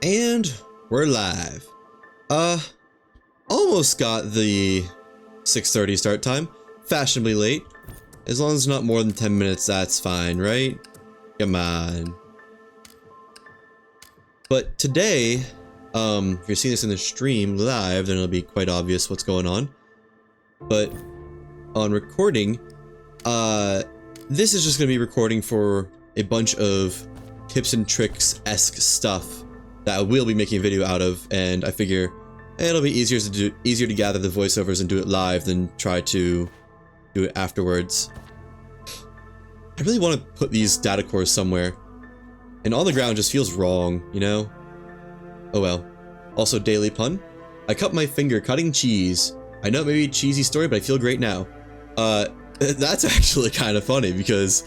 And we're live. Almost got the 6:30 start time. Fashionably late. As long as it's not more than 10 minutes, that's fine, right? Come on. But today, if you're seeing this in the stream live, then it'll be quite obvious what's going on. But on recording, this is just going to be recording for a bunch of tips and tricks-esque stuff that I will be making a video out of, and I figure it'll be easier to gather the voiceovers and do it live than try to do it afterwards. I really want to put these data cores somewhere, and on the ground just feels wrong, you know? Oh well. Also, daily pun. I cut my finger cutting cheese. I know it may be a cheesy story, but I feel great now. That's actually kind of funny because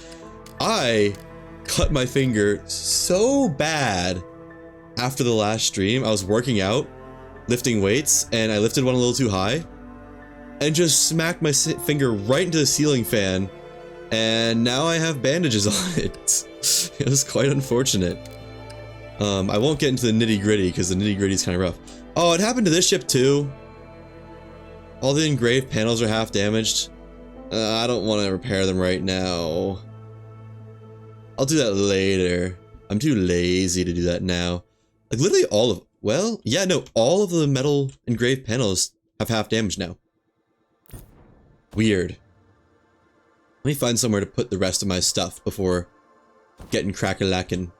I cut my finger so bad after the last stream. I was working out, lifting weights, and I lifted one a little too high and just smacked my finger right into the ceiling fan, and now I have bandages on it. It was quite unfortunate. I won't get into the nitty-gritty because the nitty-gritty is kind of rough. Oh, it happened to this ship too. All the engraved panels are half damaged. I don't want to repair them right now. I'll do that later. I'm too lazy to do that now. Like literally all of, well, yeah, no, all of the metal engraved panels have half damage now. Weird. Let me find somewhere to put the rest of my stuff before getting crack-a-lackin'.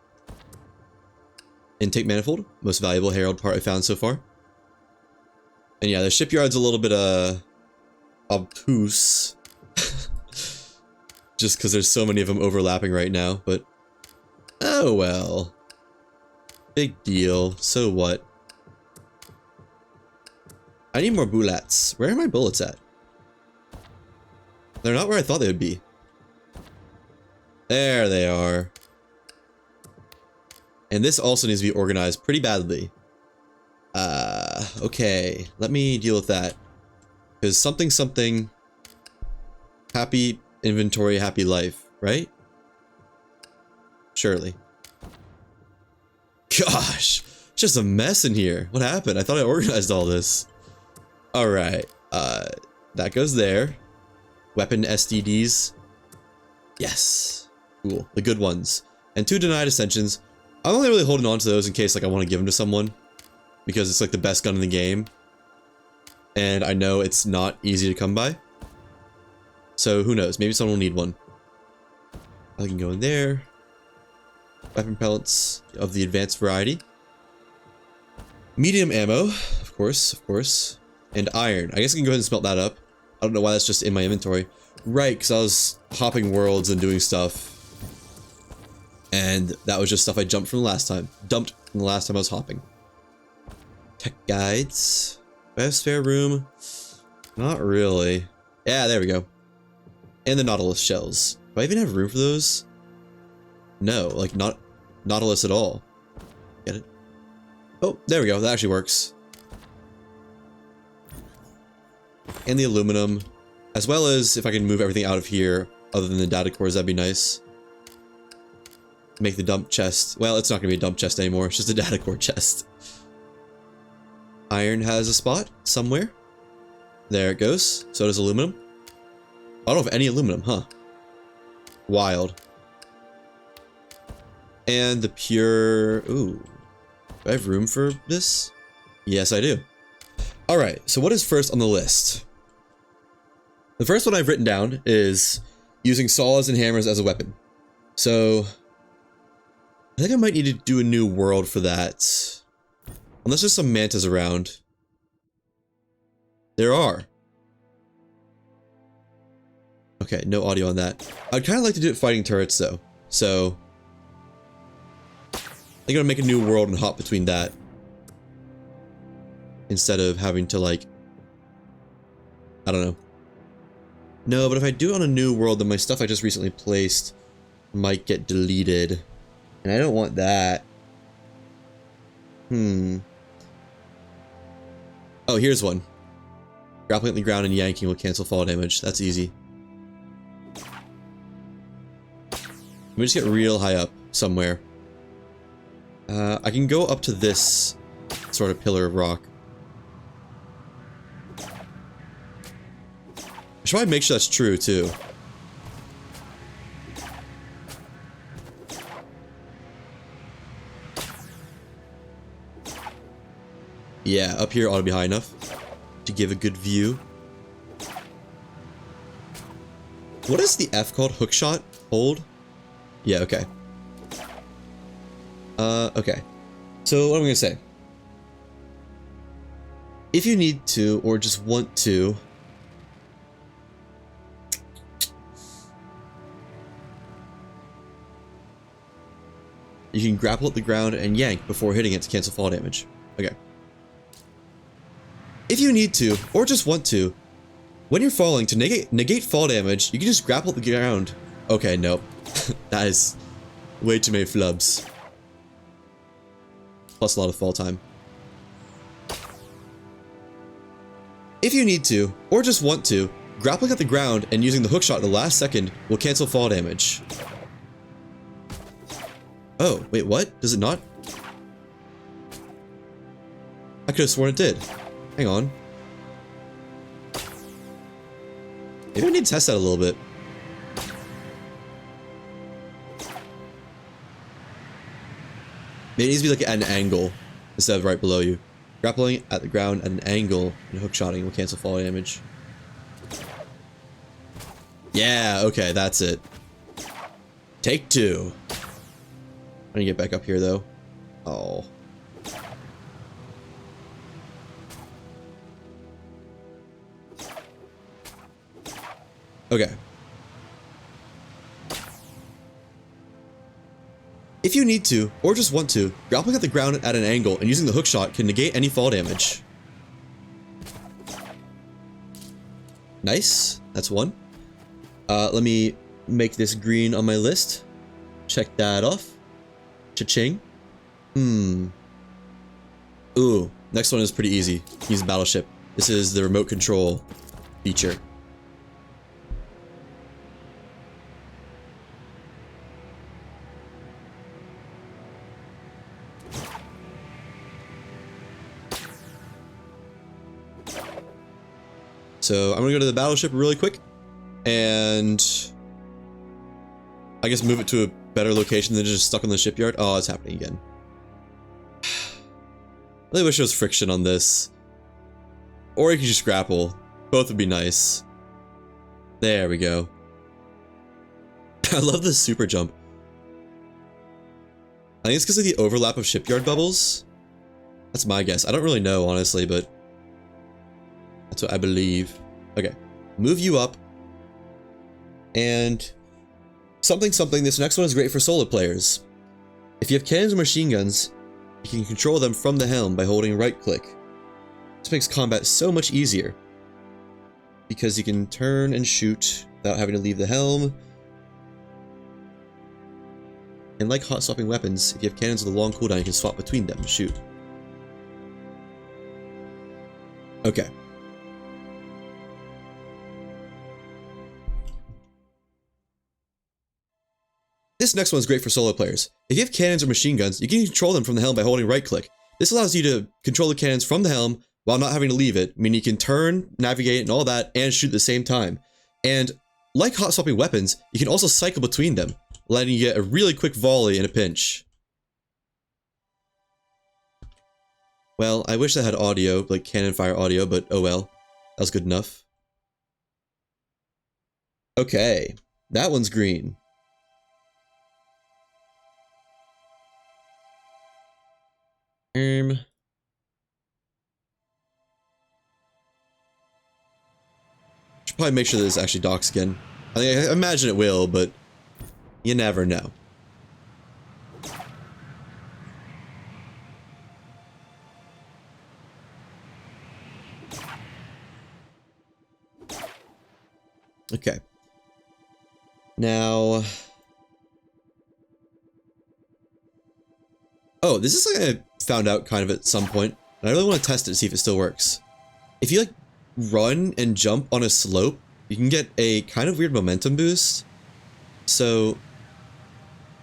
Intake manifold, most valuable Herald part I found so far. And yeah, the shipyard's a little bit obtuse. Just because there's so many of them overlapping right now, but oh well. Big deal, so what? I need more bullets. Where are my bullets at? They're not where I thought they would be. There they are. And this also needs to be organized pretty badly. Okay, let me deal with that. Because something, happy inventory, happy life, right? Surely. Gosh, just a mess in here. What happened? I thought I organized all this. Alright, that goes there. Weapon STDs. Yes. Cool, the good ones. And 2 denied ascensions. I'm only really holding on to those in case like I want to give them to someone, because it's like the best gun in the game. And I know it's not easy to come by. So who knows, maybe someone will need one. I can go in there. Weapon pellets of the advanced variety. Medium ammo, of course. And iron. I guess I can go ahead and smelt that up. I don't know why that's just in my inventory. Right, because I was hopping worlds and doing stuff. And that was just stuff I dumped from the last time I was hopping. Tech guides. Do I have spare room? Not really. Yeah, there we go. And the Nautilus shells. Do I even have room for those? No, like not Nautilus at all. Get it? Oh, there we go. That actually works. And the aluminum. As well as if I can move everything out of here other than the data cores, that'd be nice. Make the dump chest. Well, it's not going to be a dump chest anymore. It's just a data core chest. Iron has a spot somewhere. There it goes. So does aluminum. I don't have any aluminum, huh? Wild. And the pure... Ooh. Do I have room for this? Yes, I do. Alright, so what is first on the list? The first one I've written down is using saws and hammers as a weapon. So... I think I might need to do a new world for that. Unless there's some mantas around. There are. Okay, no audio on that. I'd kind of like to do it fighting turrets though. So I think I'm gonna make a new world and hop between that. Instead of having to like, I don't know. No, but if I do it on a new world, then my stuff I just recently placed might get deleted. And I don't want that. Oh, here's one. Grappling at the ground and yanking will cancel fall damage. That's easy. Let me just get real high up somewhere. I can go up to this sort of pillar of rock. I should probably make sure that's true, too. Yeah, up here ought to be high enough to give a good view. What is the F called? Hookshot? Hold? Yeah, okay. Okay. So, what am I gonna say? If you need to, or just want to... you can grapple at the ground and yank before hitting it to cancel fall damage. Okay. If you need to, or just want to, when you're falling, to negate fall damage, you can just grapple at the ground. Okay, nope. That is way too many flubs. Plus a lot of fall time. If you need to, or just want to, grappling at the ground and using the hookshot at the last second will cancel fall damage. Oh, wait, what? Does it not? I could have sworn it did. Hang on. Maybe I need to test that a little bit. Maybe it needs to be like at an angle instead of right below you. Grappling at the ground at an angle and hookshotting will cancel fall damage. Yeah, okay, that's it. Take two. I need to get back up here though. Oh. Okay. If you need to, or just want to, grappling at the ground at an angle and using the hookshot can negate any fall damage. Nice. That's one. Let me make this green on my list. Check that off. Cha-ching. Ooh. Next one is pretty easy. Use battleship. This is the remote control feature. So I'm gonna go to the battleship really quick, and I guess move it to a better location than just stuck in the shipyard. Oh, it's happening again. I really wish there was friction on this. Or you could just grapple. Both would be nice. There we go. I love this super jump. I think it's because of the overlap of shipyard bubbles. That's my guess. I don't really know, honestly, but that's what I believe. Okay. Move you up. And something, this next one is great for solo players. If you have cannons or machine guns, you can control them from the helm by holding right click. This makes combat so much easier, because you can turn and shoot without having to leave the helm. And like hot swapping weapons, if you have cannons with a long cooldown, you can swap between them and shoot. Okay. This next one is great for solo players. If you have cannons or machine guns, you can control them from the helm by holding right click. This allows you to control the cannons from the helm while not having to leave it, meaning you can turn, navigate, and all that, and shoot at the same time. And like hot swapping weapons, you can also cycle between them, letting you get a really quick volley in a pinch. Well, I wish I had audio, like cannon fire audio, but oh well. That was good enough. Okay, that one's green. Should probably make sure that this actually docks again. I imagine it will, but you never know. Okay. Now... oh, this is something I found out kind of at some point, and I really want to test it to see if it still works. If you, like, run and jump on a slope, you can get a kind of weird momentum boost. So,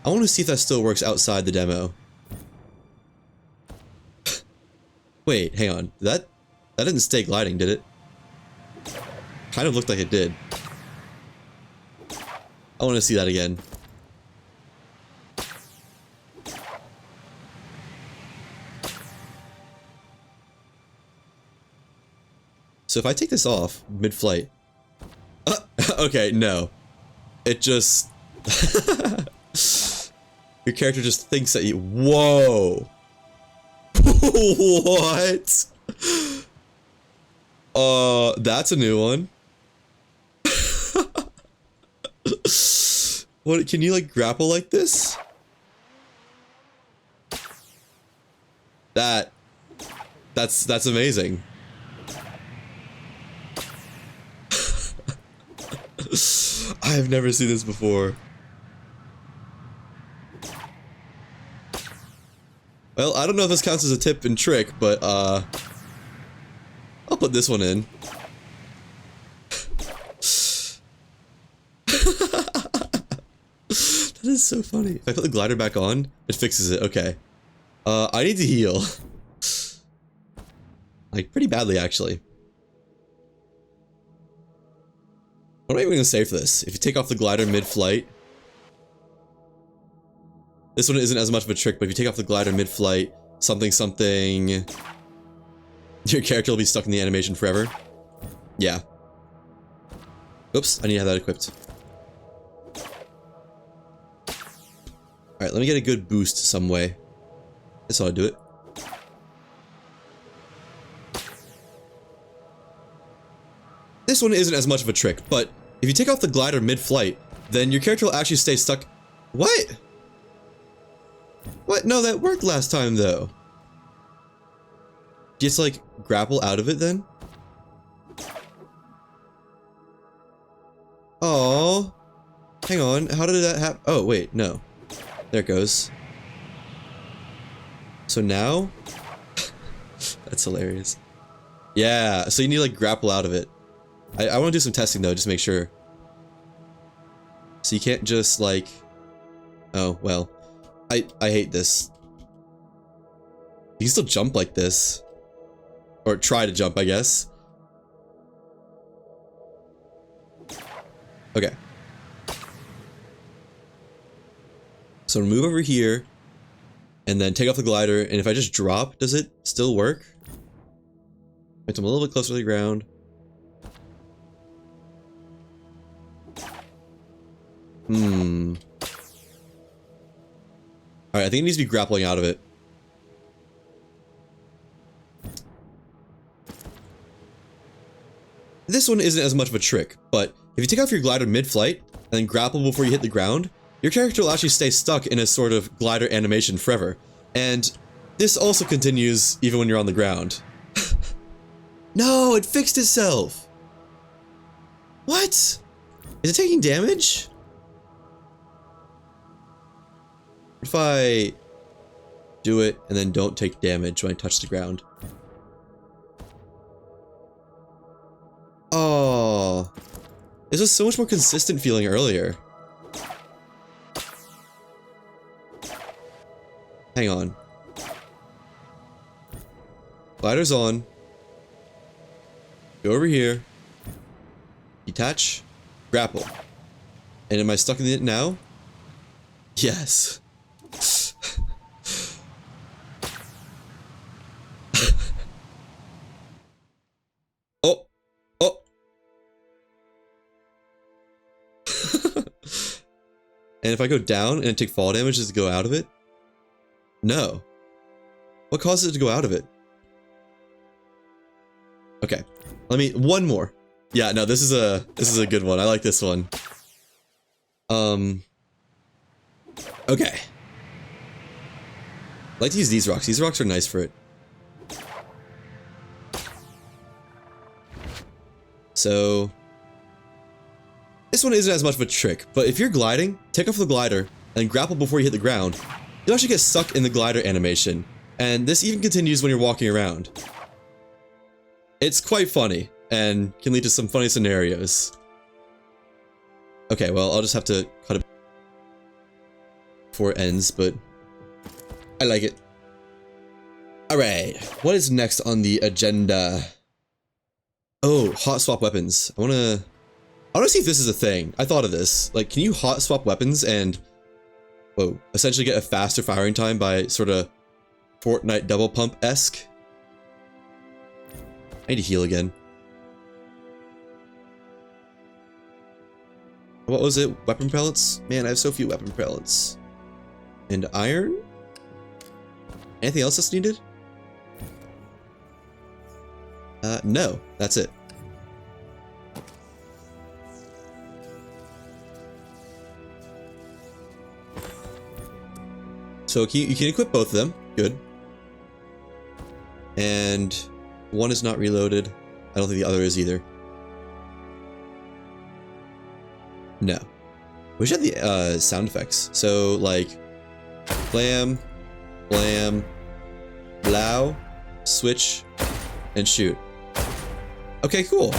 I want to see if that still works outside the demo. Wait, hang on. That didn't stay gliding, did it? Kind of looked like it did. I want to see that again. So if I take this off mid-flight... okay, no. It just... Your character just thinks that you... Whoa! What? That's a new one. What, can you like grapple like this? That's amazing. I have never seen this before. Well, I don't know if this counts as a tip and trick, but I'll put this one in. That is so funny. If I put the glider back on, it fixes it. Okay. I need to heal. Like, pretty badly, actually. What am I even gonna say for this? If you take off the glider mid-flight... This one isn't as much of a trick, but if you take off the glider mid-flight, something... Your character will be stuck in the animation forever. Yeah. Oops, I need to have that equipped. Alright, let me get a good boost some way. That's how I do it. This one isn't as much of a trick, but if you take off the glider mid-flight, then your character will actually stay stuck... What? What? No, that worked last time, though. Do you have to, like, grapple out of it, then? Oh, hang on. How did that happen? Oh, wait, no. There it goes. So now? That's hilarious. Yeah, so you need to, like, grapple out of it. I want to do some testing, though, just to make sure. So you can't just, like... Oh, well. I hate this. You can still jump like this. Or try to jump, I guess. Okay. So move over here. And then take off the glider. And if I just drop, does it still work? Wait, I'm a little bit closer to the ground. Alright, I think it needs to be grappling out of it. This one isn't as much of a trick, but if you take off your glider mid-flight, and then grapple before you hit the ground, your character will actually stay stuck in a sort of glider animation forever. And this also continues even when you're on the ground. No, it fixed itself! What? Is it taking damage? What if I do it and then don't take damage when I touch the ground? Oh, this was so much more consistent feeling earlier. Hang on. Glider's on. Go over here. Detach. Grapple. And am I stuck in it now? Yes. Oh. Oh. And if I go down and take fall damage, does it go out of it? No. What causes it to go out of it? Okay. Let me one more. Yeah, no, this is a good one. I like this one. Okay. I like to use these rocks. These rocks are nice for it. So this one isn't as much of a trick, but if you're gliding, take off the glider and grapple before you hit the ground. You'll actually get stuck in the glider animation, and this even continues when you're walking around. It's quite funny, and can lead to some funny scenarios. Okay, well, I'll just have to cut it before it ends, but I like it. Alright, what is next on the agenda? Oh, hot swap weapons. I wanna see if this is a thing. I thought of this. Like, can you hot swap weapons and, whoa, essentially get a faster firing time by sort of Fortnite double pump-esque? I need to heal again. What was it? Weapon pellets? Man, I have so few weapon pellets. And iron? Anything else that's needed? No, that's it. So you can equip both of them. Good. And one is not reloaded. I don't think the other is either. No. We should have the sound effects. So like blam, blam, blow, switch, and shoot. Okay, cool.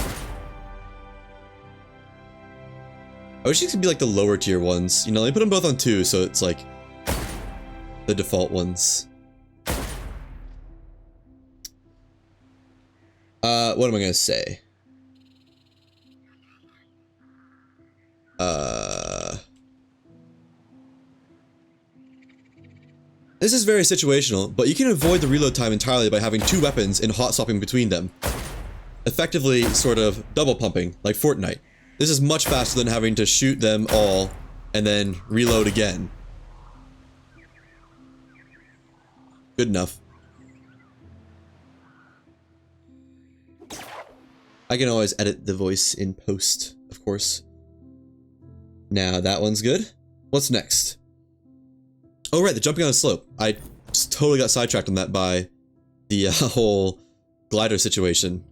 I wish these could be like the lower tier ones. You know, they put them both on 2, so it's like the default ones. What am I gonna say? This is very situational, but you can avoid the reload time entirely by having 2 weapons and hot swapping between them. Effectively, sort of double pumping, like Fortnite. This is much faster than having to shoot them all and then reload again. Good enough. I can always edit the voice in post, of course. Now that one's good. What's next? Oh right, the jumping on a slope. I just totally got sidetracked on that by the whole glider situation.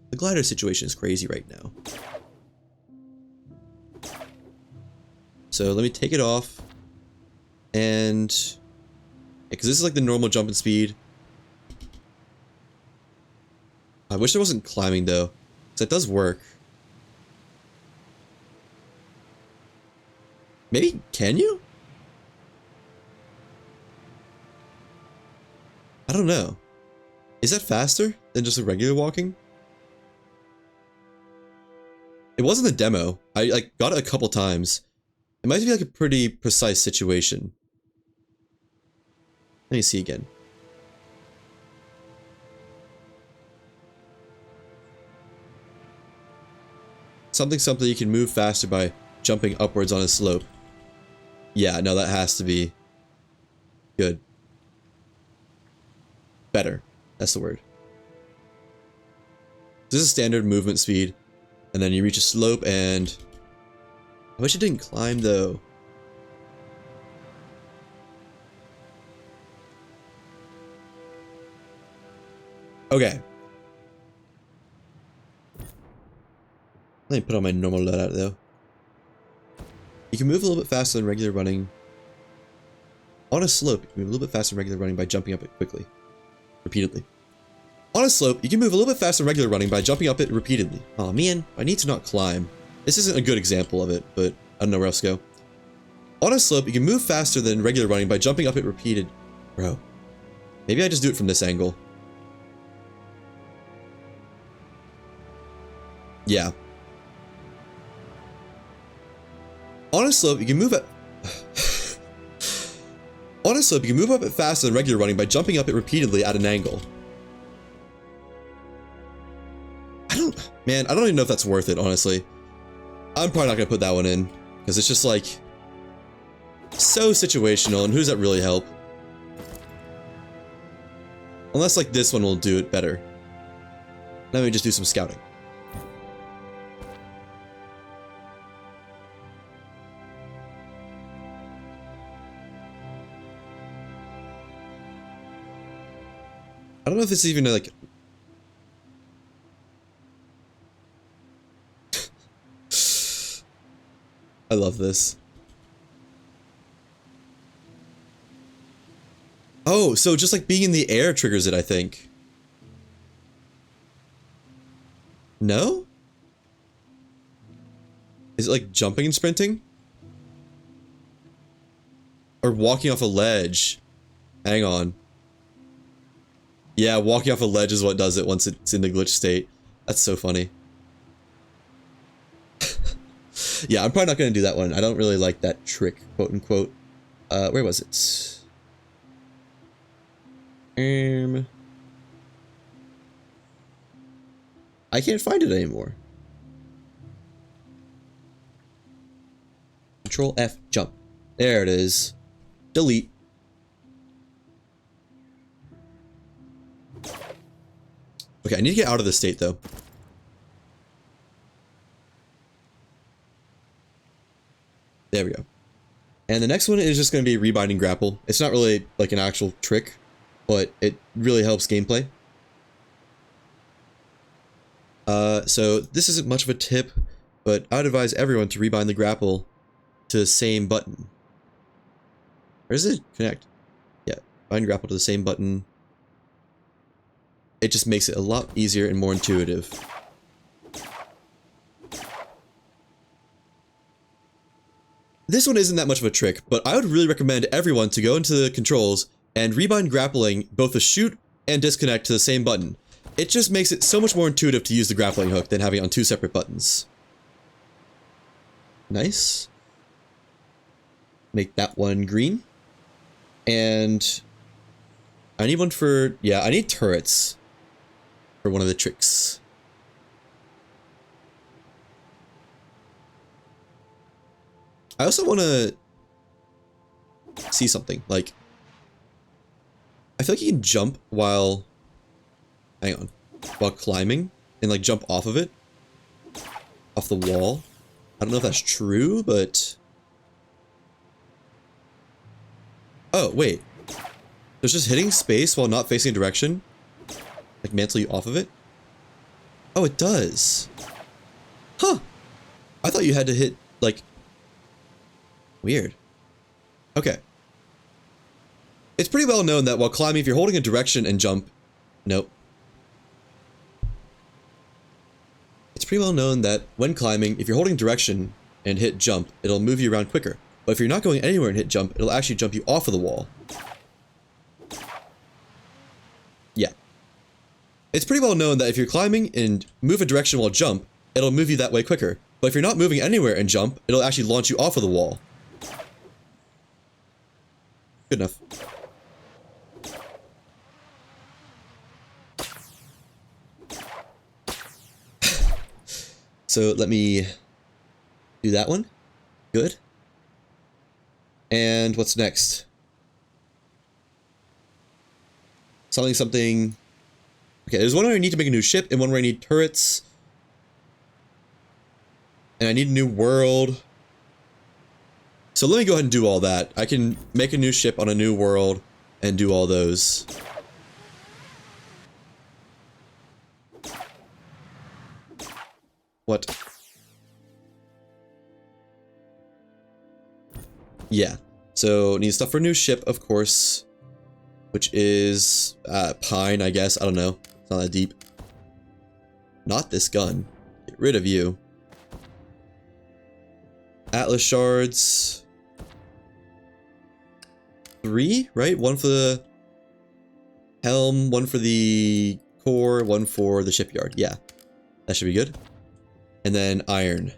The glider situation is crazy right now. So let me take it off. And because this is like the normal jumping speed. I wish there wasn't climbing though, because it does work. Maybe, can you? I don't know. Is that faster than just a regular walking? It wasn't a demo. I like got it a couple times. It might be like a pretty precise situation. Let me see again. Something you can move faster by jumping upwards on a slope. Yeah, no, that has to be good. Better. That's the word. This is standard movement speed. And then you reach a slope and... I wish it didn't climb though. Okay. Let me put on my normal loadout though. You can move a little bit faster than regular running. On a slope, you can move a little bit faster than regular running by jumping up it quickly. Repeatedly. On a slope, you can move a little bit faster than regular running by jumping up it repeatedly. Aw, man, I need to not climb. This isn't a good example of it, but I don't know where else to go. On a slope, you can move faster than regular running by jumping up it repeated. Bro. Maybe I just do it from this angle. Yeah. On a slope, you can move at... On a slope, you can move up it faster than regular running by jumping up it repeatedly at an angle. Man, I don't even know if that's worth it, honestly. I'm probably not gonna put that one in, because it's just like... so situational, and who does that really help? Unless like this one will do it better. Let me just do some scouting. I don't know if it's even like... I love this. Oh, so just like being in the air triggers it, I think. No? Is it like jumping and sprinting? Or walking off a ledge? Hang on. Yeah, walking off a ledge is what does it once it's in the glitch state. That's so funny. Yeah, I'm probably not going to do that one. I don't really like that trick, quote unquote. Where was it? I can't find it anymore. Control F, jump. There it is. Delete. Okay, I need to get out of this state though. There we go. And the next one is just going to be rebinding grapple. It's not really like an actual trick, but it really helps gameplay. So this isn't much of a tip, but I would advise everyone to rebind the grapple to the same button. Where does it connect? Yeah, bind grapple to the same button. It just makes it a lot easier and more intuitive. This one isn't that much of a trick, but I would really recommend everyone to go into the controls and rebind grappling both the shoot and disconnect to the same button. It just makes it so much more intuitive to use the grappling hook than having it on two separate buttons. Nice. Make that one green. And I need one for, yeah, I need turrets for one of the tricks. I also want to see something, like, I feel like you can jump while, hang on, while climbing, and like jump off of it, off the wall. I don't know if that's true, but, oh, wait, there's just hitting space while not facing a direction, like mantle you off of it? Oh, it does. Huh. I thought you had to hit, like, weird. Okay. It's pretty well known that while climbing, if you're holding a direction and jump... Nope. It's pretty well known that when climbing, if you're holding direction and hit jump, it'll move you around quicker. But if you're not going anywhere and hit jump, it'll actually jump you off of the wall. Yeah. It's pretty well known that if you're climbing and move a direction while jump, it'll move you that way quicker. But if you're not moving anywhere and jump, it'll actually launch you off of the wall. Good enough. So let me do that one. Good. And what's next? Something. Okay, there's one where I need to make a new ship and one where I need turrets. And I need a new world. So let me go ahead and do all that. I can make a new ship on a new world and do all those. What? Yeah. So need stuff for a new ship, of course. Which is pine, I guess. I don't know. It's not that deep. Not this gun. Get rid of you. Atlas shards. 3, right? One for the helm, one for the core, one for the shipyard. Yeah. That should be good. And then iron.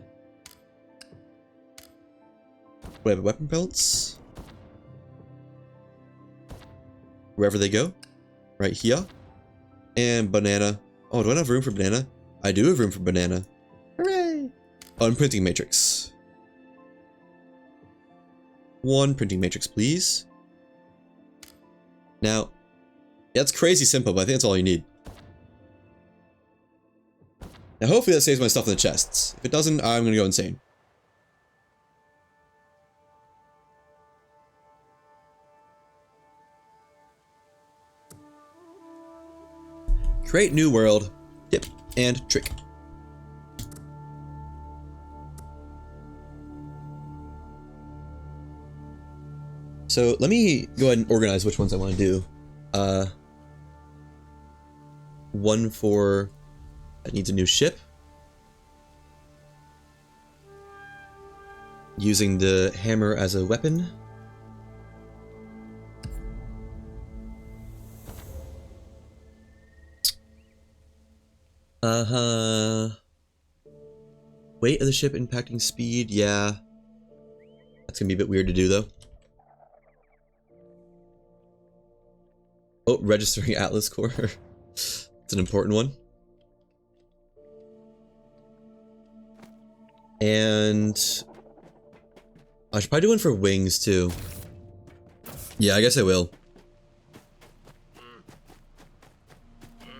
We have weapon belts. Wherever they go. Right here. And banana. Oh, do I not have room for banana? I do have room for banana. Hooray! Oh, and printing matrix. One printing matrix, please. Now, that's crazy simple, but I think that's all you need. Now, hopefully that saves my stuff in the chests. If it doesn't, I'm gonna go insane. Create new world, tip, and trick. So let me go ahead and organize which ones I want to do. One for that needs a new ship. Using the hammer as a weapon. Uh-huh. Weight of the ship impacting speed, yeah. That's gonna be a bit weird to do, though. Oh, registering Atlas core. It's an important one. And I should probably do one for wings, too. Yeah, I guess I will.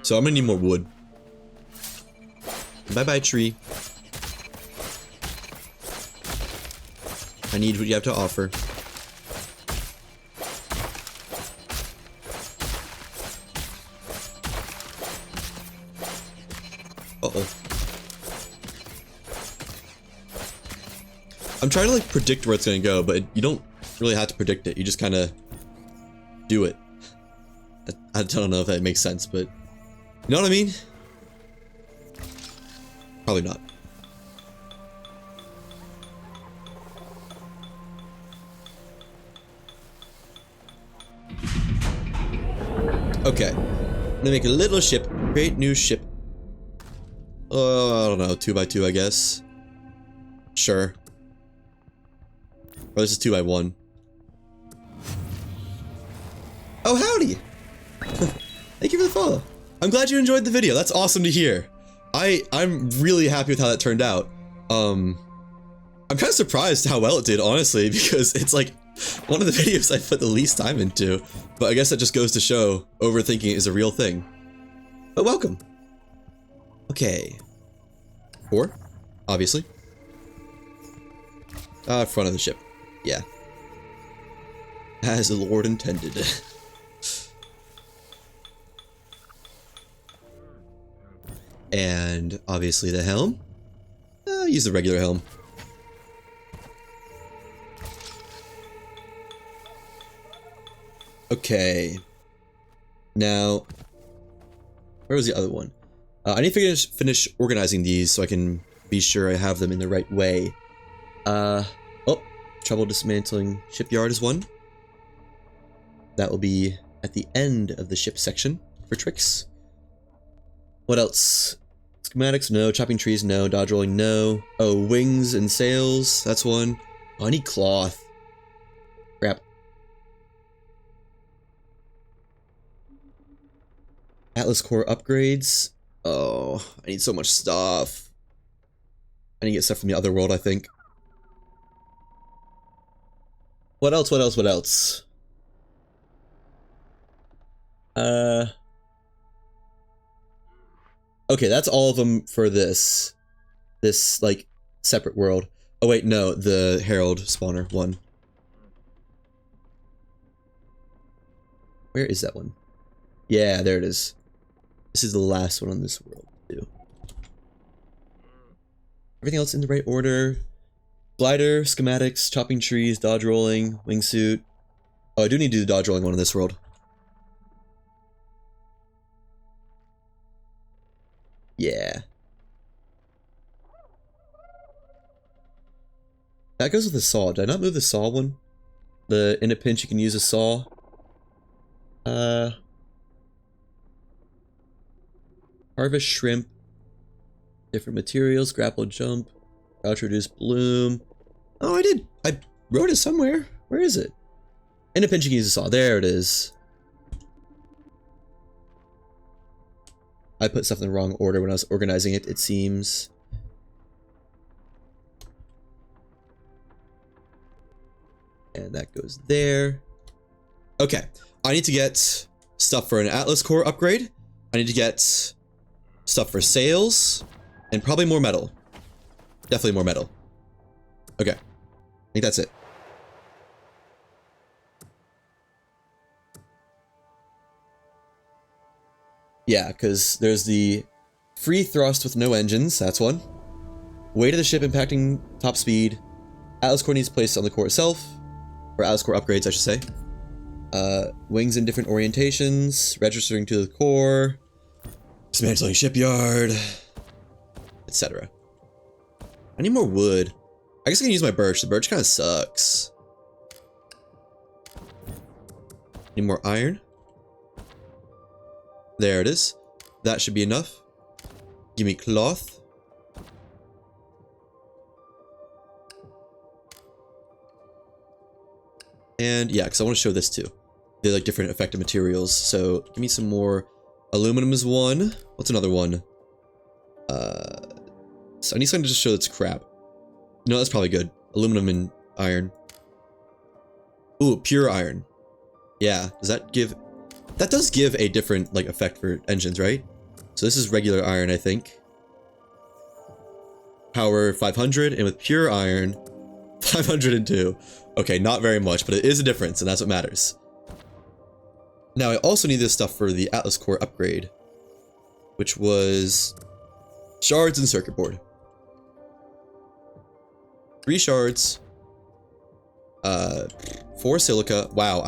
So I'm gonna need more wood. Bye-bye, tree. I need what you have to offer. Uh-oh. I'm trying to like predict where it's gonna go, but you don't really have to predict it. You just kind of do it. I don't know if that makes sense, but you know what I mean? Probably not. Okay. I'm gonna make a little ship. Create new ship. Oh, I don't know. 2x2, I guess. Sure. Oh, this is 2x1. Oh, howdy! Thank you for the follow. I'm glad you enjoyed the video. That's awesome to hear. I'm really happy with how that turned out. I'm kind of surprised how well it did, honestly, because it's like one of the videos I put the least time into. But I guess that just goes to show overthinking is a real thing. But welcome. Okay. 4, obviously. Front of the ship. Yeah. As the Lord intended. And obviously the helm. Use the regular helm. Okay. Now, where was the other one? I need to finish organizing these so I can be sure I have them in the right way. Oh, trouble dismantling shipyard is one. That will be at the end of the ship section for tricks. What else? Schematics, no. Chopping trees, no. Dodge rolling, no. Oh, wings and sails, that's one. Oh, I need cloth. Crap. Atlas core upgrades. Oh, I need so much stuff. I need to get stuff from the other world, I think. What else, what else, what else? Okay, that's all of them for this. This, like, separate world. Oh wait, no, the Herald spawner one. Where is that one? Yeah, there it is. This is the last one on this world, too. Everything else in the right order. Glider, schematics, chopping trees, dodge rolling, wingsuit. Oh, I do need to do the dodge rolling one in this world. Yeah. That goes with the saw. Did I not move the saw one? In a pinch you can use a saw. Harvest shrimp. Different materials, grapple jump. Crouch reduce bloom. Oh, I did. I wrote it somewhere. Where is it? In a pinch you can use a saw. There it is. I put stuff in the wrong order when I was organizing it, it seems. And that goes there. Okay. I need to get stuff for an Atlas core upgrade. I need to get stuff for sails. And probably more metal. Definitely more metal. Okay. I think that's it. Yeah, because there's the free thrust with no engines. That's one. Weight of the ship impacting top speed. Atlas core needs placed on the core itself. Or Atlas core upgrades, I should say. Wings in different orientations. Registering to the core. Dismantling shipyard. Etc. I need more wood. I guess I can use my birch. The birch kind of sucks. Need more iron. There it is. That should be enough. Give me cloth. And yeah, because I want to show this too. They're like different effective materials. So give me some more. Aluminum is one. What's another one? So I need something to just show that's crap. No, that's probably good. Aluminum and iron. Ooh, pure iron. Yeah, does that give... That does give a different, like, effect for engines, right? So this is regular iron, I think. Power 500, and with pure iron, 502. Okay, not very much, but it is a difference, and that's what matters. Now, I also need this stuff for the Atlas Core upgrade, which was shards and circuit board. 3 shards, 4 silica. Wow,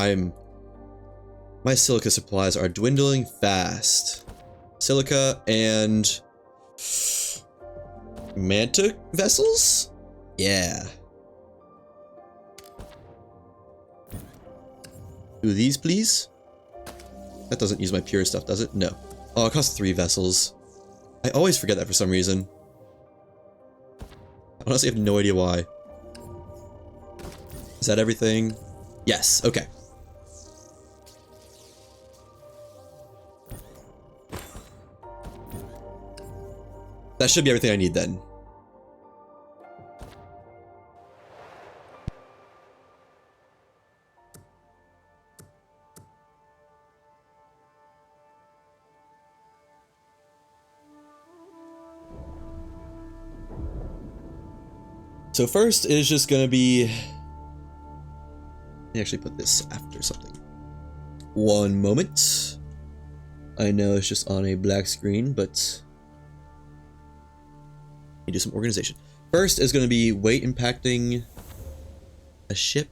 my silica supplies are dwindling fast. Silica and manta vessels? Yeah. Do these, please? That doesn't use my pure stuff, does it? No. Oh, it costs 3 vessels. I always forget that for some reason. I honestly have no idea why. Is that everything? Yes, okay. That should be everything I need then. So first is just gonna be... Let me actually put this after something. One moment. I know it's just on a black screen, but... Let me do some organization. First is gonna be weight impacting a ship.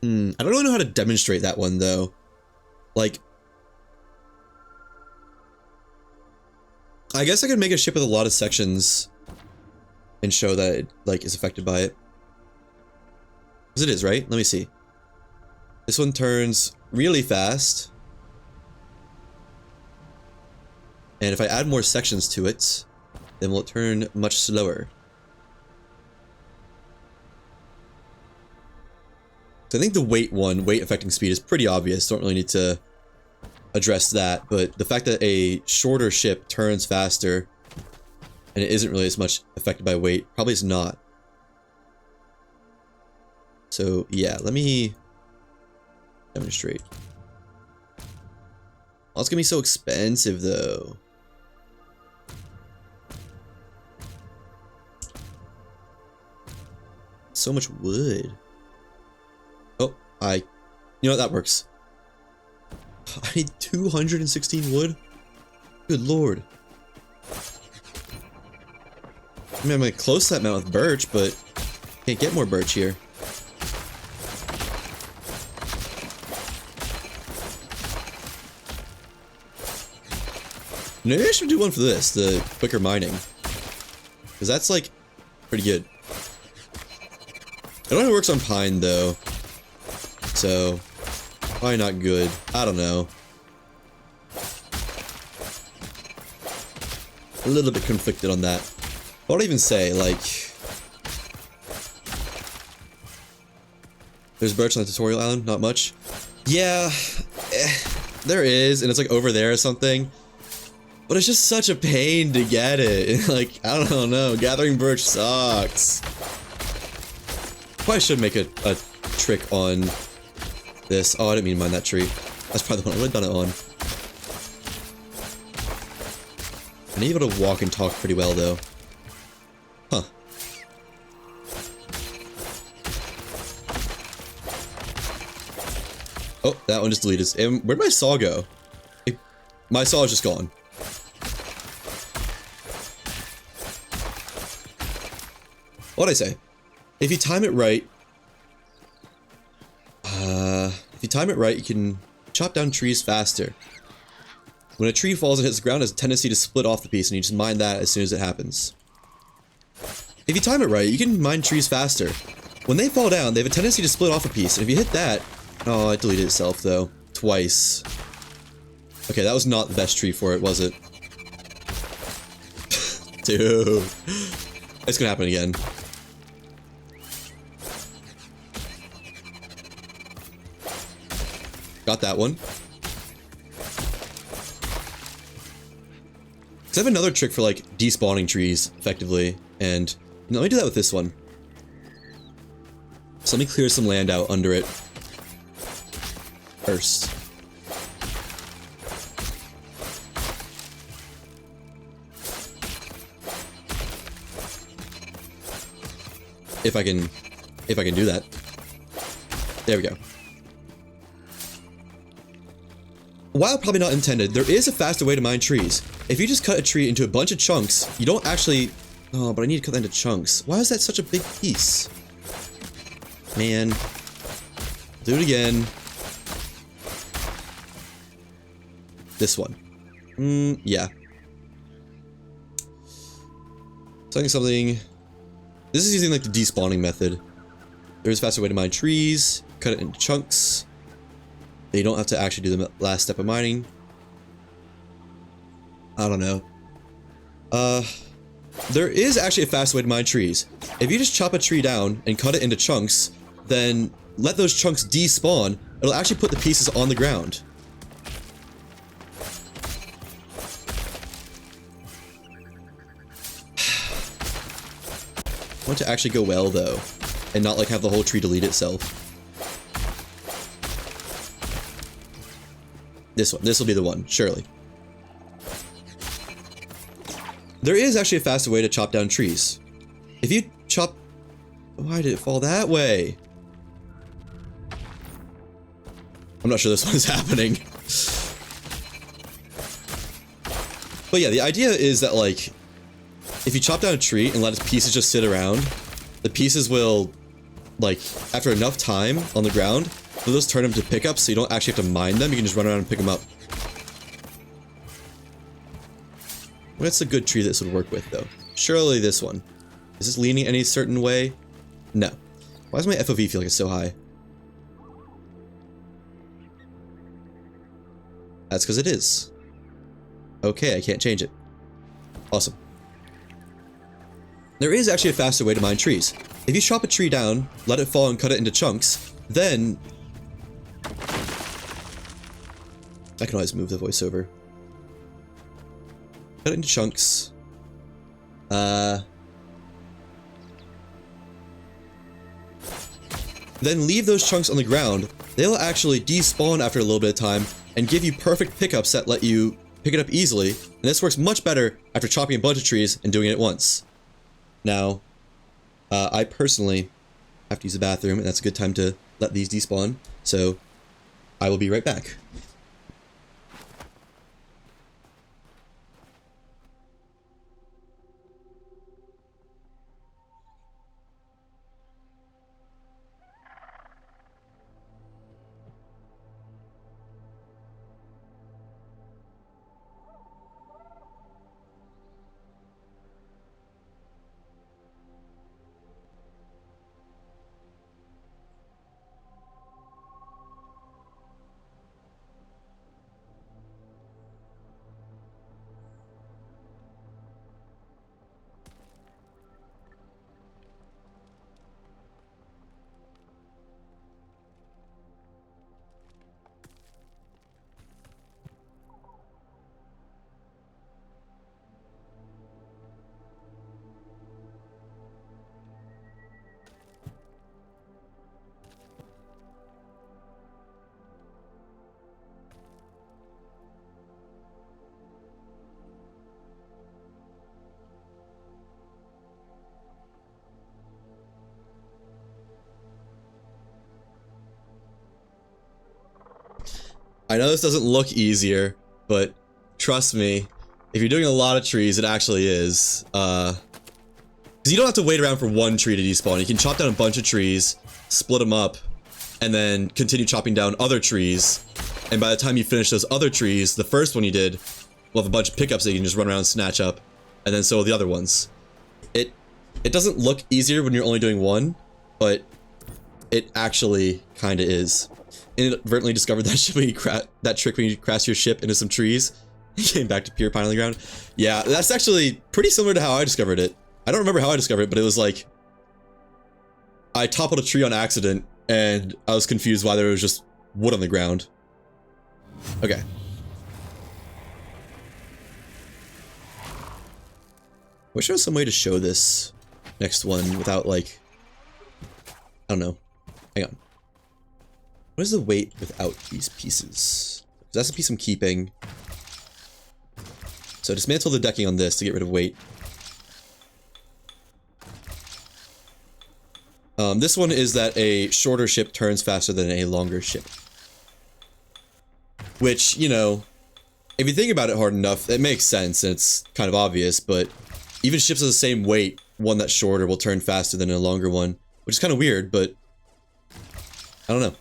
I don't really know how to demonstrate that one though. Like... I guess I could make a ship with a lot of sections and show that it, like, is affected by it. Because it is, right? Let me see. This one turns really fast. And if I add more sections to it, then will it turn much slower. So I think the weight one, weight affecting speed, is pretty obvious. Don't really need to address that. But the fact that a shorter ship turns faster and it isn't really as much affected by weight, probably is not. So yeah, let me demonstrate. Oh, it's gonna be so expensive though. So much wood. Oh, you know what, that works. I need 216 wood? Good lord. I mean, I'm like close to that amount with birch, but can't get more birch here. Maybe I should do one for this, the quicker mining. Because that's like pretty good. I don't know if it works on pine though. So probably not good. I don't know. A little bit conflicted on that. What do I even say? Like, there's birch on the tutorial island? Not much. Yeah, there is, and it's like over there or something. But it's just such a pain to get it. Like, I don't know. Gathering birch sucks. Probably should make a trick on this. Oh, I didn't mean to mine that tree. That's probably the one I would have done it on. I'm able to walk and talk pretty well, though. Huh. Oh, that one just deleted. And where'd my saw go? My saw is just gone. What'd I say? If you time it right... if you time it right, you can chop down trees faster. When a tree falls and hits the ground, it has a tendency to split off the piece, and you just mine that as soon as it happens. If you time it right, you can mine trees faster. When they fall down, they have a tendency to split off a piece, and if you hit that... Oh, it deleted itself, though. Twice. Okay, that was not the best tree for it, was it? Dude. It's gonna happen again. Got that one. So I have another trick for like despawning trees effectively, and you know, let me do that with this one. So let me clear some land out under it first. If I can do that. There we go. While probably not intended, there is a faster way to mine trees. If you just cut a tree into a bunch of chunks, you don't actually... Oh, but I need to cut that into chunks. Why is that such a big piece? Man. Do it again. This one. Yeah. Something. This is using like the despawning method. There is a faster way to mine trees. Cut it into chunks. You don't have to actually do the last step of mining. I don't know. There is actually a fast way to mine trees. If you just chop a tree down and cut it into chunks, then let those chunks despawn, it'll actually put the pieces on the ground. I want to actually go well though, and not like have the whole tree delete itself. This one. This will be the one, surely. There is actually a faster way to chop down trees. If you chop... Why did it fall that way? I'm not sure this one is happening. But yeah, the idea is that, like, if you chop down a tree and let its pieces just sit around, the pieces will, like, after enough time on the ground, they'll just turn them to pickups, so you don't actually have to mine them, you can just run around and pick them up. What's a good tree this would work with, though? Surely this one. Is this leaning any certain way? No. Why does my FOV feel like it's so high? That's because it is. Okay, I can't change it. Awesome. There is actually a faster way to mine trees. If you chop a tree down, let it fall and cut it into chunks, then... I can always move the voiceover. Cut it into chunks. Then leave those chunks on the ground. They'll actually despawn after a little bit of time and give you perfect pickups that let you pick it up easily. And this works much better after chopping a bunch of trees and doing it at once. Now, I personally have to use the bathroom, and that's a good time to let these despawn. So, I will be right back. I know this doesn't look easier, but trust me, if you're doing a lot of trees, it actually is. Because you don't have to wait around for one tree to despawn. You can chop down a bunch of trees, split them up, and then continue chopping down other trees. And by the time you finish those other trees, the first one you did will have a bunch of pickups that you can just run around and snatch up, and then so will the other ones. It doesn't look easier when you're only doing one, but it actually kinda is. Inadvertently discovered that trick when you crash your ship into some trees. He came back to pure pine on the ground. Yeah, that's actually pretty similar to how I discovered it. I don't remember how I discovered it, but it was like I toppled a tree on accident and I was confused why there was just wood on the ground. Okay. Wish there was some way to show this next one without, like, I don't know. Hang on. What is the weight without these pieces? That's a piece I'm keeping. So dismantle the decking on this to get rid of weight. This one is that a shorter ship turns faster than a longer ship. Which, you know, if you think about it hard enough, it makes sense and it's kind of obvious, but even ships of the same weight, one that's shorter will turn faster than a longer one, which is kind of weird, but I don't know.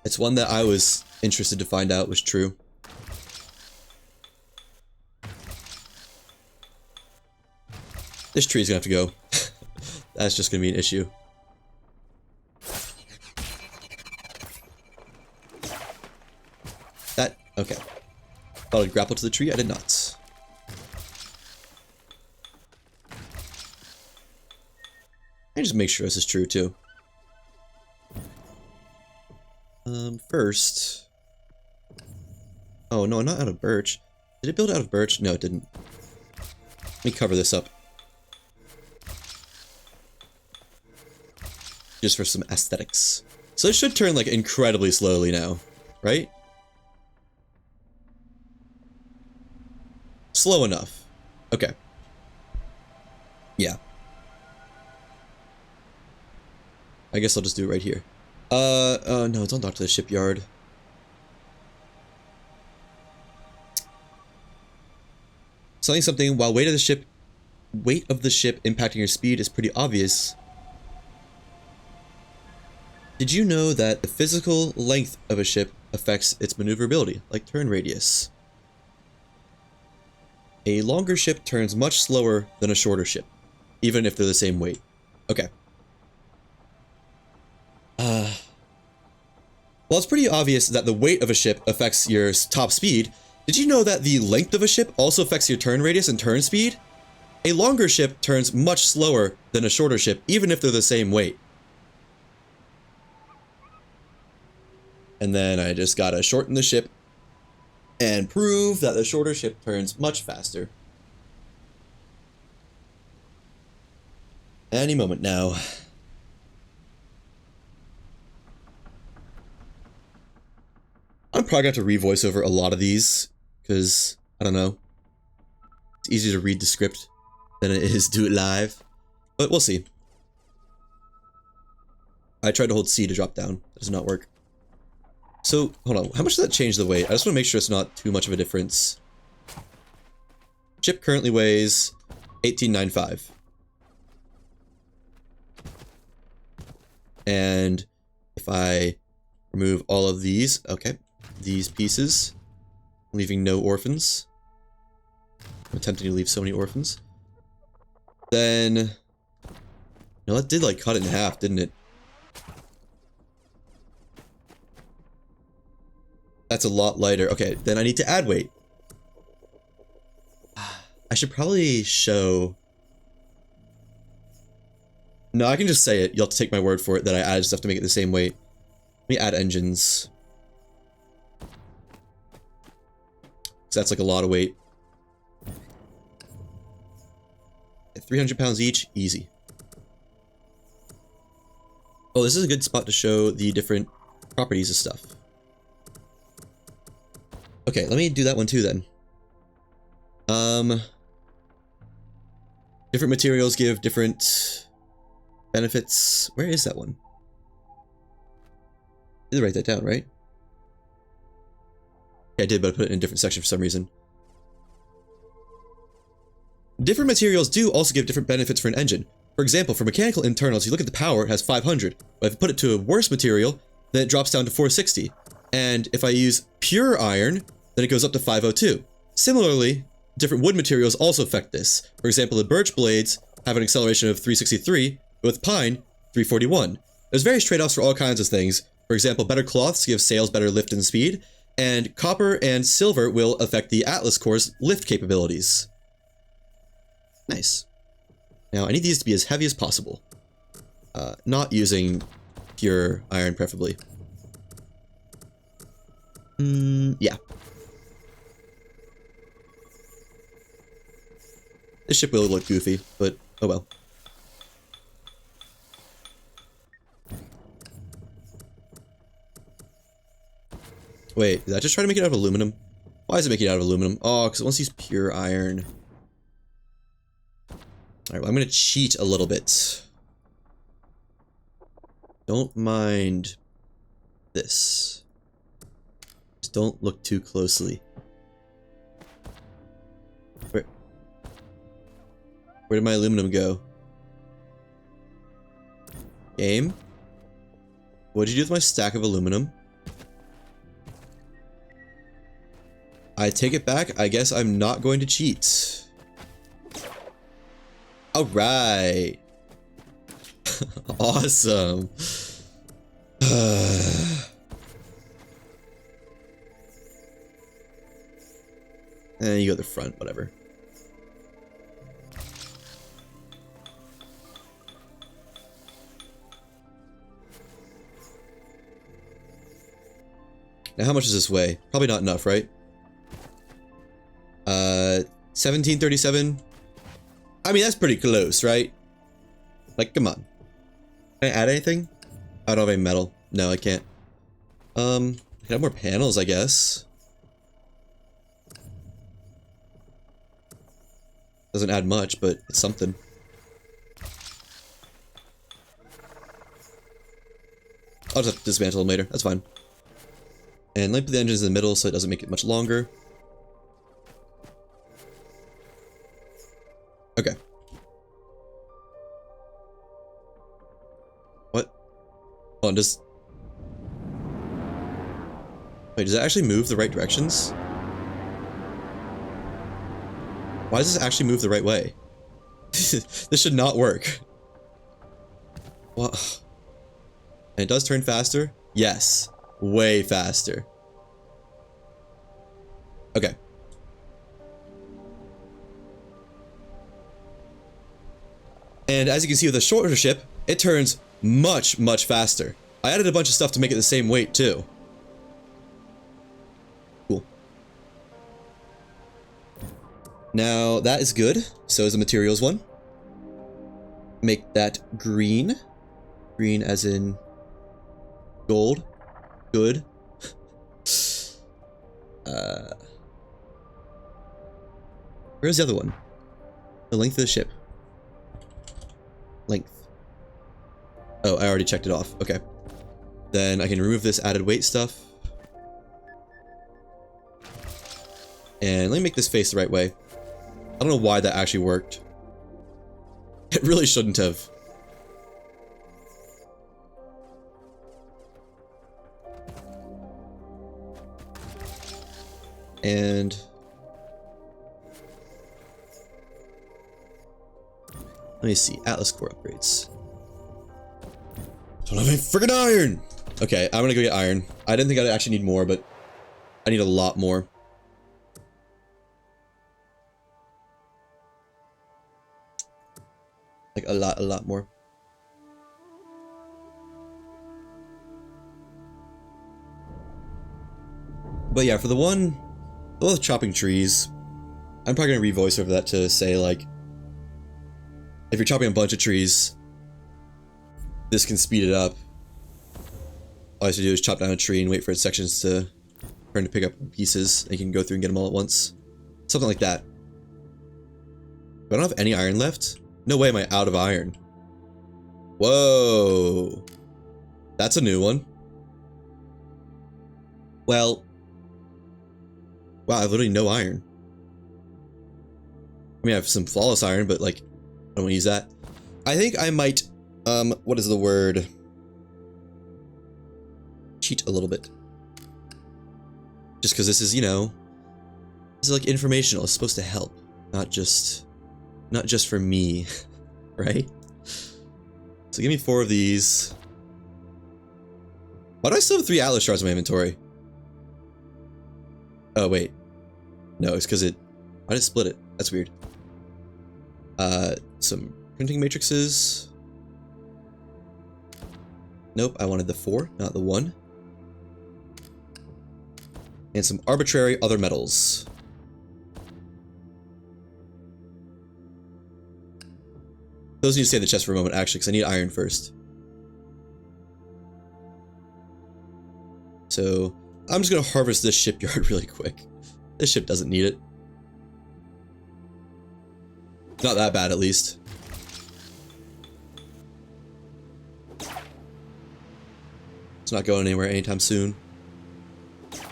It's one that I was interested to find out was true. This tree's gonna have to go. That's just gonna be an issue. That, okay. Thought I'd grapple to the tree, I did not. I just make sure this is true too. First. Oh no, not out of birch. Did it build out of birch? No, it didn't. Let me cover this up. Just for some aesthetics. So it should turn like incredibly slowly now, right? Slow enough. Okay. Yeah. I guess I'll just do it right here. No, don't dock to the shipyard. Something, while weight of the ship impacting your speed is pretty obvious. Did you know that the physical length of a ship affects its maneuverability, like turn radius? A longer ship turns much slower than a shorter ship, even if they're the same weight. Okay. Well, it's pretty obvious that the weight of a ship affects your top speed. Did you know that the length of a ship also affects your turn radius and turn speed? A longer ship turns much slower than a shorter ship, even if they're the same weight. And then I just gotta shorten the ship and prove that the shorter ship turns much faster. Any moment now. I'm probably gonna have to re-voice over a lot of these, because, I don't know, it's easier to read the script than it is do it live, but we'll see. I tried to hold C to drop down, that does not work. So, hold on, how much does that change the weight? I just want to make sure it's not too much of a difference. Ship currently weighs 1895. And if I remove all of these, okay, these pieces, leaving no orphans. I'm attempting to leave so many orphans. Then, no, that did like cut it in half, didn't it? That's a lot lighter. Okay, then I need to add weight. I should probably show... No, I can just say it. You'll have to take my word for it that I added stuff to make it the same weight. Let me add engines. So that's like a lot of weight. 300 pounds each, easy. Oh, this is a good spot to show the different properties of stuff. Okay, let me do that one too then. Different materials give different benefits. Where is that one? I did write that down, right? Yeah, I did, but I put it in a different section for some reason. Different materials do also give different benefits for an engine. For example, for mechanical internals, you look at the power, it has 500. But if I put it to a worse material, then it drops down to 460. And if I use pure iron, then it goes up to 502. Similarly, different wood materials also affect this. For example, the birch blades have an acceleration of 363, but with pine, 341. There's various trade-offs for all kinds of things. For example, better cloths give sails better lift and speed, and copper and silver will affect the Atlas Core's lift capabilities. Nice. Now, I need these to be as heavy as possible. Not using pure iron, preferably. Yeah. This ship will look goofy, but oh well. Wait, did that just try to make it out of aluminum? Why is it making it out of aluminum? Oh, because it wants to use pure iron. Alright, well, I'm going to cheat a little bit. Don't mind this. Just don't look too closely. Where did my aluminum go? Game? What'd you do with my stack of aluminum? I take it back. I guess I'm not going to cheat. Alright. Awesome. And you go to the front, whatever. Now how much does this weigh? Probably not enough, right? 1737. I mean, that's pretty close, right? Like, come on. Can I add anything? I don't have any metal. No, I can't. I can have more panels, I guess. Doesn't add much, but it's something. I'll just have to dismantle them later. That's fine. And let me put the engines in the middle so it doesn't make it much longer. Okay. What? Hold on, does... Wait, does it actually move the right directions? Why does this actually move the right way? This should not work. Well, and it does turn faster? Yes. Way faster. Okay. And as you can see with a shorter ship, it turns much, much faster. I added a bunch of stuff to make it the same weight, too. Cool. Now, that is good. So is the materials one. Make that green. Green as in gold. Good. Where's the other one? The length of the ship. Length. Oh, I already checked it off. Okay. Then I can remove this added weight stuff. And let me make this face the right way. I don't know why that actually worked. It really shouldn't have. And let me see, Atlas Core upgrades. Don't have any friggin' iron! Okay, I'm gonna go get iron. I didn't think I'd actually need more, but I need a lot more. Like a lot more. But yeah, for the one with chopping trees, I'm probably gonna revoice over that to say, like, if you're chopping a bunch of trees, this can speed it up. All you have to do is chop down a tree and wait for its sections to turn to pick up pieces, and you can go through and get them all at once. Something like that. But I don't have any iron left? No way am I out of iron. Whoa. That's a new one. Well. Wow, I have literally no iron. I mean, I have some flawless iron, but, like, I don't want to use that. I think I might, what is the word? Cheat a little bit. Just because this is, you know, this is, like, informational. It's supposed to help. Not just for me, right? So give me 4 of these. Why do I still have 3 Atlas shards in my inventory? Oh, wait. No, it's because I didn't split it. That's weird. Some printing matrices. Nope, I wanted the 4, not the 1. And some arbitrary other metals. Those need to stay in the chest for a moment, actually, because I need iron first. So, I'm just going to harvest this shipyard really quick. This ship doesn't need it. Not that bad, at least. It's not going anywhere anytime soon. Alright,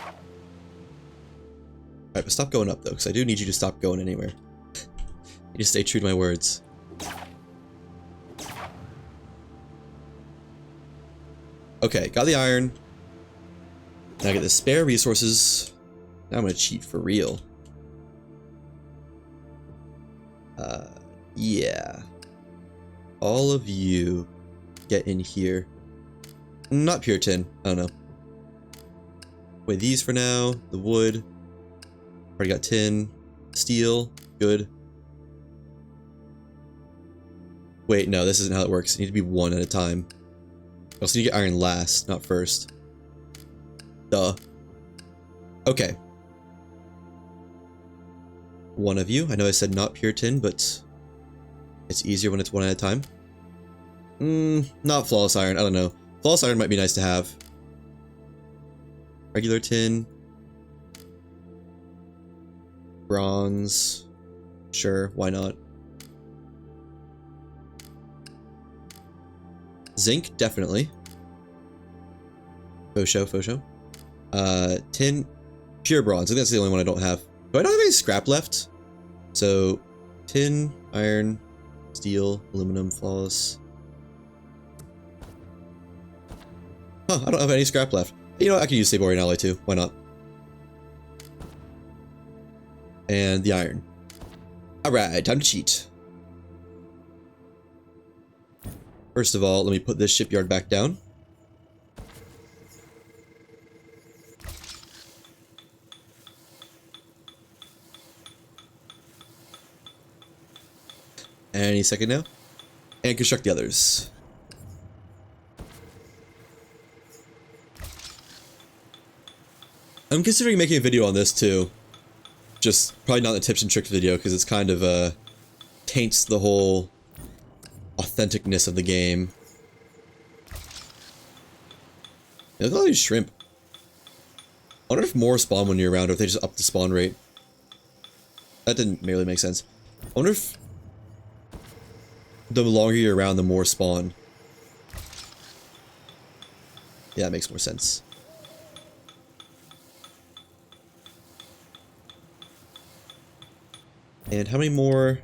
but stop going up, though, because I do need you to stop going anywhere. You need to stay true to my words. Okay, got the iron. Now I get the spare resources. Now I'm gonna cheat for real. Yeah. All of you get in here. Not pure tin. I don't know. Wait, these for now. The wood. Already got tin. Steel. Good. Wait, no, this isn't how it works. You need to be 1 at a time. You also need to get iron last, not first. Duh. Okay. 1 of you. I know I said not pure tin, but it's easier when it's 1 at a time. Not flawless iron. I don't know. Flawless iron might be nice to have. Regular tin. Bronze. Sure, why not? Zinc, definitely. Faux show. Tin. Pure bronze. I think that's the only one I don't have. Do I not have any scrap left? So, tin, iron, steel, aluminum, flawless. Huh, I don't have any scrap left. You know what, I can use Saborian Alloy too. Why not? And the iron. Alright, time to cheat. First of all, let me put this shipyard back down. Any second now. And construct the others. I'm considering making a video on this too. Just probably not the tips and tricks video because it's kind of taints the whole authenticness of the game. Yeah, look at all these shrimp. I wonder if more spawn when you're around or if they just up the spawn rate. That didn't really make sense. I wonder if the longer you're around, the more spawn. Yeah, that makes more sense. And how many more?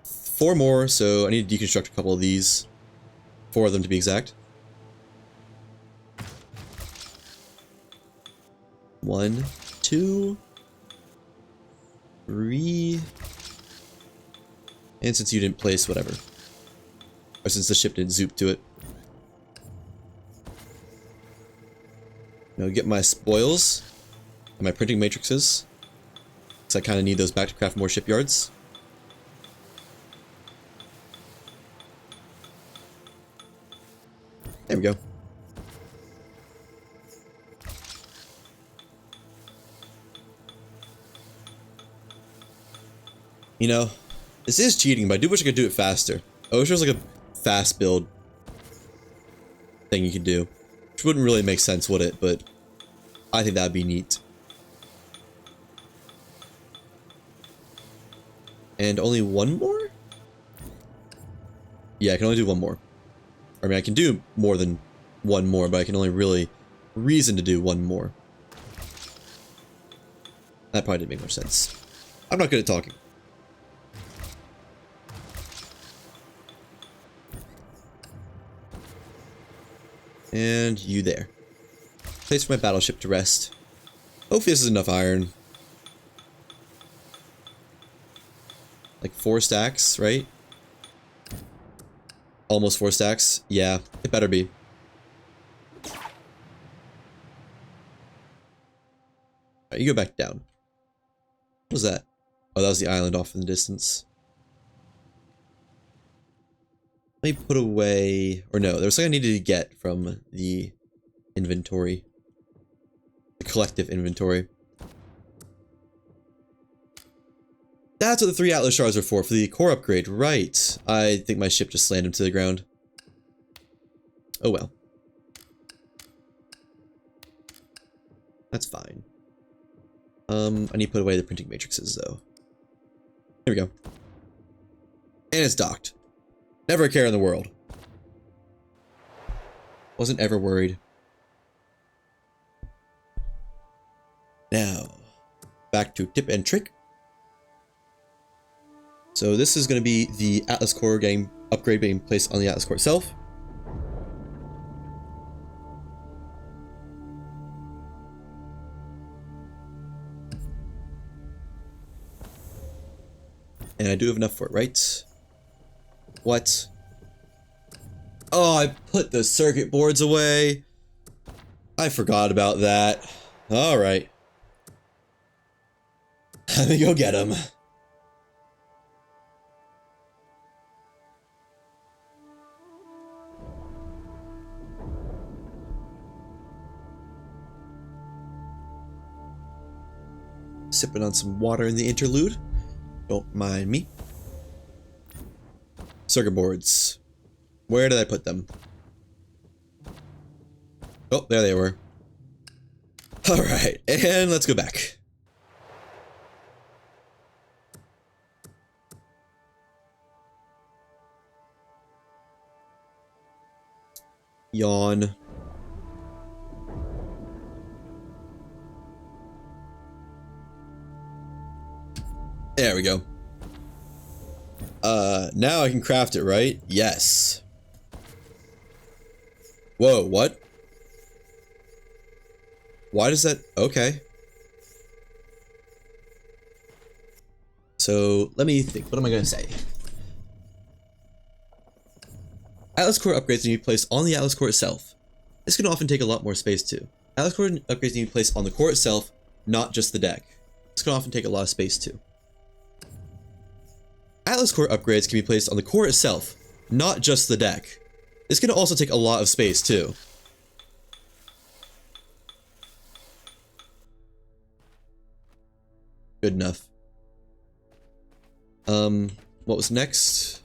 4 more, so I need to deconstruct a couple of these. 4 of them to be exact. 1, 2, 3. And since you didn't place, whatever. Or since the ship didn't zoop to it. Now get my spoils and my printing matrices. Because I kind of need those back to craft more shipyards. There we go. You know, this is cheating, but I do wish I could do it faster. I wish there was like a fast build thing you could do. Which wouldn't really make sense, would it? But I think that'd be neat. And only 1 more? Yeah, I can only do 1 more. I mean, I can do more than 1 more, but I can only really reason to do 1 more. That probably didn't make much sense. I'm not good at talking. And you there. Place for my battleship to rest. Hopefully this is enough iron. Like 4 stacks, right? Almost 4 stacks. Yeah, it better be. Alright, you go back down. What was that? Oh, that was the island off in the distance. Let me put away... Or no, there was something I needed to get from the inventory. The collective inventory. That's what the 3 Atlas shards are for the core upgrade. Right. I think my ship just slammed into the ground. Oh well. That's fine. I need to put away the printing matrices, though. Here we go. And it's docked. Never a care in the world. Wasn't ever worried. Now, back to tip and trick. So this is going to be the Atlas core getting upgrade being placed on the Atlas core itself. And I do have enough for it, right? What? Oh, I put the circuit boards away. I forgot about that. Alright. Let me go get them. Sipping on some water in the interlude. Don't mind me. Circuit boards. Where did I put them? Oh, there they were. Alright, and let's go back. Yawn. There we go. Now I can craft it, right? Yes. Whoa, what? Why does that... Okay. So, let me think. What am I going to say? Atlas core upgrades need to be placed on the Atlas core itself. This can often take a lot more space too. Atlas core upgrades need to be placed on the core itself, not just the deck. This can often take a lot of space too. Atlas core upgrades can be placed on the core itself, not just the deck. This can also take a lot of space too. Good enough. What was next?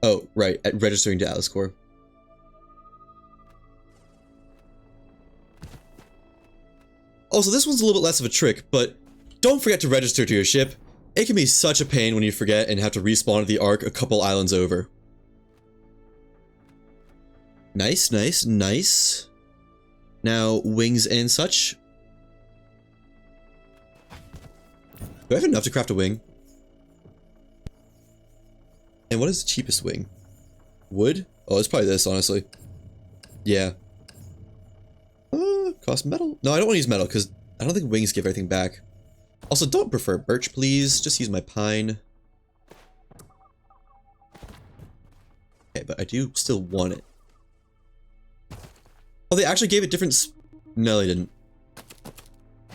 Oh, right, at registering to Atlas core. Also, this one's a little bit less of a trick, but don't forget to register to your ship. It can be such a pain when you forget and have to respawn at the Ark a couple islands over. Nice, nice, nice. Now, wings and such. Do I have enough to craft a wing? And what is the cheapest wing? Wood? Oh, it's probably this, honestly. Yeah. Cost metal? No, I don't want to use metal, because I don't think wings give everything back. Also, don't prefer birch, please. Just use my pine. Okay, but I do still want it. Oh, they actually gave it different... No, they didn't.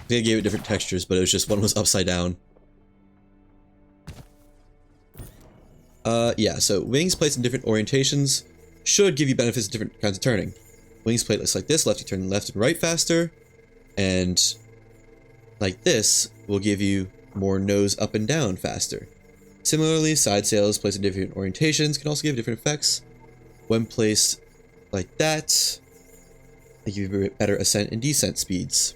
They gave it different textures, but it was just one was upside down. Yeah, so wings placed in different orientations should give you benefits of different kinds of turning. Wings placed like this, left you turn left and right faster, and like this will give you more nose up and down faster. Similarly, side sails placed in different orientations can also give different effects. When placed like that, they give you better ascent and descent speeds.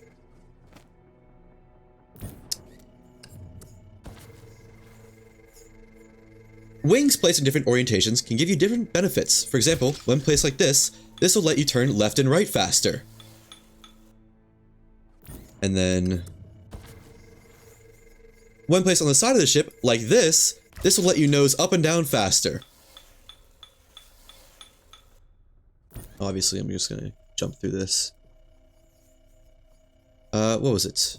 Wings placed in different orientations can give you different benefits. For example, when placed like this will let you turn left and right faster. And then, when placed on the side of the ship, like this will let you nose up and down faster. Obviously, I'm just gonna jump through this. What was it?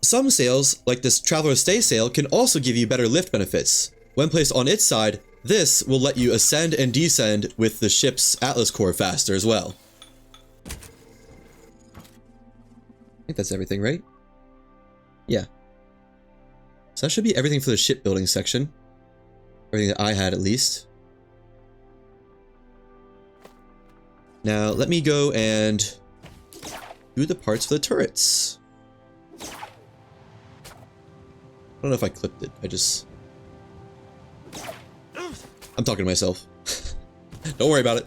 Some sails, like this Traveler Stay sail, can also give you better lift benefits. When placed on its side, this will let you ascend and descend with the ship's Atlas core faster as well. I think that's everything, right? Yeah. So that should be everything for the shipbuilding section. Everything that I had, at least. Now, let me go and do the parts for the turrets. I don't know if I clipped it. I'm talking to myself. Don't worry about it.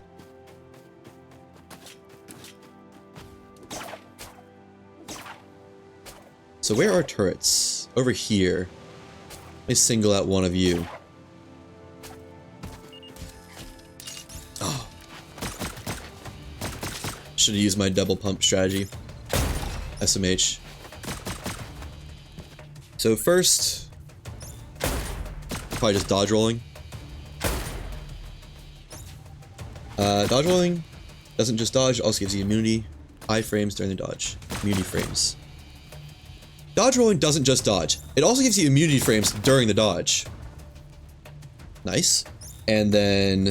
So where are turrets? Over here. Let me single out one of you. Oh. Should have used my double pump strategy. SMH. So first, probably just dodge rolling. Dodge rolling doesn't just dodge, it also gives you immunity. Iframes during the dodge. Immunity frames. Dodge rolling doesn't just dodge, it also gives you immunity frames during the dodge. Nice. And then,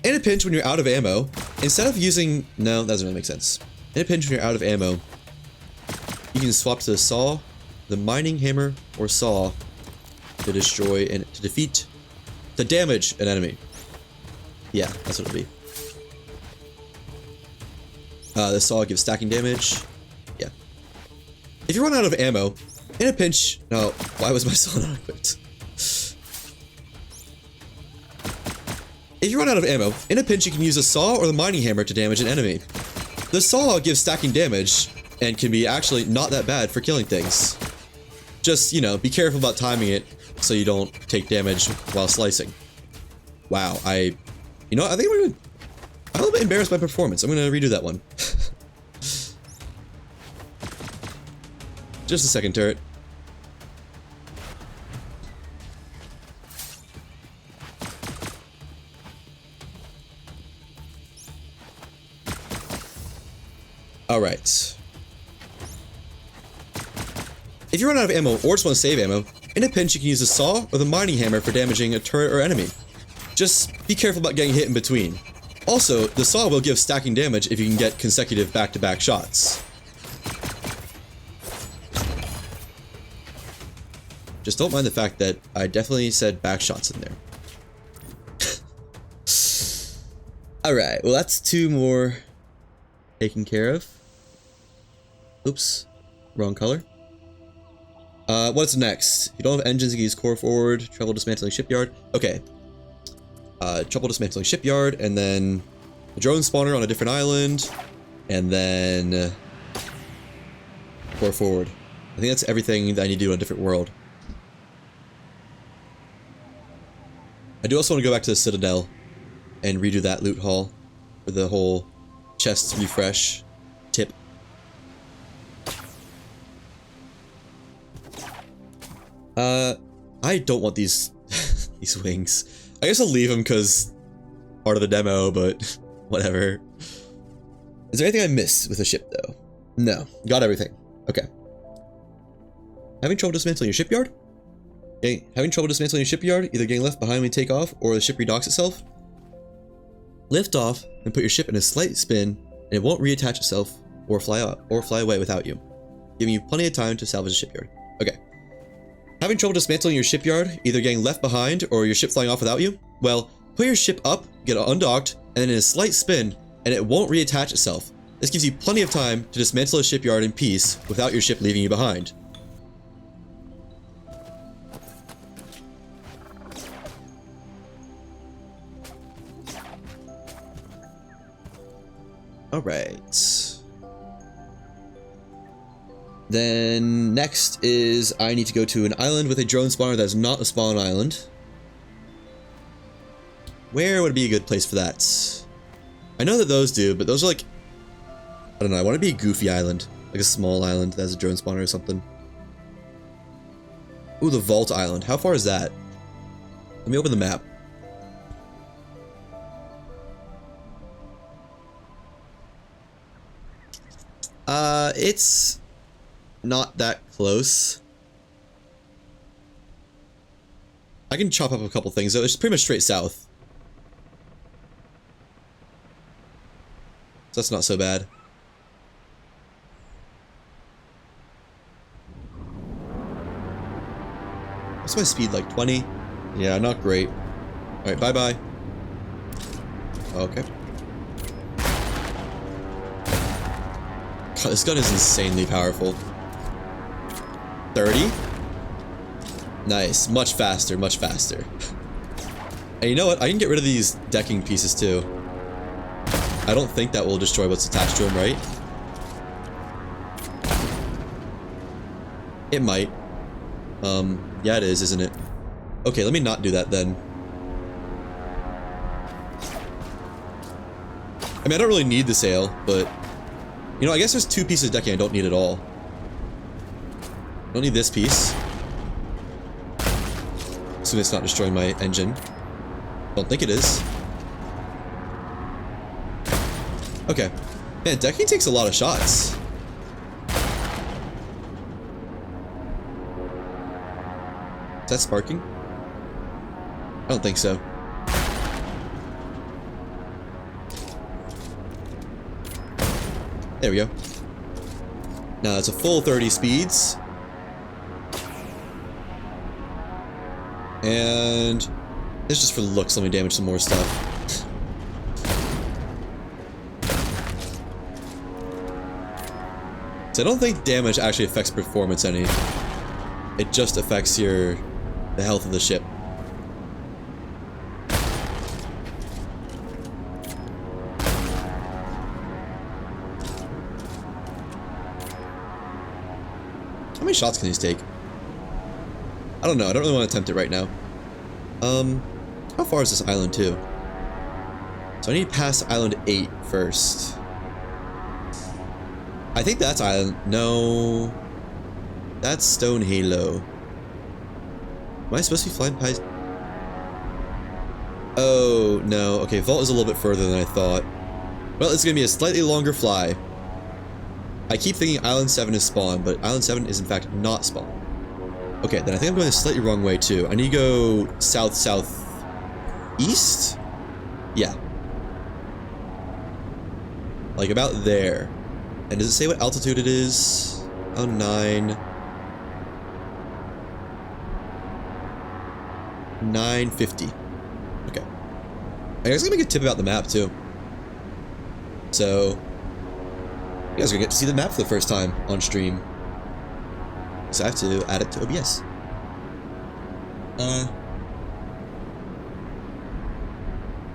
in a pinch when you're out of ammo, instead of using, no, that doesn't really make sense. In a pinch when you're out of ammo, you can swap to the saw, the mining hammer, or saw to destroy and to damage an enemy. Yeah, that's what it'll be. The saw gives stacking damage. Yeah. If you run out of ammo, in a pinch, no, why was my saw not equipped? If you run out of ammo, in a pinch you can use a saw or the mining hammer to damage an enemy. The saw gives stacking damage and can be actually not that bad for killing things. Just, you know, be careful about timing it so you don't take damage while slicing. Wow, you know what, I think I'm a little bit embarrassed by performance. I'm gonna redo that one. Just a second, turret. Alright. If you run out of ammo or just want to save ammo, in a pinch you can use a saw or the mining hammer for damaging a turret or enemy. Just be careful about getting hit in between. Also, the saw will give stacking damage if you can get consecutive back-to-back shots. Just don't mind the fact that I definitely said back shots in there. Alright, well that's two more taken care of. Oops, wrong color. What's next? If you don't have engines, you can use core forward, trouble dismantling shipyard. Okay. Trouble dismantling shipyard, and then a drone spawner on a different island, and then core forward. I think that's everything that I need to do on a different world. I do also want to go back to the Citadel and redo that loot haul for the whole chest refresh tip. I don't want these these wings. I guess I'll leave them because part of the demo, but whatever. Is there anything I missed with the ship though? No, got everything. Okay. Having trouble dismantling your shipyard? Having trouble dismantling your shipyard, either getting left behind when you take off or the ship redocks itself? Lift off and put your ship in a slight spin, and it won't reattach itself or fly away without you, giving you plenty of time to salvage the shipyard. Okay. Having trouble dismantling your shipyard, either getting left behind or your ship flying off without you? Well, put your ship up, get it undocked, and then in a slight spin, and it won't reattach itself. This gives you plenty of time to dismantle a shipyard in peace without your ship leaving you behind. Alright. Then next is I need to go to an island with a drone spawner that is not a spawn island. Where would be a good place for that? I know that those do, but those are like, I don't know, I want to be a goofy island. Like a small island that has a drone spawner or something. Ooh, the Vault Island. How far is that? Let me open the map. It's not that close. I can chop up a couple things though. It's pretty much straight south. So that's not so bad. What's my speed, like 20? Yeah, not great. Alright, bye-bye. Okay. God, this gun is insanely powerful. 30? Nice. Much faster, much faster. And you know what? I can get rid of these decking pieces too. I don't think that will destroy what's attached to them, right? It might. Yeah it is, isn't it? Okay, let me not do that then. I mean, I don't really need the sail, but... You know, I guess there's two pieces of decking I don't need at all. I don't need this piece. Assuming it's not destroying my engine. Don't think it is. Okay. Man, decking takes a lot of shots. Is that sparking? I don't think so. There we go. Now it's a full 30 speeds. And this is just for the looks. Let me damage some more stuff. So I don't think damage actually affects performance any. It just affects the health of the ship. How many shots can these take? I don't know. I don't really want to attempt it right now. How far is this island to? So I need to pass island 8 first. I think that's island... No... That's Stone Halo. Am I supposed to be flying past... Oh, no. Okay, Vault is a little bit further than I thought. Well, it's gonna be a slightly longer fly. I keep thinking Island 7 is spawn, but Island 7 is in fact not spawn. Okay, then I think I'm going the slightly wrong way too. I need to go south-southeast? Yeah. Like about there. And does it say what altitude it is? Oh, 9. 950. Okay. I guess I'm gonna make a tip about the map too. So, you guys are gonna get to see the map for the first time on stream. So I have to add it to OBS.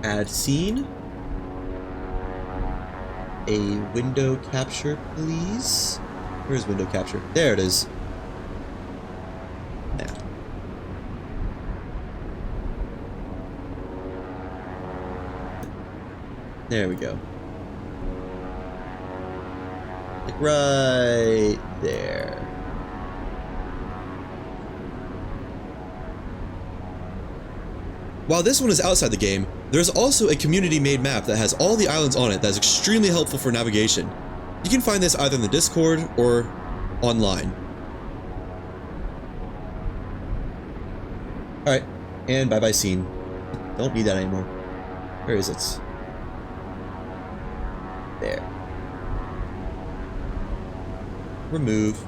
Add scene. A window capture, please. Where's window capture? There it is. Now. There we go. Like right there. While this one is outside the game, there's also a community-made map that has all the islands on it that is extremely helpful for navigation. You can find this either in the Discord or online. Alright, and bye-bye scene. Don't need that anymore. Where is it? There. Remove.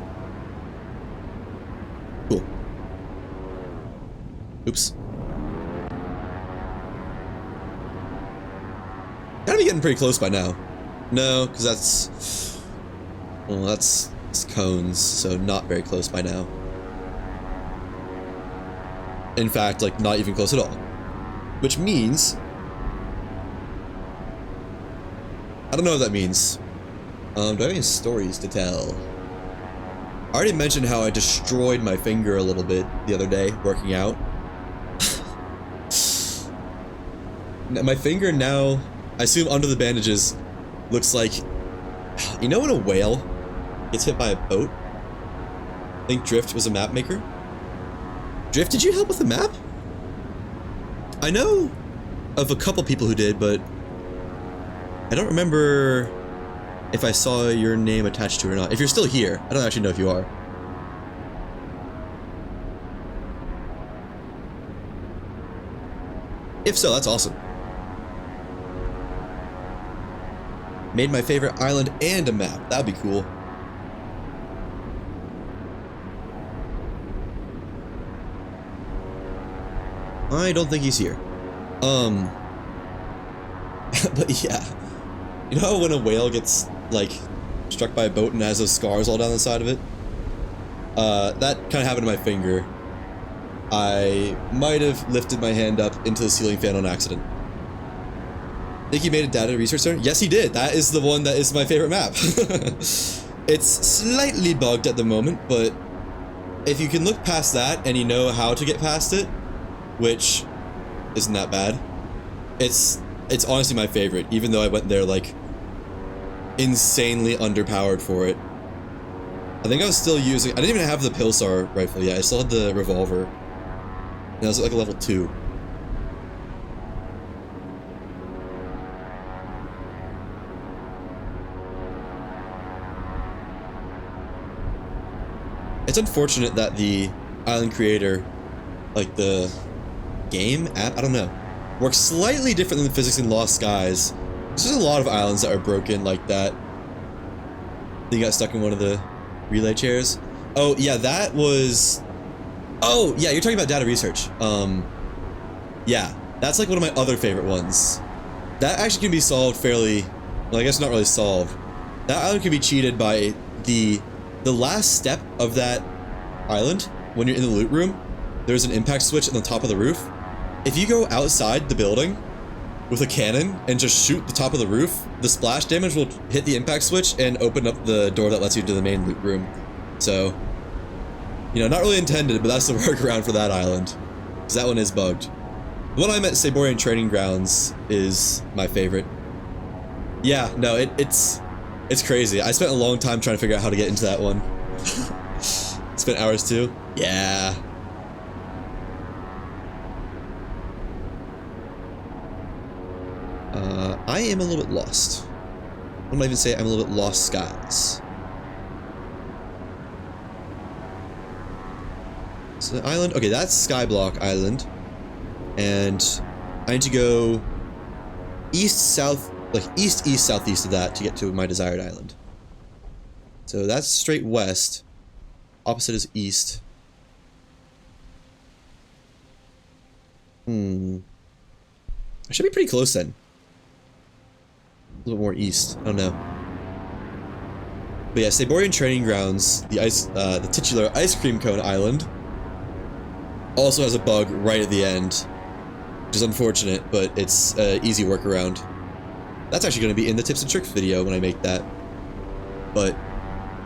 Cool. Oops. Gotta be getting pretty close by now. No, because that's... Well, that's cones, so not very close by now. In fact, like, not even close at all. Which means... I don't know what that means. Do I have any stories to tell? I already mentioned how I destroyed my finger a little bit the other day, working out. My finger now... I assume under the bandages looks like, you know when a whale gets hit by a boat? I think Drift was a map maker. Drift, did you help with the map? I know of a couple people who did, but I don't remember if I saw your name attached to it or not. If you're still here, I don't actually know if you are. If so, that's awesome. Made my favorite island and a map. That'd be cool. I don't think he's here. But yeah. You know how when a whale gets, like, struck by a boat and has those scars all down the side of it? That kind of happened to my finger. I might have lifted my hand up into the ceiling fan on accident. Think he made a data research center? Yes, he did. That is the one that is my favorite map. It's slightly bugged at the moment, but if you can look past that and you know how to get past it, which isn't that bad, it's honestly my favorite, even though I went there like insanely underpowered for it. I think I was still using, I didn't even have the Pulsar rifle yet, I still had the revolver. And I was at like a level 2. It's unfortunate that the island creator, like the game app, I don't know, works slightly different than the physics in Lost Skies. There's just a lot of islands that are broken like that. They got stuck in one of the relay chairs. Oh yeah, that was... Oh yeah, you're talking about data research. Yeah, that's like one of my other favorite ones. That actually can be solved fairly... Well, I guess not really solved. That island can be cheated by the last step of that island. When you're in the loot room, there's an impact switch on the top of the roof. If you go outside the building with a cannon and just shoot the top of the roof, the splash damage will hit the impact switch and open up the door that lets you into the main loot room. So, you know, not really intended, but that's the workaround for that island, because that one is bugged. The one I'm at Saborian Training Grounds is my favorite. Yeah, no, it's crazy. I spent a long time trying to figure out how to get into that one. Spent hours too. Yeah. I am a little bit lost. I might even say I'm a little bit lost skies. So the island, okay, that's Skyblock Island. And I need to go east, south, like east, east, southeast of that to get to my desired island. So that's straight west. Opposite is east. I should be pretty close then. A little more east. I don't know. But yeah, Saborian Training Grounds, the titular ice cream cone island, also has a bug right at the end, which is unfortunate, but it's an easy workaround. That's actually going to be in the tips and tricks video when I make that, but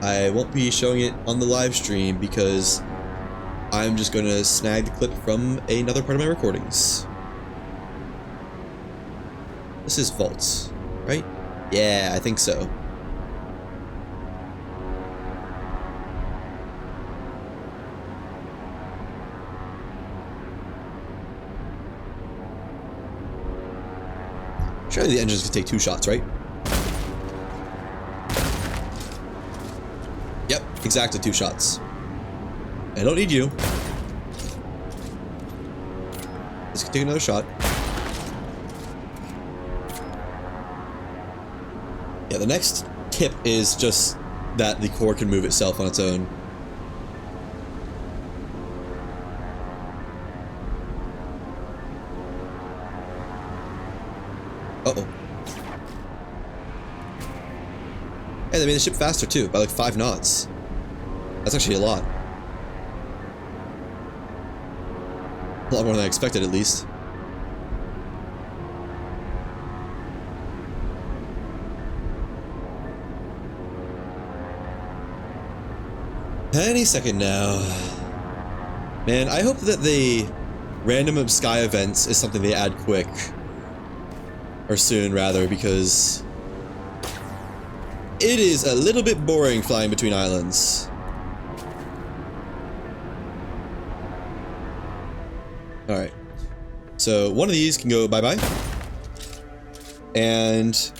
I won't be showing it on the live stream because I'm just going to snag the clip from another part of my recordings. This is vaults, right? Yeah, I think so. Surely the engines can take 2 shots, right? Yep, exactly 2 shots. I don't need you. Let's take another shot. Yeah, the next tip is just that the core can move itself on its own. Uh-oh. Hey, they made the ship faster too, by like 5 knots. That's actually a lot. A lot more than I expected, at least. Any second now. Man, I hope that the random sky events is something they add quick. Or soon, rather, because it is a little bit boring flying between islands. Alright. So, one of these can go bye-bye. And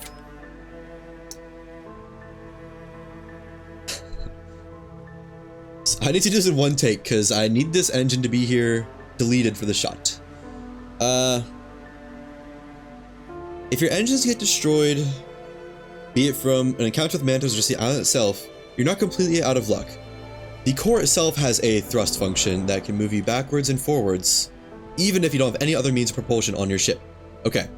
I need to do this in one take because I need this engine to be here deleted for the shot. If your engines get destroyed, be it from an encounter with Mantos or just the island itself, you're not completely out of luck. The core itself has a thrust function that can move you backwards and forwards, even if you don't have any other means of propulsion on your ship. Okay.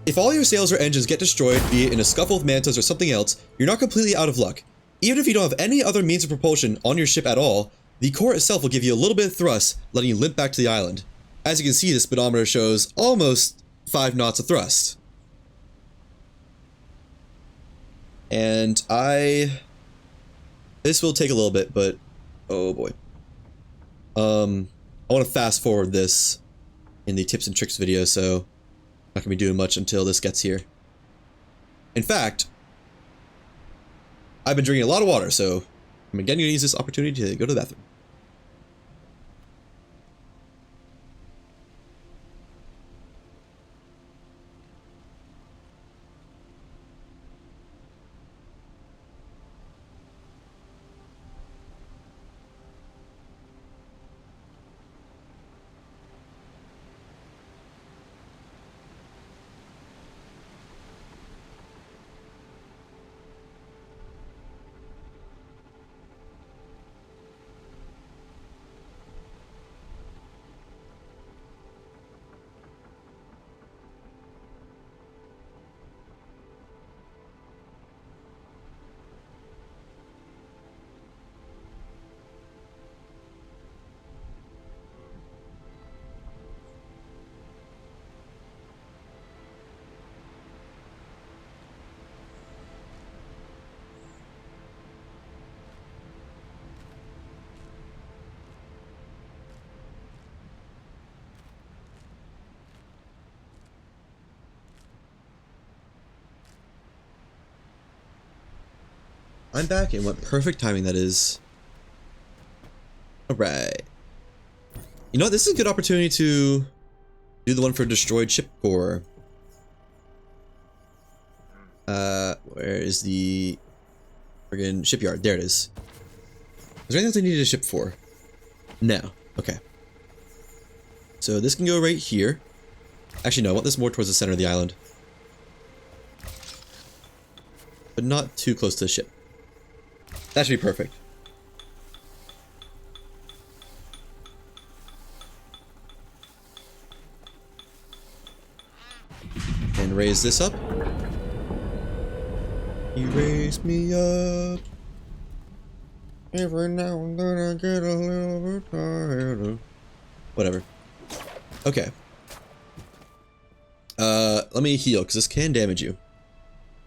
If all your sails or engines get destroyed, be it in a scuffle with Mantos or something else, you're not completely out of luck. Even if you don't have any other means of propulsion on your ship at all, the core itself will give you a little bit of thrust, letting you limp back to the island. As you can see, the speedometer shows almost 5 knots of thrust. And this will take a little bit, but oh boy. I want to fast forward this in the tips and tricks video, so I'm not gonna be doing much until this gets here. In fact, I've been drinking a lot of water, so I'm again gonna use this opportunity to go to the bathroom. I'm back, and what perfect timing that is. Alright. You know what, this is a good opportunity to do the one for destroyed ship core. Where is the friggin' shipyard? There it is. Is there anything else I needed a ship for? No. Okay. So this can go right here. Actually, no, I want this more towards the center of the island. But not too close to the ship. That should be perfect. And raise this up. You raise me up. Every now and then I get a little bit tired. Whatever. Okay. Let me heal, because this can damage you.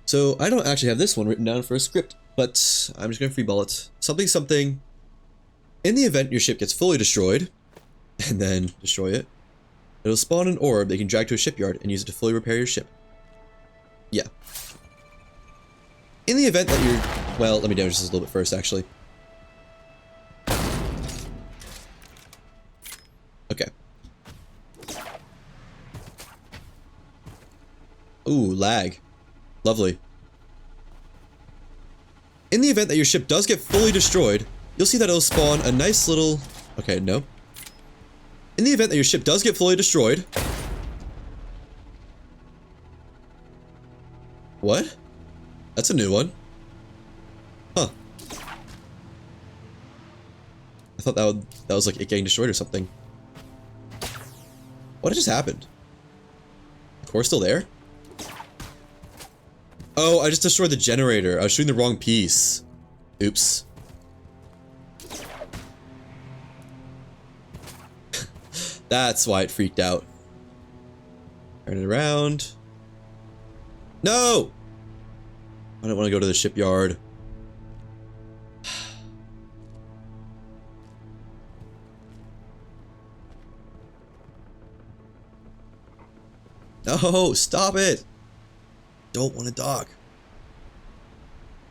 So, I don't actually have this one written down for a script, but I'm just gonna freeball it. Something, something. In the event your ship gets fully destroyed, and then destroy it, it'll spawn an orb that you can drag to a shipyard and use it to fully repair your ship. Yeah. In the event that you're... Well, let me damage this a little bit first, actually. Okay. Ooh, lag. Lovely. In the event that your ship does get fully destroyed, you'll see that it'll spawn a nice little... Okay, no. In the event that your ship does get fully destroyed... What? That's a new one. Huh. I thought that was like it getting destroyed or something. What just happened? The core's still there? Oh, I just destroyed the generator. I was shooting the wrong piece. Oops. That's why it freaked out. Turn it around. No! I don't want to go to the shipyard. No, stop it! Don't want to dock.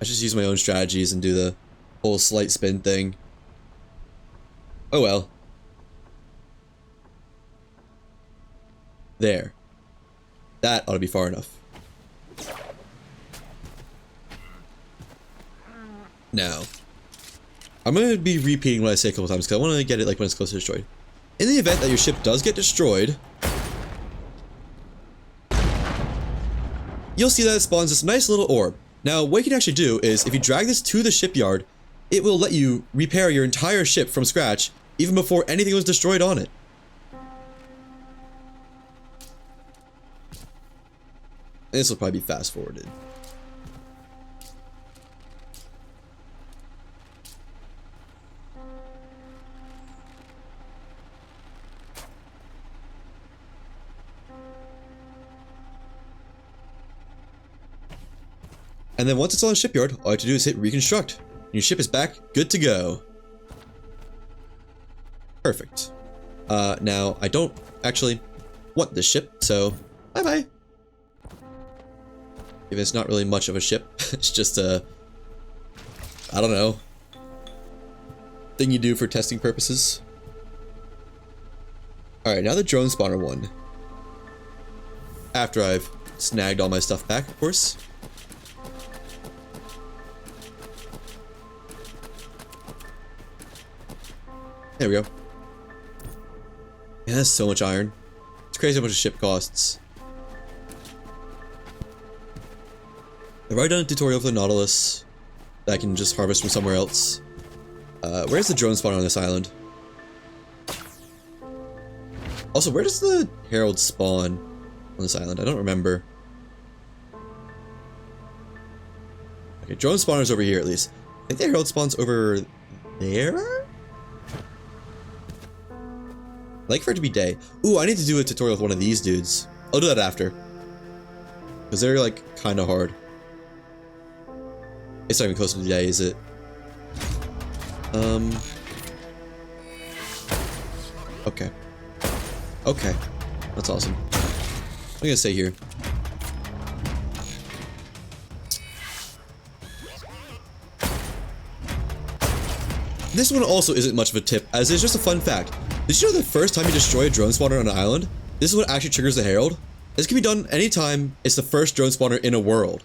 I just use my own strategies and do the whole slight spin thing. Oh well. There. That ought to be far enough. Now, I'm going to be repeating what I say a couple times because I want to get it like when it's close to destroyed. In the event that your ship does get destroyed, you'll see that it spawns this nice little orb. Now, what you can actually do is, if you drag this to the shipyard, it will let you repair your entire ship from scratch, even before anything was destroyed on it. This will probably be fast-forwarded. And then once it's on the shipyard, all you have to do is hit reconstruct. And your ship is back, good to go. Perfect. Now, I don't actually want this ship, so bye-bye. If it's not really much of a ship, it's just a, I don't know, thing you do for testing purposes. Alright, now the drone spawner one. After I've snagged all my stuff back, of course. There we go. Man, that's so much iron. It's crazy how much a ship costs. I've already done a tutorial for the Nautilus that I can just harvest from somewhere else. Where's the drone spawner on this island? Also, where does the Herald spawn on this island? I don't remember. Okay, drone spawner's over here at least. I think the Herald spawns over there? I'd like for it to be day. Ooh, I need to do a tutorial with one of these dudes. I'll do that after. Because they're like kind of hard. It's not even close to the day, is it? Okay. Okay. That's awesome. I'm gonna say here. This one also isn't much of a tip, as it's just a fun fact. Did you know the first time you destroy a drone spawner on an island, this is what actually triggers the Herald? This can be done anytime it's the first drone spawner in a world.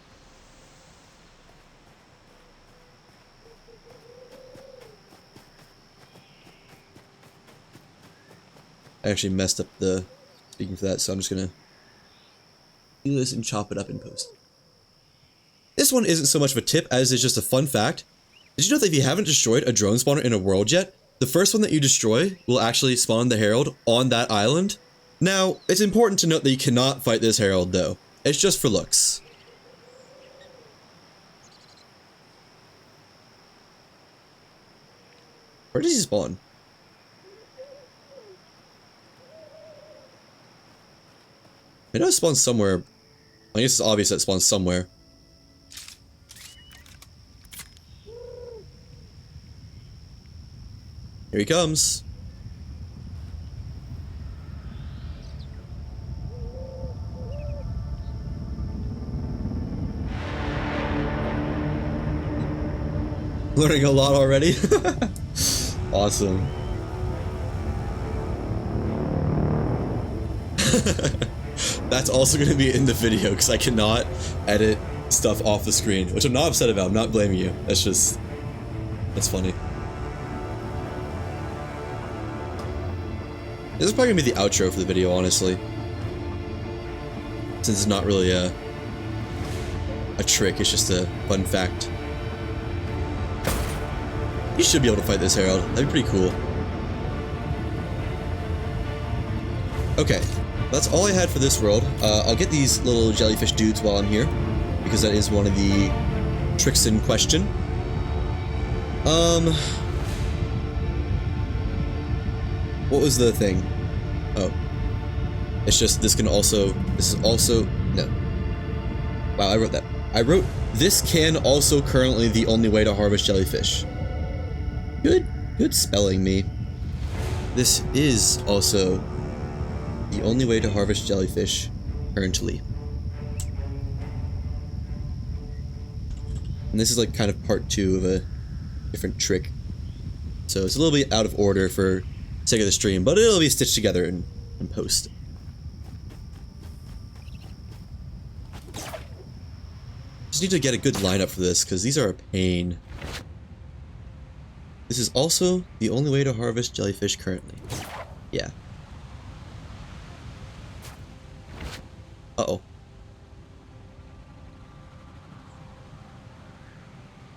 I actually messed up the speaking for that, so I'm just gonna do this and chop it up in post. This one isn't so much of a tip as it's just a fun fact. Did you know that if you haven't destroyed a drone spawner in a world yet, the first one that you destroy will actually spawn the Herald on that island? Now, it's important to note that you cannot fight this Herald though. It's just for looks. Where does he spawn? It does spawn somewhere. I guess it's obvious that it spawns somewhere. Here he comes. Learning a lot already. Awesome. That's also going to be in the video because I cannot edit stuff off the screen, which I'm not upset about. I'm not blaming you. That's just, that's funny. This is probably going to be the outro for the video, honestly. Since it's not really a trick, it's just a fun fact. You should be able to fight this Herald. That'd be pretty cool. Okay, that's all I had for this world. I'll get these little jellyfish dudes while I'm here, because that is one of the tricks in question. What was the thing? Oh. It's just, this is also, no. Wow, I wrote that. I wrote, this can also currently the only way to harvest jellyfish. Good spelling, me. This is also the only way to harvest jellyfish currently. And this is like kind of part 2 of a different trick. So it's a little bit out of order for sake of the stream, but it'll be stitched together in post. Just need to get a good lineup for this, because these are a pain. This is also the only way to harvest jellyfish currently. Yeah. Uh-oh.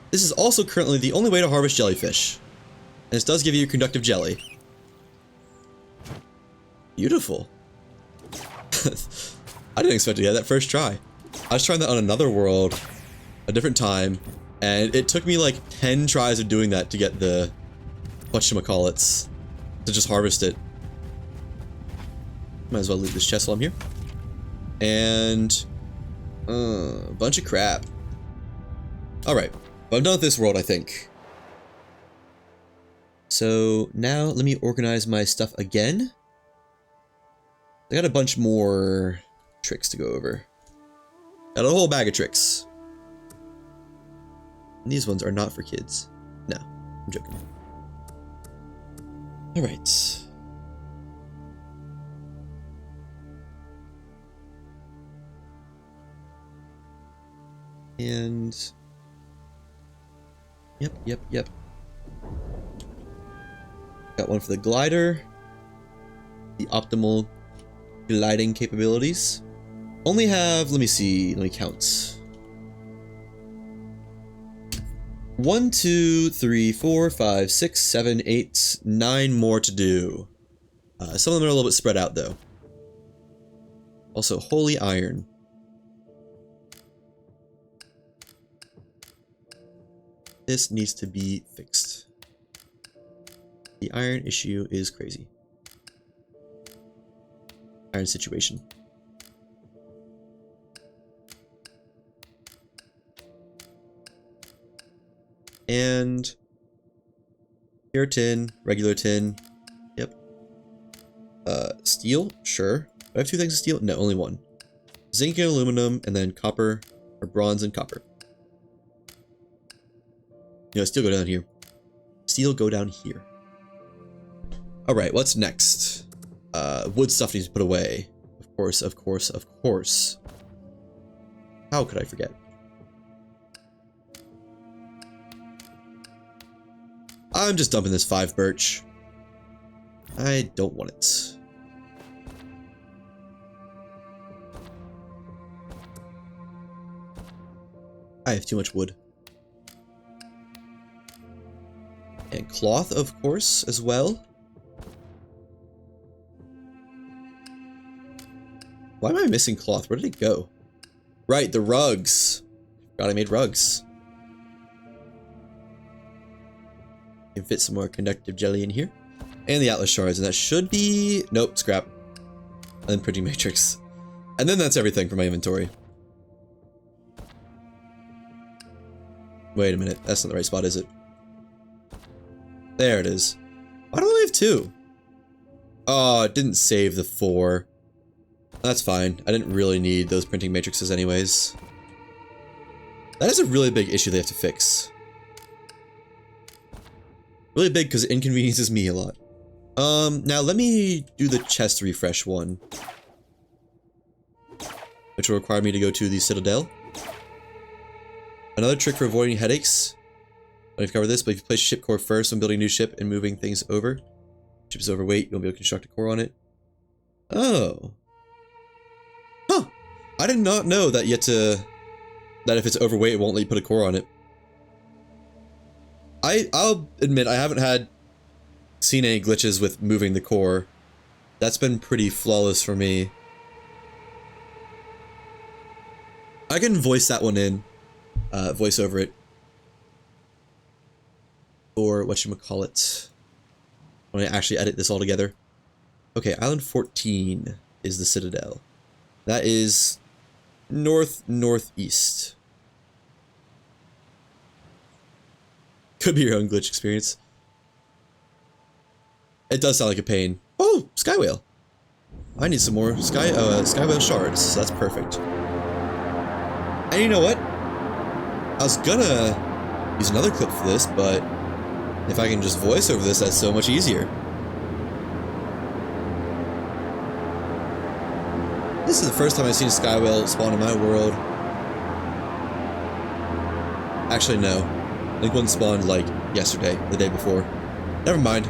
This is also currently the only way to harvest jellyfish. And this does give you conductive jelly. Beautiful. I didn't expect to get that first try. I was trying that on another world, a different time, and it took me like 10 tries of doing that to get the whatchamacallits, to just harvest it. Might as well leave this chest while I'm here. And a bunch of crap. Alright, but I'm done with this world, I think. So now let me organize my stuff again. I got a bunch more tricks to go over. Got a whole bag of tricks. And these ones are not for kids. No, I'm joking. Alright. And... Yep. Got one for the glider. The optimal gliding capabilities. Only have, let me see, let me count. 1, 2, 3, 4, 5, 6, 7, 8, 9 more to do. Some of them are a little bit spread out though. Also, holy iron. This needs to be fixed. The iron issue is crazy. Iron situation. And pure tin, regular tin. Yep. Steel, sure. Do I have 2 things of steel? No, only 1. Zinc and aluminum, and then copper, or bronze and copper. You know, steel go down here. Steel go down here. Alright, what's next? Wood stuff needs to put away. Of course. How could I forget? I'm just dumping this 5 birch. I don't want it. I have too much wood. And cloth, of course, as well. Why am I missing cloth? Where did it go? Right, the rugs. Forgot I made rugs. Can fit some more conductive jelly in here. And the atlas shards, and that should be... Nope, scrap. And then printing matrix. And then that's everything for my inventory. Wait a minute, that's not the right spot, is it? There it is. Why do I only have 2? Oh, it didn't save the 4. That's fine. I didn't really need those printing matrices anyways. That is a really big issue they have to fix. Really big because it inconveniences me a lot. Now let me do the chest refresh one. Which will require me to go to the Citadel. Another trick for avoiding headaches. I don't know if you've covered this, but if you place your ship core first when building a new ship and moving things over. Ship is overweight, you won't be able to construct a core on it. Oh. Huh. I did not know that that if it's overweight, it won't let you put a core on it. I'll admit, I haven't seen any glitches with moving the core. That's been pretty flawless for me. I can voice that one in. Voice over it. Or whatchamacallit. When I actually edit this all together. Okay, Island 14 is the Citadel. That is northeast. Could be your own glitch experience. It does sound like a pain. Oh, sky whale. I need some more sky whale shards, so that's perfect. And you know what? I was gonna use another clip for this, but if I can just voice over this, that's so much easier. This is the first time I've seen a sky whale spawn in my world. Actually, no. think one spawned like yesterday, the day before. Never mind.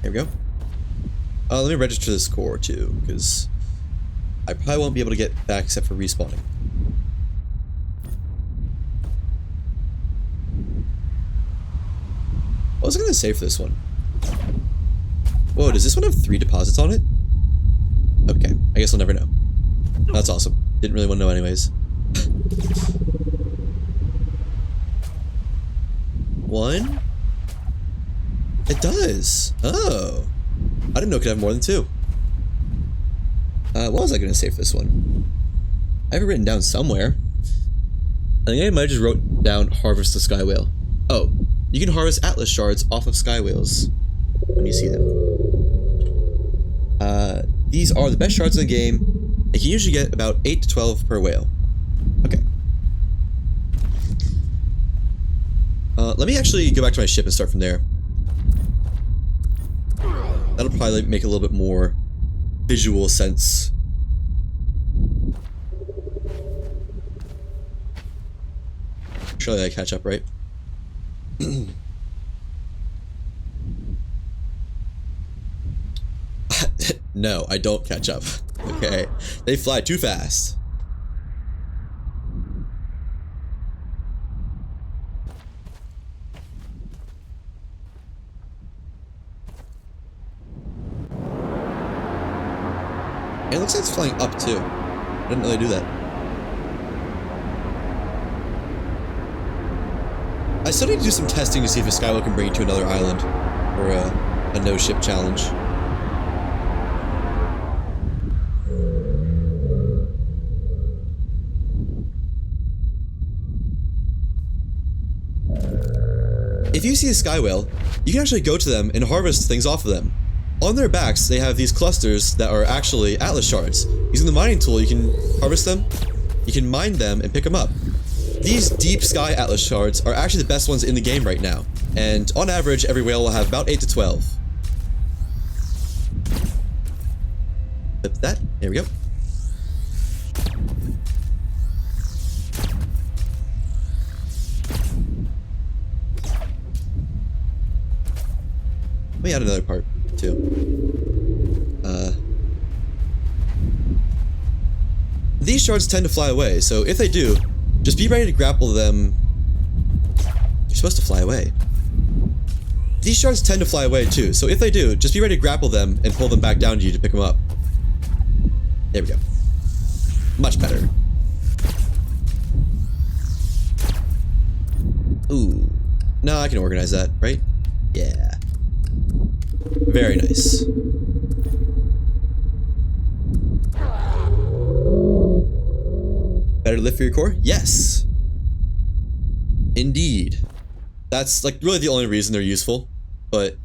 There we go. Let me register this core too, because I probably won't be able to get back except for respawning. What was I gonna say for this one? Whoa, does this one have 3 deposits on it? Okay, I guess I'll never know. That's awesome. Didn't really want to know anyways. 1? It does. Oh. I didn't know it could have more than 2. What was I gonna say for this one? I have it written down somewhere. I think I might have just wrote down harvest the sky whale. Oh, you can harvest atlas shards off of sky whales when you see them. These are the best shards in the game. You can usually get about 8 to 12 per whale. Okay. Let me actually go back to my ship and start from there. That'll probably make a little bit more visual sense. Surely I catch up, right? No, I don't catch up. Okay. They fly too fast. And it looks like it's flying up too. I didn't really do that. I still need to do some testing to see if a skywhale can bring you to another island or a no-ship challenge. If you see a sky whale, you can actually go to them and harvest things off of them. On their backs, they have these clusters that are actually atlas shards. Using the mining tool, you can harvest them, you can mine them, and pick them up. These deep sky atlas shards are actually the best ones in the game right now, and on average, every whale will have about 8 to 12. Flip that. There we go. Let me add another part, too. These shards tend to fly away, so if they do, just be ready to grapple them. You're supposed to fly away. These shards tend to fly away, too, so if they do, just be ready to grapple them and pull them back down to you to pick them up. There we go. Much better. Ooh. No, I can organize that, right? Yeah. Very nice. Better lift for your core? Yes! Indeed. That's like really the only reason they're useful, but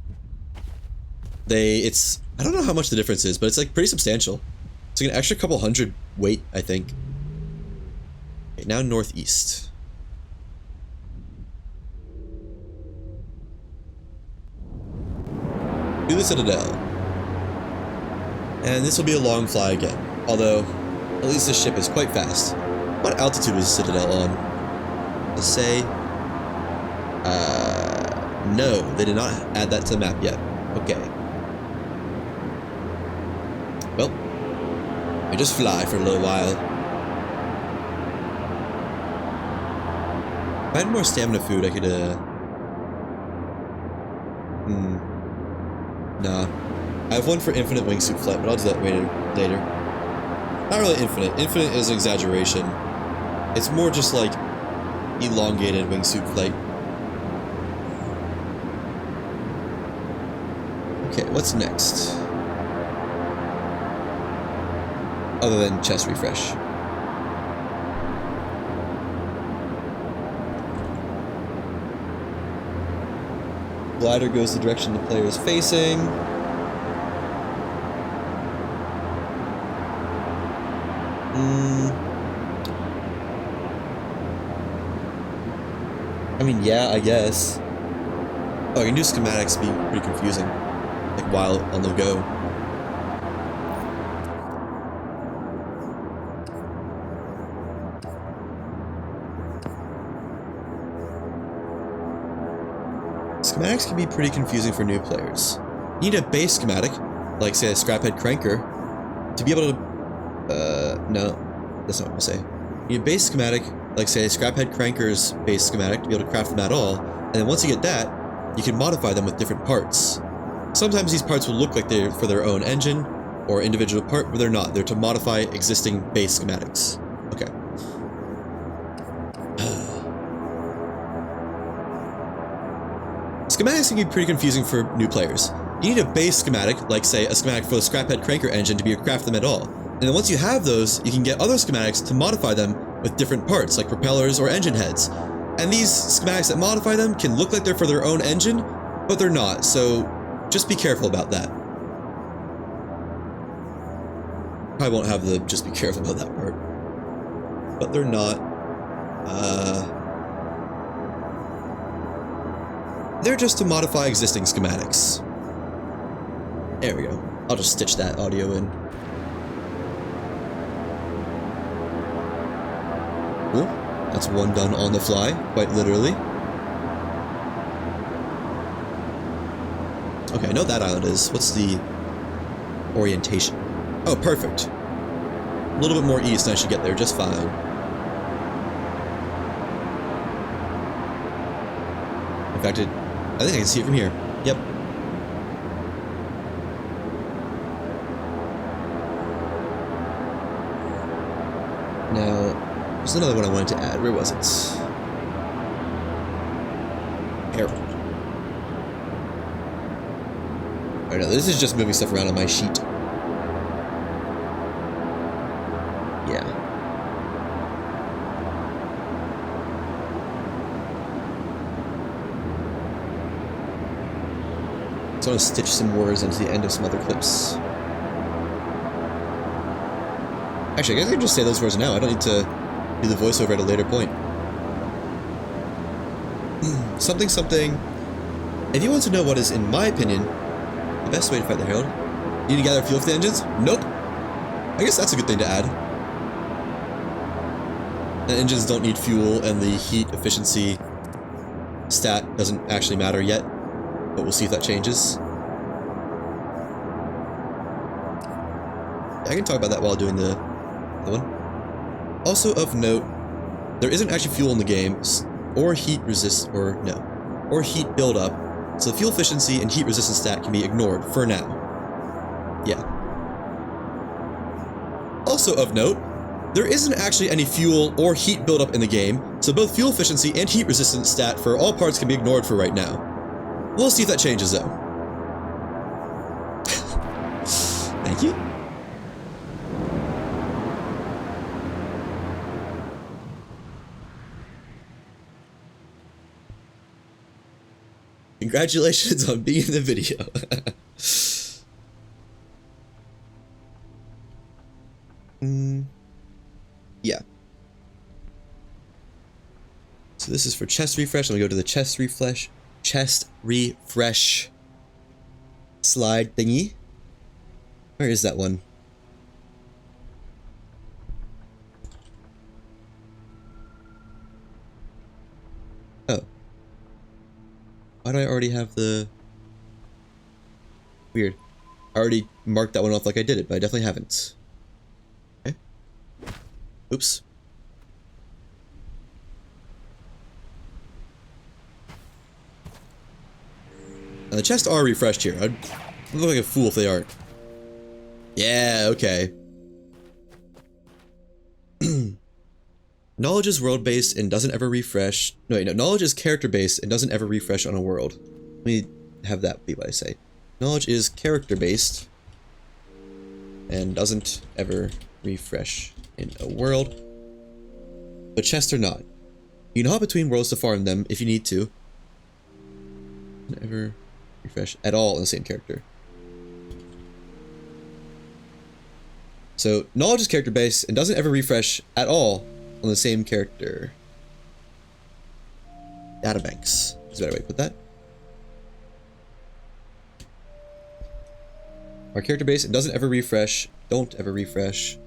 I don't know how much the difference is, but it's like pretty substantial. It's like an extra couple hundred weight, I think. Okay, now northeast. To the Citadel. And this will be a long fly again, although at least this ship is quite fast. What altitude is the Citadel on? Let's say, no, they did not add that to the map yet. Okay. Well, we just fly for a little while. If I had more stamina food, I could, Nah. I have one for infinite wingsuit flight, but I'll do that later. Not really infinite. Infinite is an exaggeration. It's more just like elongated wingsuit flight. Okay, what's next? Other than chest refresh. Glider goes the direction the player is facing. I mean, yeah, I guess. Oh, I can do schematics be pretty confusing. Like while on the go. Schematics can be pretty confusing for new players. You need a base schematic, like say a scraphead cranker, to be able to... no, that's not what I'm saying. You need a base schematic, like say a scraphead cranker's base schematic, to be able to craft them at all, and then once you get that, you can modify them with different parts. Sometimes these parts will look like they're for their own engine, or individual part, but they're not. They're to modify existing base schematics. Okay. Schematics can be pretty confusing for new players. You need a base schematic, like say a schematic for the scraphead cranker engine to be able to craft them at all. And then once you have those, you can get other schematics to modify them with different parts, like propellers or engine heads. And these schematics that modify them can look like they're for their own engine, but they're not, so just be careful about that. I won't have the just be careful about that part. But they're not. They're just to modify existing schematics. There we go. I'll just stitch that audio in. Cool. That's one done on the fly, quite literally. Okay, I know what that island is. What's the orientation? Oh, perfect. A little bit more east and I should get there just fine. In fact, I think I can see it from here. Yep. Now, there's another one I wanted to add. Where was it? Herald. Oh no, this is just moving stuff around on my sheet. Yeah. So I'm gonna stitch some words into the end of some other clips. Actually, I guess I can just say those words now. I don't need to do the voiceover at a later point. Something, something. If you want to know what is, in my opinion, the best way to fight the Herald, you need to gather fuel for the engines? Nope. I guess that's a good thing to add. The engines don't need fuel, and the heat efficiency stat doesn't actually matter yet, but we'll see if that changes. I can talk about that while doing the one. Also of note, there isn't actually fuel in the game, or heat resist, or no, or heat buildup, so the fuel efficiency and heat resistance stat can be ignored for now. Yeah. Also of note, there isn't actually any fuel or heat buildup in the game, so both fuel efficiency and heat resistance stat for all parts can be ignored for right now. We'll see if that changes though. Thank you. Congratulations on being in the video. Yeah. So this is for chest refresh. I'm gonna go to the chest refresh slide thingy. Where is that one? Oh. Why do I already have the... Weird. I already marked that one off like I did it, but I definitely haven't. Okay. Oops. Now the chests are refreshed here. I'd look like a fool if they aren't. Yeah, okay. Knowledge is world-based and doesn't ever refresh. No, wait, no. Knowledge is character-based and doesn't ever refresh on a world. Let me have that be what I say. Knowledge is character-based and doesn't ever refresh in a world. But chests are not. You can hop between worlds to farm them if you need to. Doesn't ever refresh at all in the same character. So, knowledge is character-based and doesn't ever refresh at all on the same character. Databanks is a better way to put that. Our character base, it doesn't ever refresh, don't ever refresh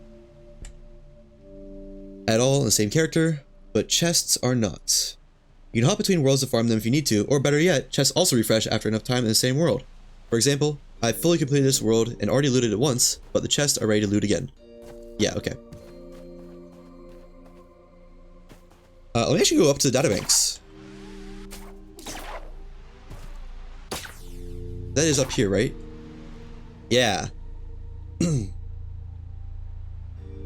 at all in the same character, but chests are not. You can hop between worlds to farm them if you need to, or better yet, chests also refresh after enough time in the same world. For example, I've fully completed this world and already looted it once, but the chests are ready to loot again. Yeah, okay. Let me actually go up to the databanks. That is up here, right? Yeah.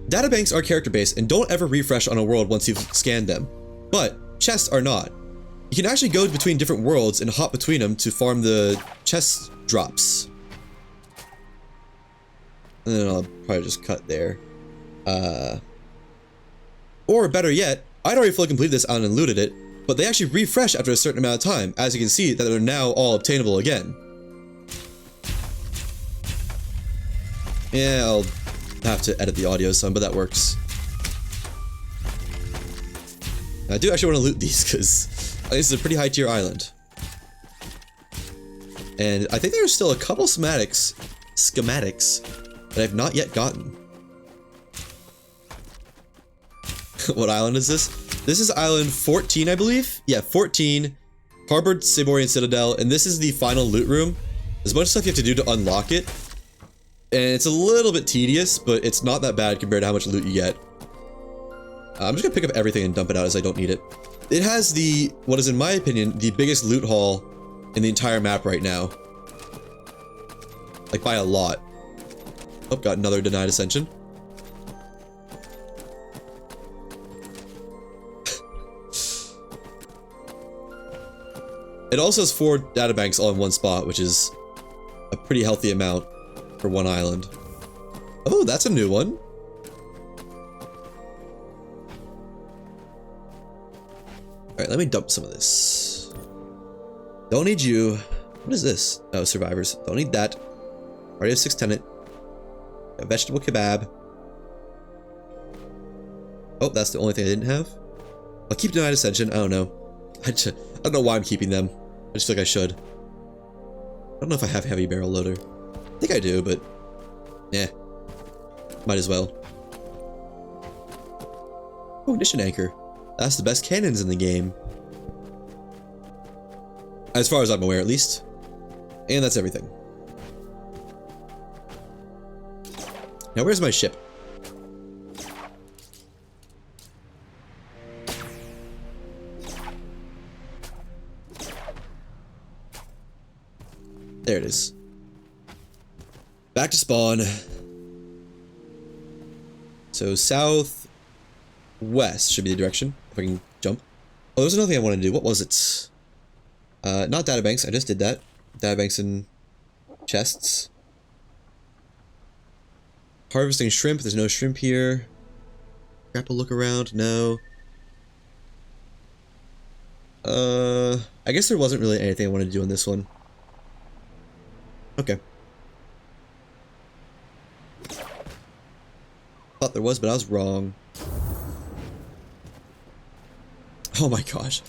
Databanks are character-based and don't ever refresh on a world once you've scanned them. But chests are not. You can actually go between different worlds and hop between them to farm the chest drops. And then I'll probably just cut there. Or better yet, I'd already fully completed this island and looted it, but they actually refresh after a certain amount of time, as you can see that they're now all obtainable again. Yeah, I'll have to edit the audio some, but that works. I do actually want to loot these, because this is a pretty high tier island. And I think there's still a couple schematics that I've not yet gotten. What island is this? This is island 14, I believe? Yeah, 14. Harbored Siborian Citadel, and this is the final loot room. There's a bunch of stuff you have to do to unlock it. And it's a little bit tedious, but it's not that bad compared to how much loot you get. I'm just gonna pick up everything and dump it out as I don't need it. It has what is in my opinion, the biggest loot haul in the entire map right now. Like by a lot. Oh, got another denied ascension. It also has 4 databanks all in one spot, which is a pretty healthy amount for one island. Oh, that's a new one. Alright, let me dump some of this. Don't need you. What is this? Oh, survivors. Don't need that. Already have 6 tenant. A vegetable kebab. Oh, that's the only thing I didn't have. I'll keep denied ascension. I don't know. I don't know why I'm keeping them. I just feel like I should. I don't know if I have heavy barrel loader. I think I do, but yeah, might as well. Oh, ignition anchor. That's the best cannons in the game. As far as I'm aware, at least. And that's everything. Now, where's my ship? There it is. Back to spawn. So south west should be the direction. If I can jump. Oh, there's another thing I want to do. What was it? Not databanks. I just did that. Databanks and chests. Harvesting shrimp. There's no shrimp here. Grapple look around. No. I guess there wasn't really anything I wanted to do on this one. Okay. Thought there was, but I was wrong. Oh my gosh.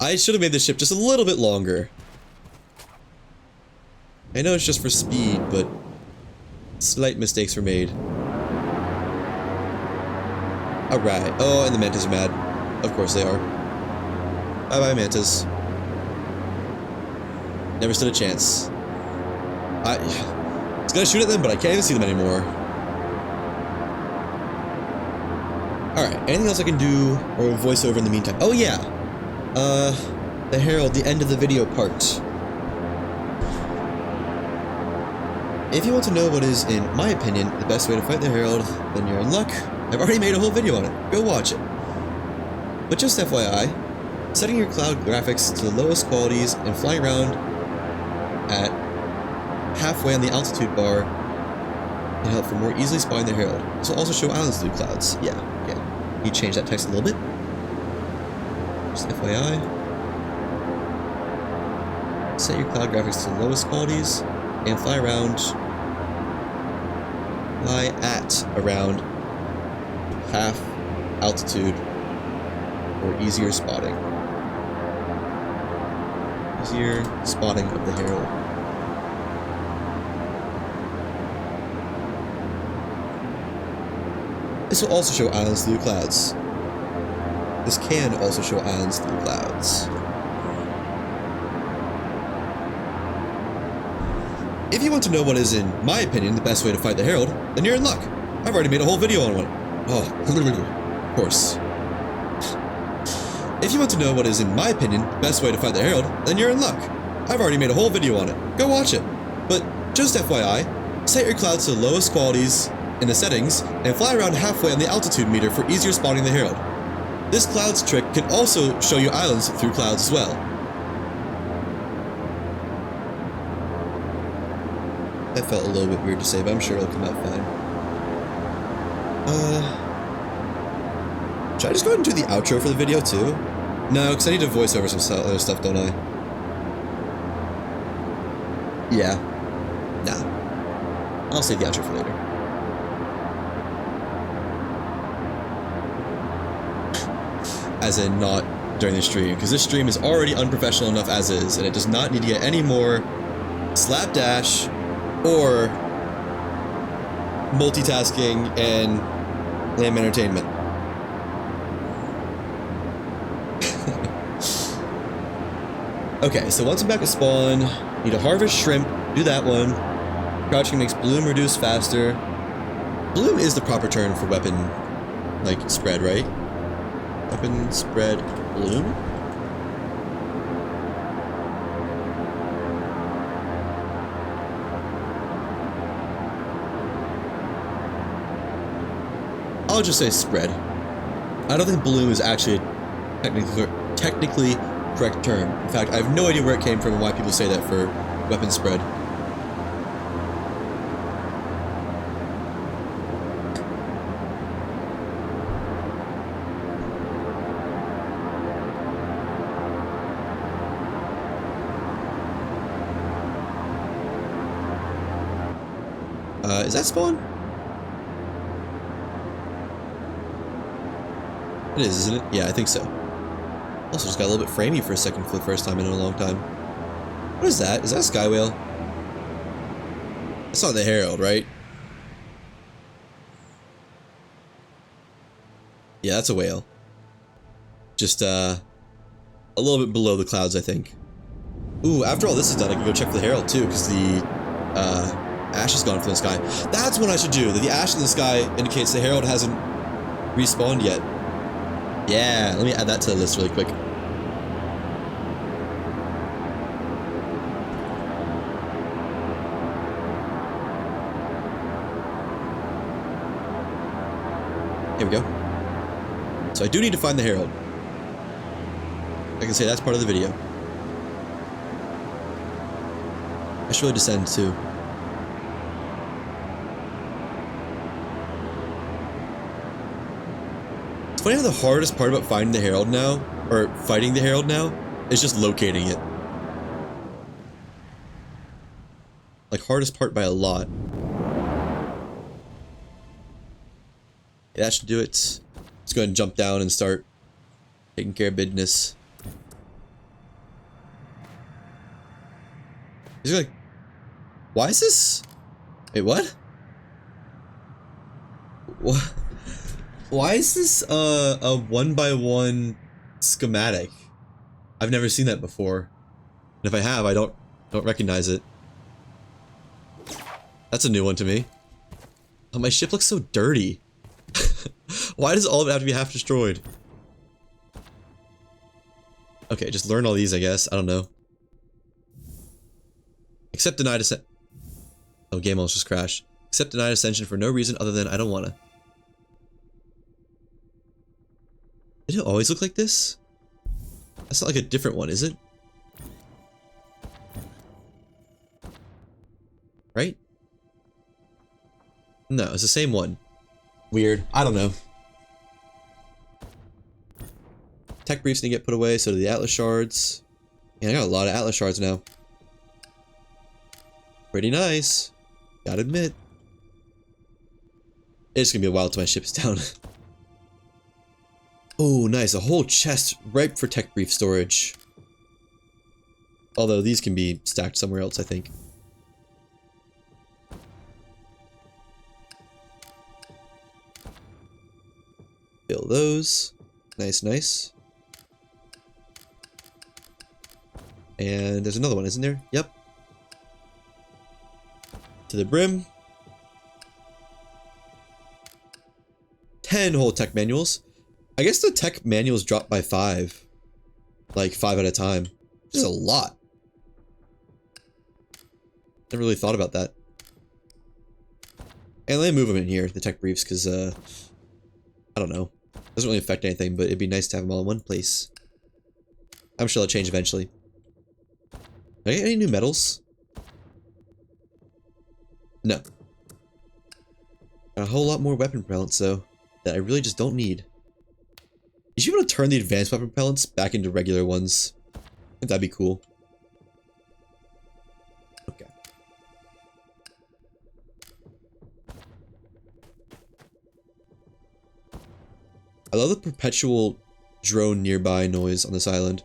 I should have made this ship just a little bit longer. I know it's just for speed, but slight mistakes were made. Alright. Oh, and the mantas are mad. Of course they are. Bye-bye, mantas. Never stood a chance. I was gonna shoot at them, but I can't even see them anymore. Alright, anything else I can do or voice over in the meantime? Oh yeah! The Herald, the end of the video part. If you want to know what is, in my opinion, the best way to fight the Herald, then you're in luck. I've already made a whole video on it. Go watch it. But just FYI, setting your cloud graphics to the lowest qualities and flying around at halfway on the altitude bar can help for more easily spotting the Herald. This will also show islands through clouds. Yeah. You change that text a little bit. Just FYI. Set your cloud graphics to the lowest qualities and fly at around half altitude for easier spotting. Easier spotting of the Herald. This will also show islands through clouds. this can also show islands through clouds. If you want to know what is, in my opinion, the best way to fight the Herald, then you're in luck. I've already made a whole video on one. Oh, of course. If you want to know what is, in my opinion, the best way to fight the Herald, then you're in luck. I've already made a whole video on it. Go watch it. But just FYI, set your clouds to the lowest qualities in the settings and fly around halfway on the altitude meter for easier spotting the Herald. This clouds trick can also show you islands through clouds as well. That felt a little bit weird to say, but I'm sure it'll come out fine. Should I just go ahead and do the outro for the video too? No, because I need to voice over some other stuff, don't I? Yeah. Nah. I'll save the outro for later. As in, not during the stream, because this stream is already unprofessional enough as is, and it does not need to get any more slapdash or multitasking and lame entertainment. Okay, so once I'm back at spawn, need to harvest shrimp, do that one. Crouching makes bloom reduce faster. Bloom is the proper term for weapon, like, spread, right? Weapon spread bloom? I'll just say spread. I don't think bloom is actually a technically correct term. In fact, I have no idea where it came from and why people say that for weapon spread. Is that spawn? It is, isn't it? Yeah, I think so. Also, just got a little bit framey for a second for the first time in a long time. What is that? Is that a sky whale? That's not the Herald, right? Yeah, that's a whale. Just, a little bit below the clouds, I think. Ooh, after all this is done, I can go check for the Herald, too, because the, ash is gone from the sky. That's what I should do. The ash in the sky indicates the Herald hasn't respawned yet. Yeah, let me add that to the list really quick. Here we go. So I do need to find the Herald. I can say that's part of the video. I should really descend too. It's funny how the hardest part about finding the Herald now, or fighting the Herald now, is just locating it. Like, hardest part by a lot. Yeah, that should do it. Let's go ahead and jump down and start taking care of business. He's like, why is this? Wait, what? What? Why is this a 1x1 schematic? I've never seen that before. And if I have, I don't recognize it. That's a new one to me. Oh, my ship looks so dirty. Why does all of it have to be half destroyed? Okay, just learn all these, I guess. I don't know. Accept denied ascent. Oh, game almost just crashed. Accept denied ascension for no reason other than I don't wanna. Did it always look like this? That's not like a different one, is it? Right? No, it's the same one. Weird. I don't know. Tech briefs need to get put away, so do the Atlas shards. Yeah, I got a lot of Atlas shards now. Pretty nice. Gotta admit. It's gonna be a while till my ship's down. Oh, nice. A whole chest ripe for tech brief storage. Although these can be stacked somewhere else, I think. Fill those. Nice, nice. And there's another one, isn't there? Yep. To the brim. 10 whole tech manuals. I guess the tech manuals dropped by 5. Like 5 at a time. Which is a lot. Never really thought about that. And let me move them in here, the tech briefs, because, I don't know. Doesn't really affect anything, but it'd be nice to have them all in one place. I'm sure they'll change eventually. Did I get any new metals? No. Got a whole lot more weapon propellants, though, that I really just don't need. You should be able to turn the advanced weapon propellants back into regular ones. I think that'd be cool. Okay. I love the perpetual drone nearby noise on this island.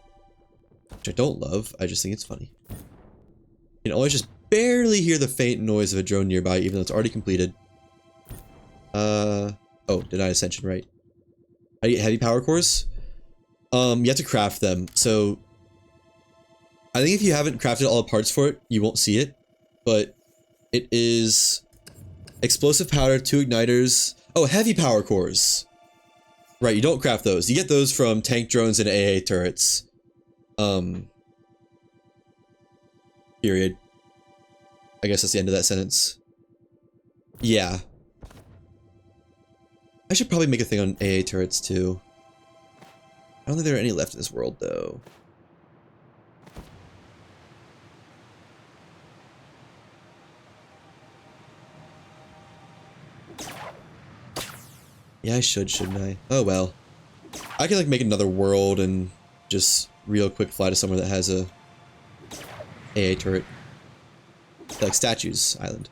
Which I don't love, I just think it's funny. You can always just barely hear the faint noise of a drone nearby, even though it's already completed. Oh, denied ascension, right. I get heavy power cores. You have to craft them, so I think if you haven't crafted all the parts for it, you won't see it. But it is explosive powder, 2 igniters. Oh, heavy power cores. Right, you don't craft those. You get those from tank drones and AA turrets. Period. I guess that's the end of that sentence. Yeah. I should probably make a thing on AA turrets too. I don't think there are any left in this world though. Yeah, I should, shouldn't I? Oh well. I can like make another world and just real quick fly to somewhere that has a AA turret. Like Statues Island.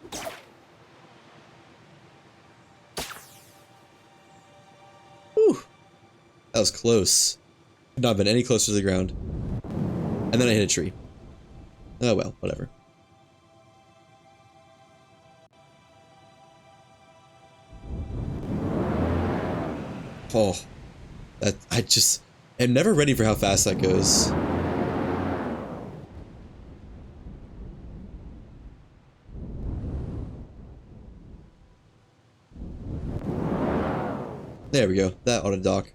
Whew. That was close. Could not have been any closer to the ground. And then I hit a tree. Oh well, whatever. Oh. That I just am never ready for how fast that goes. There we go. That ought to dock.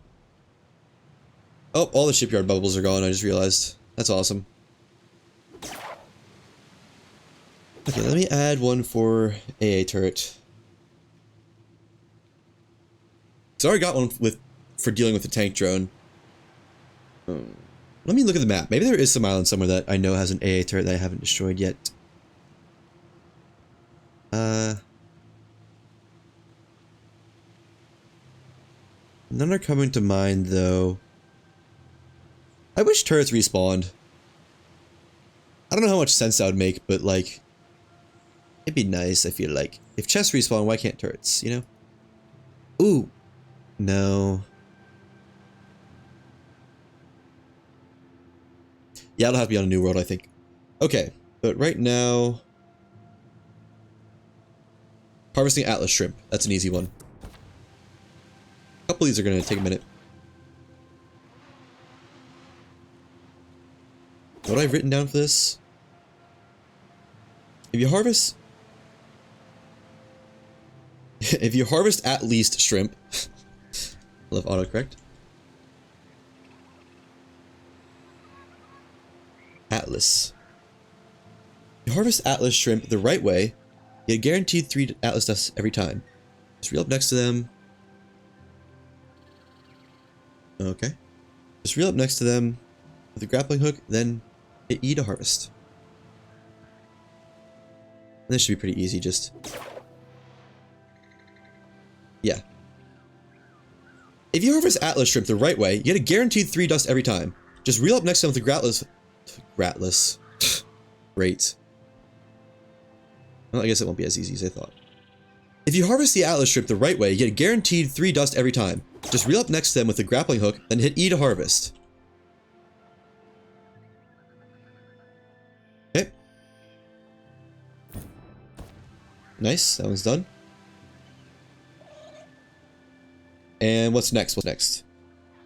Oh, all the shipyard bubbles are gone, I just realized. That's awesome. Okay, let me add one for AA turret. So I already got one for dealing with the tank drone. Let me look at the map. Maybe there is some island somewhere that I know has an AA turret that I haven't destroyed yet. None are coming to mind, though. I wish turrets respawned. I don't know how much sense that would make, but, like, it'd be nice, I feel like. If chests respawn, why can't turrets, you know? Ooh. No. Yeah, it'll have to be on a new world, I think. Okay, but right now... Harvesting Atlas Shrimp. That's an easy one. A couple of these are going to take a minute. What have I written down for this? If you harvest... if you harvest at least shrimp... I love autocorrect. Atlas. You harvest Atlas shrimp the right way, you get guaranteed 3 Atlas dust every time. Just reel up next to them. Okay. Just reel up next to them with a grappling hook, then hit E to harvest. And this should be pretty easy, just... Yeah. If you harvest Atlas shrimp the right way, you get a guaranteed 3 dust every time. Just reel up next to them with the Gratless. Great. Well, I guess it won't be as easy as I thought. If you harvest the Atlas shrimp the right way, you get a guaranteed 3 dust every time. Just reel up next to them with a grappling hook, then hit E to harvest. Okay. Nice, that one's done. And what's next? What's next?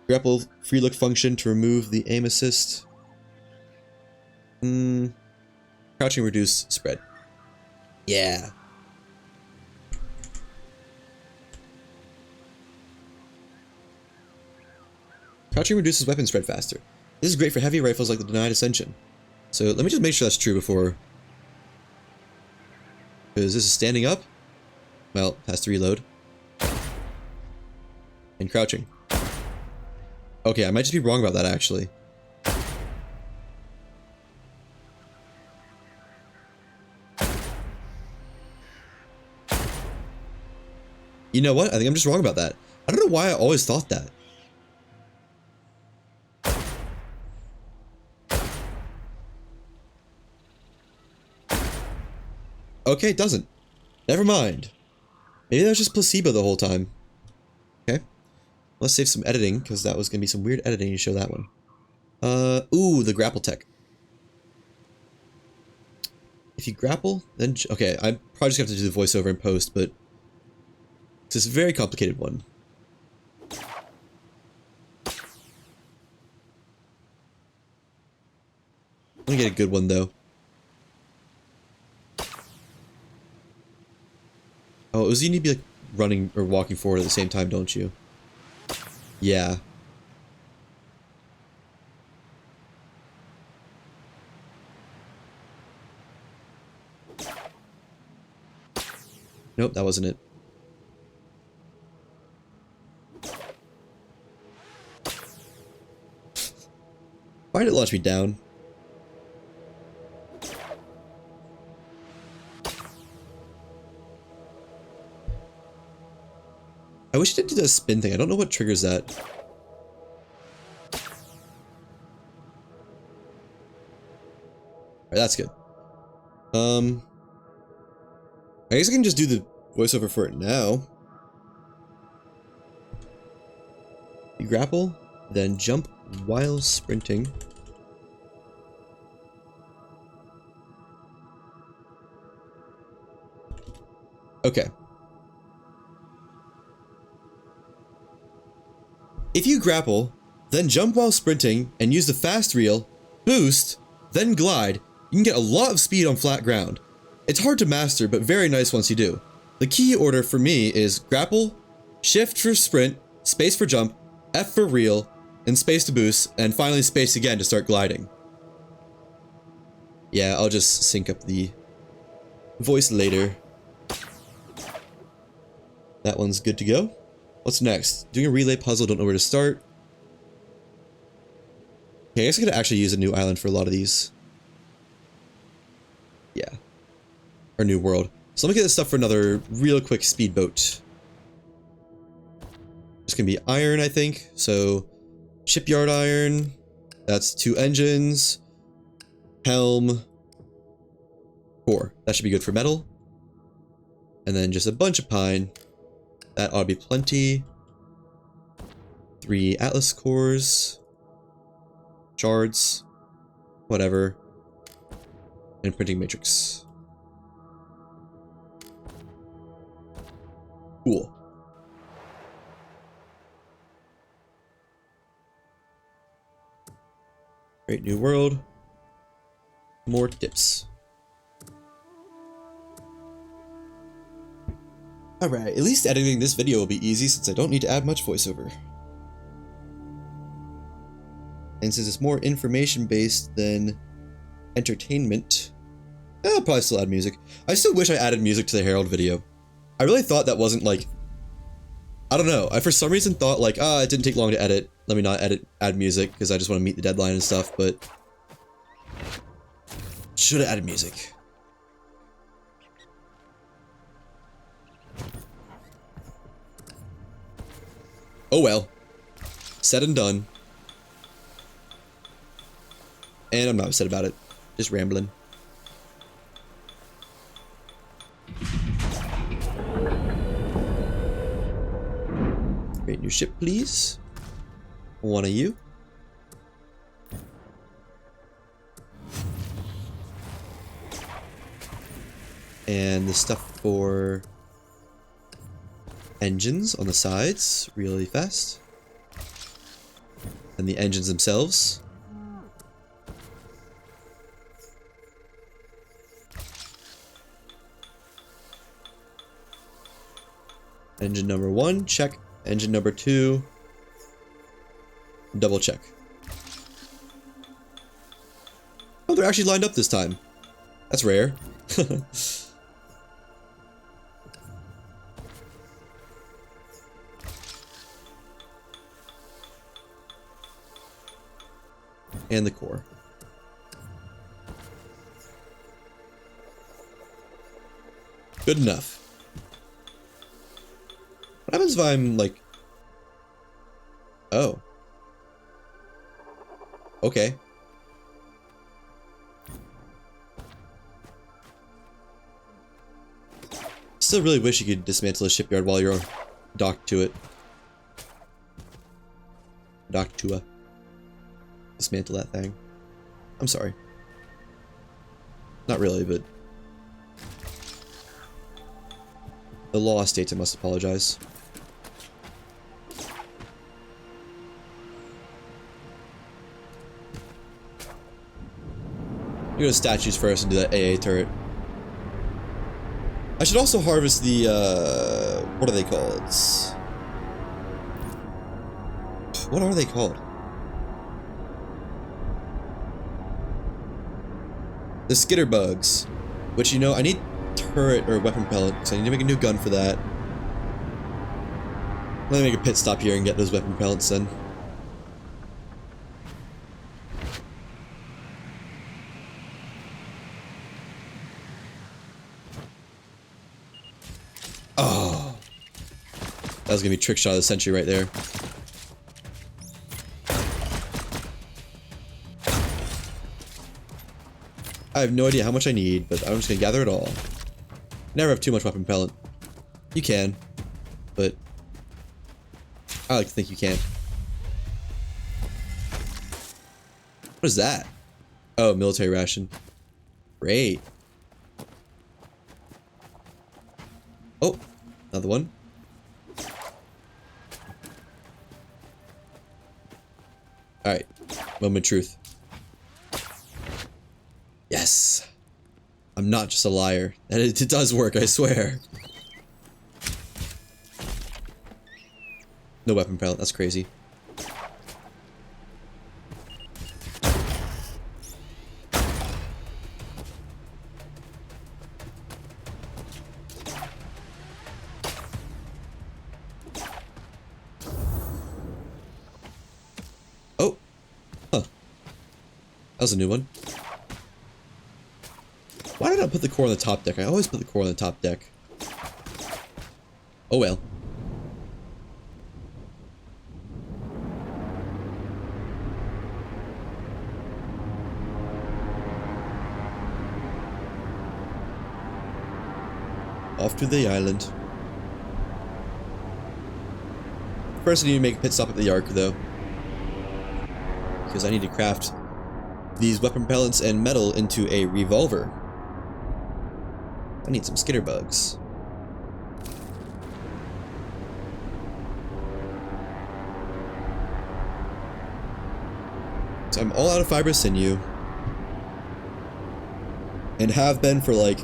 Grapple free look function to remove the aim assist. Crouching reduce spread. Yeah. Crouching reduces weapon spread faster. This is great for heavy rifles like the Denied Ascension. So let me just make sure that's true before. Because this is standing up. Well, has to reload. And crouching. Okay, I might just be wrong about that actually. You know what? I think I'm just wrong about that. I don't know why I always thought that. Okay, it doesn't. Never mind. Maybe that was just placebo the whole time. Okay. Let's save some editing, because that was going to be some weird editing to show that one. Ooh, the grapple tech. If you grapple, then... Okay, I probably just have to do the voiceover in post, but... This is a very complicated one. I'm gonna get a good one, though. Oh, it was you need to be like running or walking forward at the same time, don't you? Yeah. Nope, that wasn't it. Why did it launch me down? I wish it didn't do that spin thing. I don't know what triggers that. Alright, that's good. I guess I can just do the voiceover for it now. You grapple, then jump while sprinting. Okay. If you grapple, then jump while sprinting, and use the fast reel, boost, then glide, you can get a lot of speed on flat ground. It's hard to master, but very nice once you do. The key order for me is grapple, shift for sprint, space for jump, F for reel, and space to boost, and finally space again to start gliding. Yeah, I'll just sync up the voice later. That one's good to go. What's next? Doing a relay puzzle, don't know where to start. Okay, I guess I could actually use a new island for a lot of these. Yeah. Or new world. So let me get this stuff for another real quick speedboat. It's gonna be iron, I think. So, shipyard iron. That's 2 engines. Helm. Core. That should be good for metal. And then just a bunch of pine. That ought to be plenty. 3 Atlas cores. Shards. Whatever. And printing matrix. Cool. Great new world. More tips. Alright, at least editing this video will be easy since I don't need to add much voiceover. And since it's more information-based than entertainment, I'll probably still add music. I still wish I added music to the Herald video. I really thought that wasn't like... I don't know, I for some reason thought like, it didn't take long to edit. Let me not add music, because I just want to meet the deadline and stuff, but... should have added music. Oh well. Said and done. And I'm not upset about it. Just rambling. Create new ship, please. One of you. And the stuff for engines on the sides, really fast. And the engines themselves. Engine number 1, check. Engine number 2, double check. Oh, they're actually lined up this time. That's rare. And the core. Good enough. What happens if I'm like... Oh. Okay. Still really wish you could dismantle a shipyard while you're docked to it. Docked to a... Dismantle that thing. I'm sorry. Not really, but... The law states I must apologize. You go to statues first and do that AA turret. I should also harvest the, what are they called? What are they called? The skitter bugs. Which, you know, I need turret or weapon pellet, so I need to make a new gun for that. Let me make a pit stop here and get those weapon pellets then. Oh, that was gonna be trick shot of the century right there. I have no idea how much I need, but I'm just gonna gather it all. Never have too much weapon pellet. You can, but I like to think you can't. What is that? Oh, military ration. Great. Oh, another one. Alright, moment of truth. Yes! I'm not just a liar. And it does work, I swear. No weapon pellet, that's crazy. Oh! Huh. That was a new one. Why did I put the core on the top deck? I always put the core on the top deck. Oh well. Off to the island. First I need to make a pit stop at the Ark though. Because I need to craft these weapon pellets and metal into a revolver. I need some skitter bugs. So I'm all out of fibrous sinew. And have been for like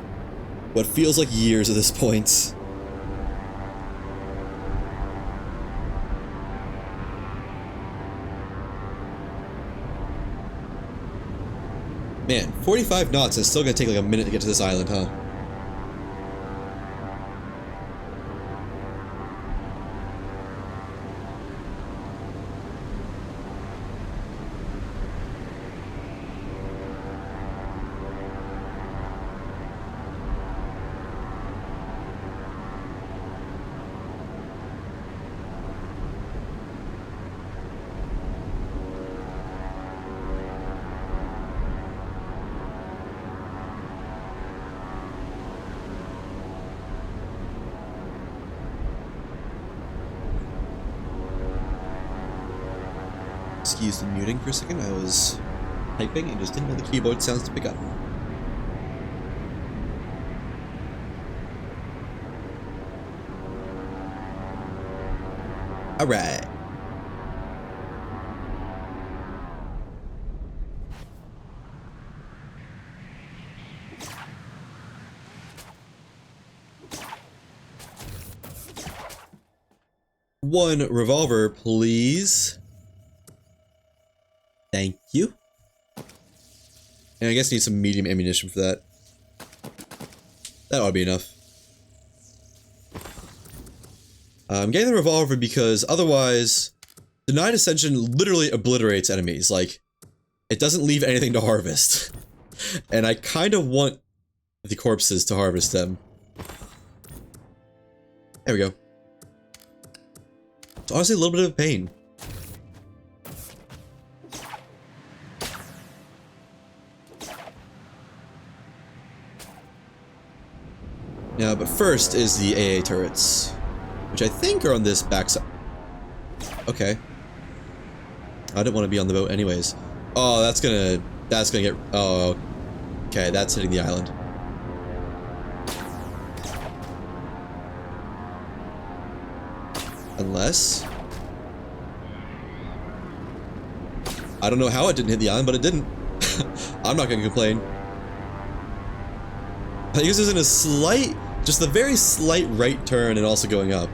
what feels like years at this point. Man, 45 knots is still gonna take like a minute to get to this island, huh? Excuse the muting for a second, I was typing and just didn't know the keyboard sounds to pick up. Alright. One revolver, please. Thank you. And I guess I need some medium ammunition for that. That ought to be enough. I'm getting the revolver because otherwise, Denied Ascension literally obliterates enemies. Like, it doesn't leave anything to harvest. And I kind of want the corpses to harvest them. There we go. It's honestly a little bit of a pain. Now, but first is the AA turrets, which I think are on this backside. Okay. I didn't want to be on the boat anyways. Oh, that's gonna get, oh, okay, that's hitting the island. Unless... I don't know how it didn't hit the island, but it didn't. I'm not gonna complain. I think this is in a slight, just a very slight right turn and also going up.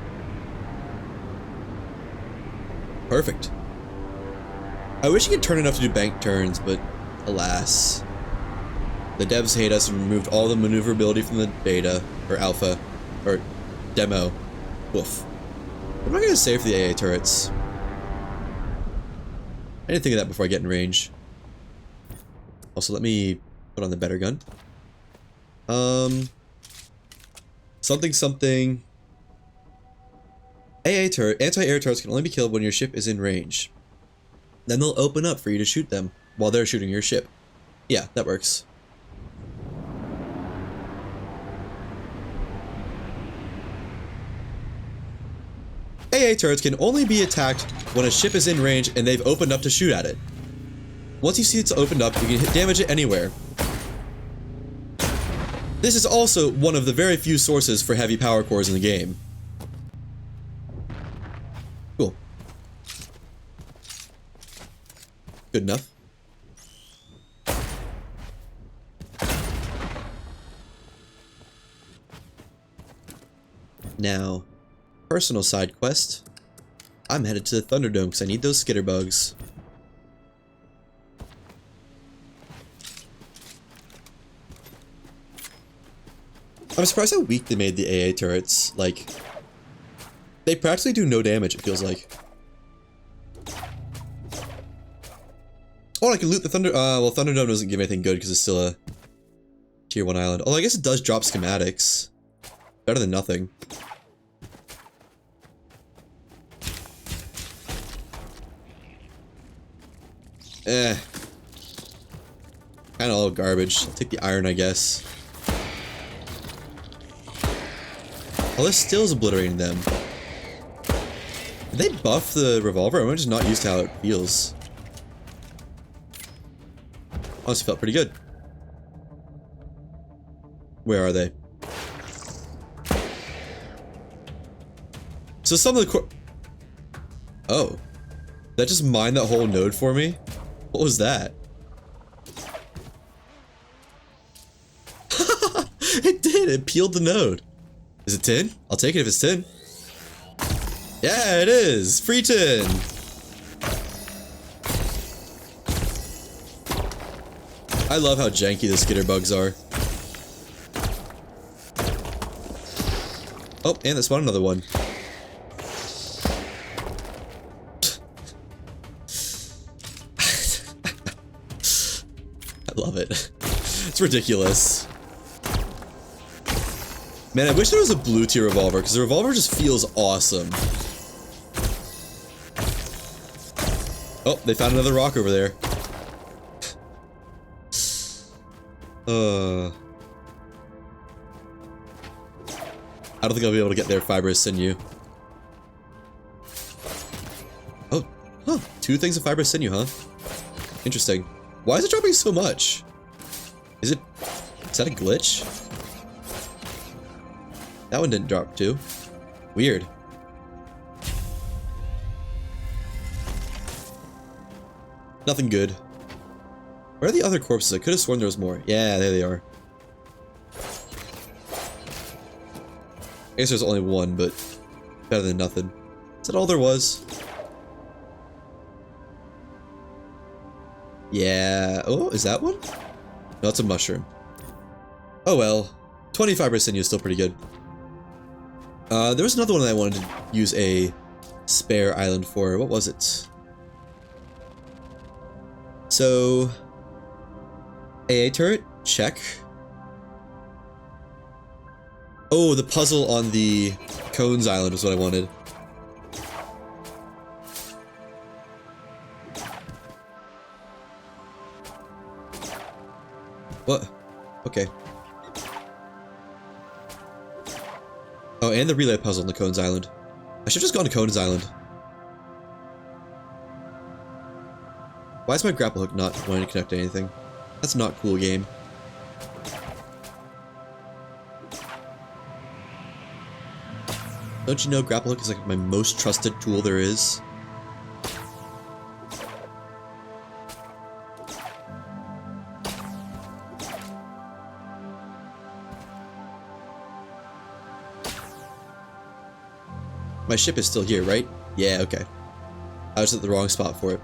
Perfect. I wish you could turn enough to do bank turns, but alas. The devs hate us and removed all the maneuverability from the beta, or alpha, or demo. Woof. What am I gonna save for the AA turrets? I didn't think of that before I get in range. Also, let me put on the better gun. Something. AA turret, anti-air turrets can only be killed when your ship is in range. Then they'll open up for you to shoot them while they're shooting your ship. Yeah, that works. AA turrets can only be attacked when a ship is in range and they've opened up to shoot at it. Once you see it's opened up, you can damage it anywhere. This is also one of the very few sources for heavy power cores in the game. Cool. Good enough. Now, personal side quest. I'm headed to the Thunderdome because I need those skitterbugs. I'm surprised how weak they made the AA turrets. Like, they practically do no damage, it feels like. Oh, I can loot the Thunder... well, Thunderdome doesn't give anything good because it's still a Tier 1 island. Although I guess it does drop schematics. Better than nothing. Eh. Kinda all garbage. I'll take the iron, I guess. Oh, this still is obliterating them. Did they buff the revolver? I'm just not used to how it feels. Honestly, felt pretty good. Where are they? So some of the oh. Did that just mine that whole node for me? What was that? It did! It peeled the node. Is it tin? I'll take it if it's tin. Yeah, it is! Free tin! I love how janky the skitterbugs are. Oh, and there's one another one. I love it. It's ridiculous. Man, I wish there was a blue tier revolver, because the revolver just feels awesome. Oh, they found another rock over there. I don't think I'll be able to get their fibrous sinew. Oh, huh. 2 things of fibrous sinew, huh? Interesting. Why is it dropping so much? Is that a glitch? That one didn't drop too. Weird. Nothing good. Where are the other corpses? I could have sworn there was more. Yeah, there they are. I guess there's only one, but better than nothing. that all there was? Yeah. Oh, is that one? No, it's a mushroom. Oh well. 25% is still pretty good. There was another one that I wanted to use a spare island for. What was it? So... AA turret? Check. Oh, the puzzle on the Cones Island was what I wanted. What? Okay. Oh, and the relay puzzle on the Cones Island. I should have just gone to Cones Island. Why is my grapple hook not wanting to connect to anything? That's not cool, game. Don't you know grapple hook is like my most trusted tool there is? My ship is still here, right? Yeah, okay. I was at the wrong spot for it.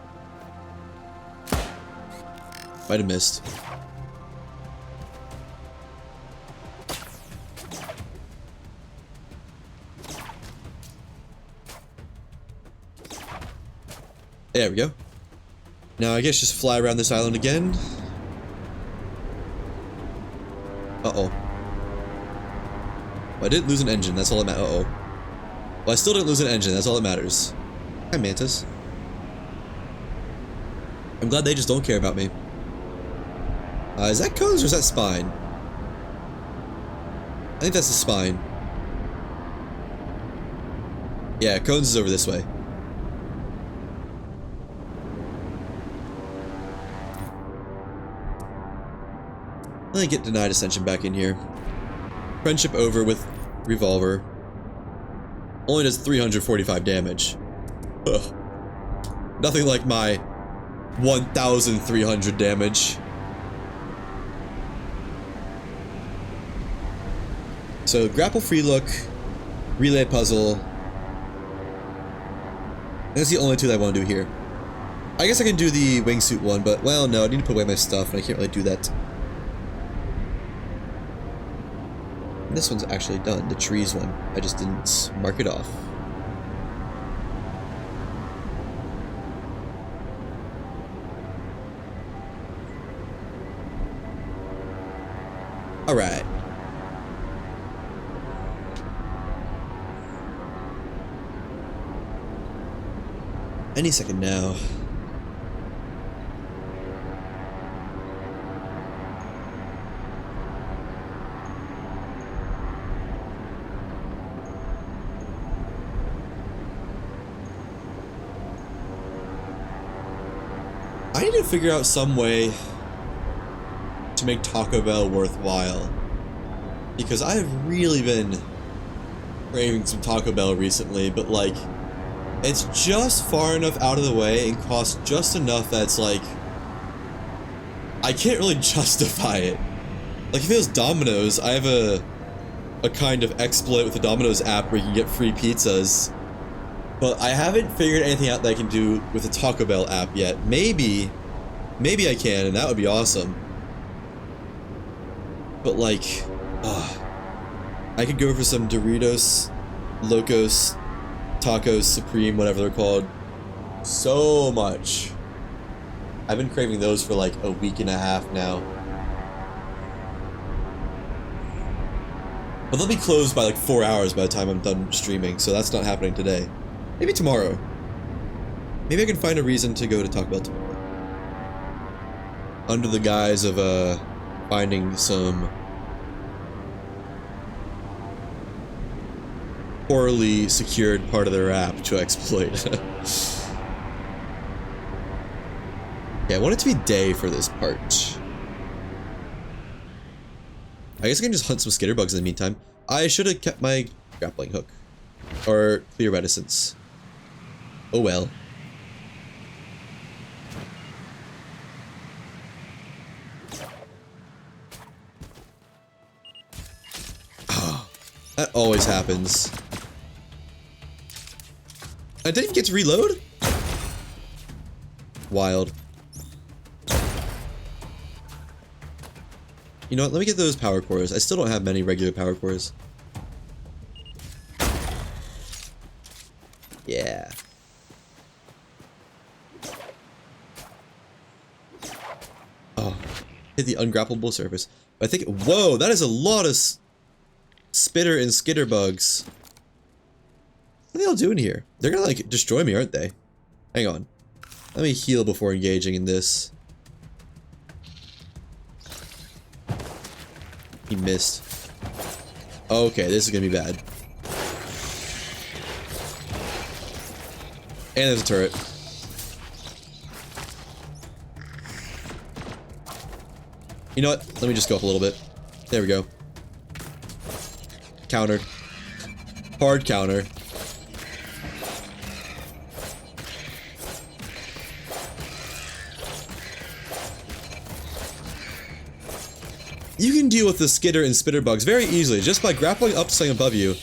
Might have missed. There we go. Now I guess just fly around this island again. Uh-oh. Well, I didn't lose an engine, that's all that matters. Uh-oh. Well, I still didn't lose an engine, that's all that matters. Hi, Mantis. I'm glad they just don't care about me. Is that Cones or is that Spine? I think that's the Spine. Yeah, Cones is over this way. Let me get denied ascension back in here. Friendship over with Revolver. Only does 345 damage. Ugh. Nothing like my 1,300 damage. So, grapple free look, relay puzzle. That's the only two that I want to do here. I guess I can do the wingsuit one, but, well, no, I need to put away my stuff, and I can't really do that. And this one's actually done, the trees one. I just didn't mark it off. Alright. Any second now. I need to figure out some way to make Taco Bell worthwhile. Because I have really been craving some Taco Bell recently, but like, it's just far enough out of the way and costs just enough that it's like, I can't really justify it. Like if it was Domino's, I have a kind of exploit with the Domino's app where you can get free pizzas. But I haven't figured anything out that I can do with the Taco Bell app yet. Maybe I can, and that would be awesome. But like, I could go for some Doritos, Locos, Tacos, Supreme, whatever they're called. So much. I've been craving those for like a week and a half now. But they'll be closed by like 4 hours by the time I'm done streaming, so that's not happening today. Maybe tomorrow. Maybe I can find a reason to go to Taco Bell tomorrow. Under the guise of, finding some poorly secured part of their app to exploit. Yeah, I want it to be day for this part. I guess I can just hunt some skitterbugs in the meantime. I should have kept my grappling hook. Or clear reticence. Oh well. Oh, that always happens. I didn't even get to reload? Wild. You know what? Let me get those power cores. I still don't have many regular power cores. Yeah. Oh. Hit the ungrappleable surface. I think... Whoa! That is a lot of spitter and skitter bugs. What are they all doing here? They're gonna, like, destroy me, aren't they? Hang on. Let me heal before engaging in this. He missed. Okay, this is gonna be bad. And there's a turret. You know what? Let me just go up a little bit. There we go. Countered. Hard counter. You can deal with the skitter and spitter bugs very easily just by grappling up to something above you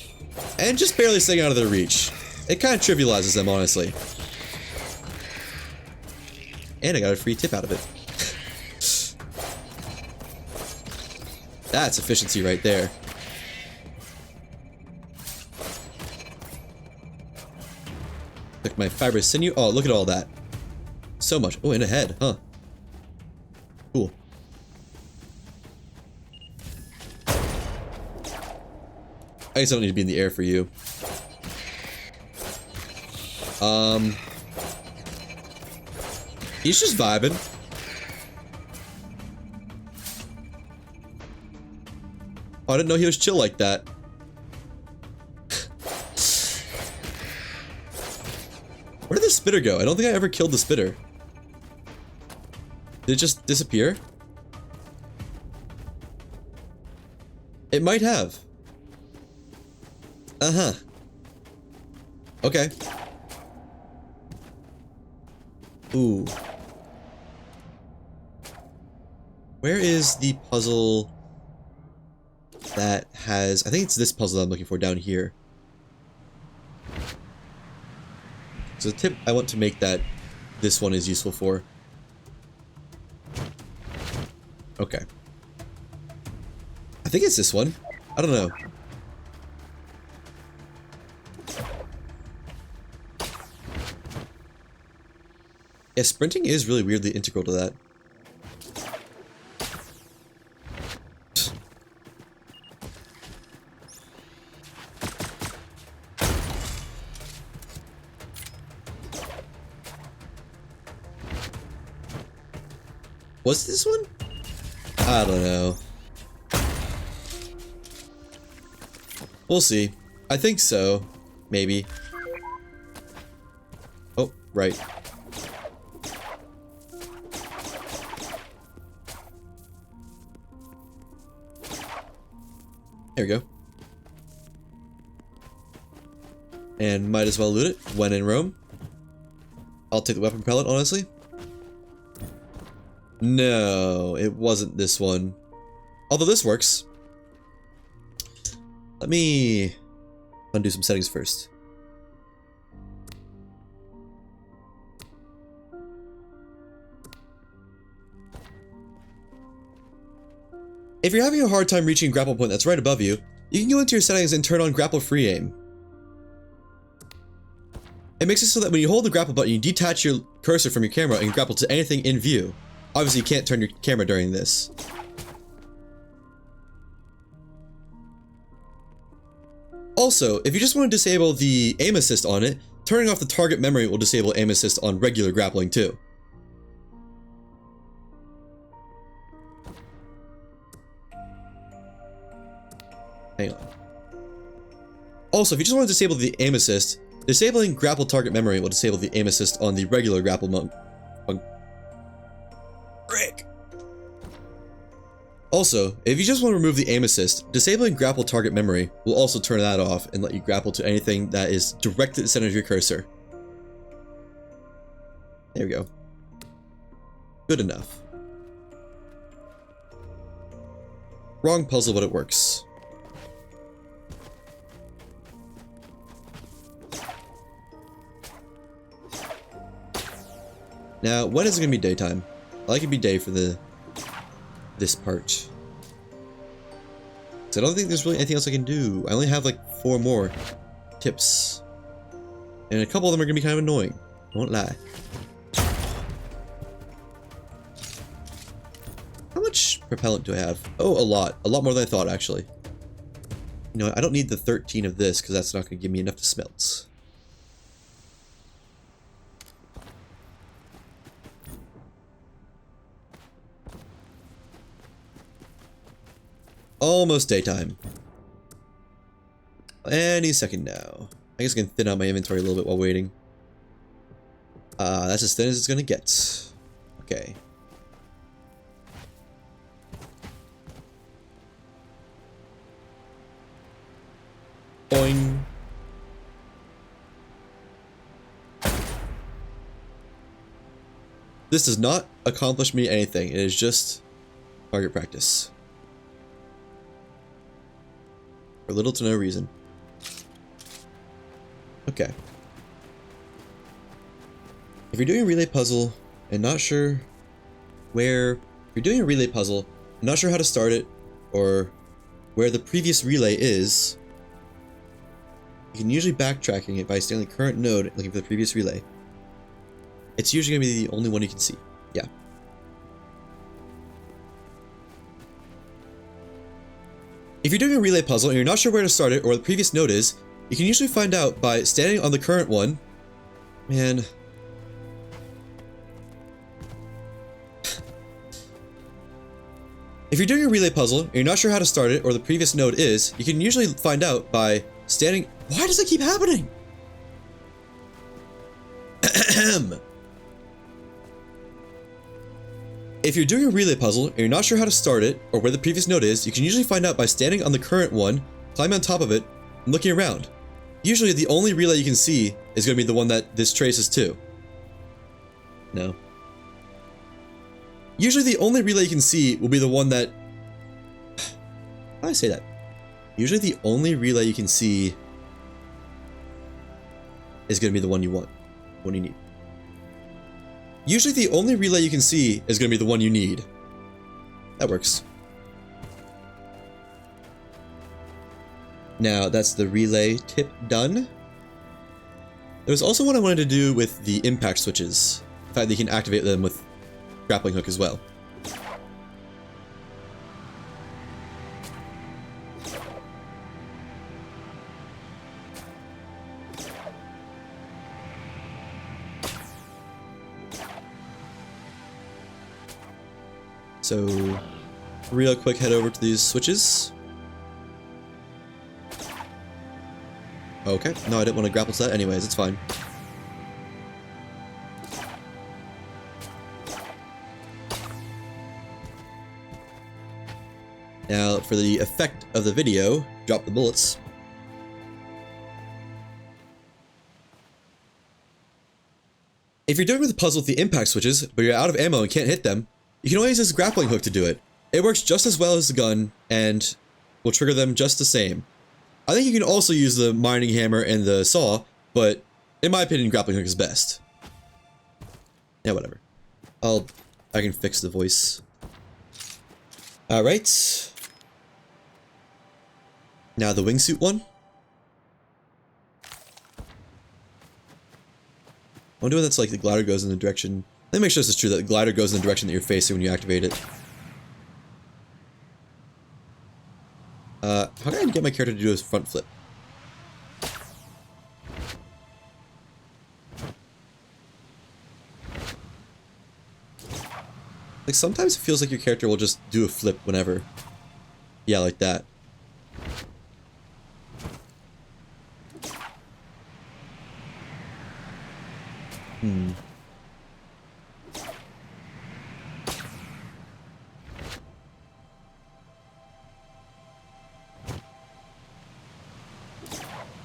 and just barely staying out of their reach. It kind of trivializes them, honestly. And I got a free tip out of it. That's efficiency right there. Look, my fibrous sinew. Oh, look at all that. So much. Oh, and a head, huh? Cool. I guess I don't need to be in the air for you. He's just vibing. Oh, I didn't know he was chill like that. Where did the spitter go? I don't think I ever killed the spitter. Did it just disappear? It might have. Uh-huh. Okay. Ooh. Where is the puzzle that has... I think it's this puzzle that I'm looking for down here. So the tip I want to make that this one is useful for. Okay. I think it's this one. I don't know. Yeah, sprinting is really weirdly integral to that. Was this one? I don't know. We'll see. I think so. Maybe. Oh, right. There we go. And might as well loot it when in Rome. I'll take the weapon pellet, honestly. No, it wasn't this one. Although this works. Let me undo some settings first. If you're having a hard time reaching a grapple point that's right above you, you can go into your settings and turn on grapple free aim. It makes it so that when you hold the grapple button, you detach your cursor from your camera and grapple to anything in view. Obviously, you can't turn your camera during this. Also, if you just want to disable the aim assist on it, turning off the target memory will disable aim assist on regular grappling too. Hang on. Also, if you just want to disable the aim assist, disabling grapple target memory will disable the aim assist on the regular grapple mode. Frick. Also, if you just want to remove the aim assist, disabling grapple target memory will also turn that off and let you grapple to anything that is directly at the center of your cursor. There we go. Good enough. Wrong puzzle, but it works. Now, when is it gonna be daytime? I like it to be day for this part. So I don't think there's really anything else I can do. I only have like 4 more tips. And a couple of them are gonna be kind of annoying. I won't lie. How much propellant do I have? Oh, a lot. A lot more than I thought, actually. You know, I don't need the 13 of this because that's not gonna give me enough to smelt. Almost daytime. Any second now. I guess I can thin out my inventory a little bit while waiting. That's as thin as it's gonna get. Okay. Boing. This does not accomplish me anything. It is just target practice. For little to no reason. Okay. If you're doing a relay puzzle and not sure where... If you're doing a relay puzzle and not sure how to start it or where the previous relay is, you can usually backtracking it by staying on the current node and looking for the previous relay. It's usually going to be the only one you can see. Yeah. If you're doing a relay puzzle and you're not sure where to start it or where the previous node is, you can usually find out by standing on the current one. Man. If you're doing a relay puzzle and you're not sure how to start it or where the previous node is, you can usually find out by standing... Why does it keep happening? If you're doing a relay puzzle and you're not sure how to start it or where the previous node is, you can usually find out by standing on the current one, climbing on top of it, and looking around. Usually the only relay you can see is going to be the one that this traces to. No. Usually the only relay you can see will be the one that... How do I say that? Usually the only relay you can see is going to be the one you want. The one you need. Usually the only relay you can see is going to be the one you need. That works. Now that's the relay tip done. There's also what I wanted to do with the impact switches. The fact that you can activate them with grappling hook as well. So, real quick, head over to these switches. Okay, no, I didn't want to grapple to that anyways, it's fine. Now, for the effect of the video, drop the bullets. If you're doing with the puzzle with the impact switches, but you're out of ammo and can't hit them, you can always use this grappling hook to do it. It works just as well as the gun, and will trigger them just the same. I think you can also use the mining hammer and the saw, but in my opinion, grappling hook is best. Yeah, whatever. I can fix the voice. Alright. Now the wingsuit one. I wonder when that's like the glider goes in the direction... Let me make sure this is true, that the glider goes in the direction that you're facing when you activate it. How can I get my character to do a front flip? Like, sometimes it feels like your character will just do a flip whenever. Yeah, like that.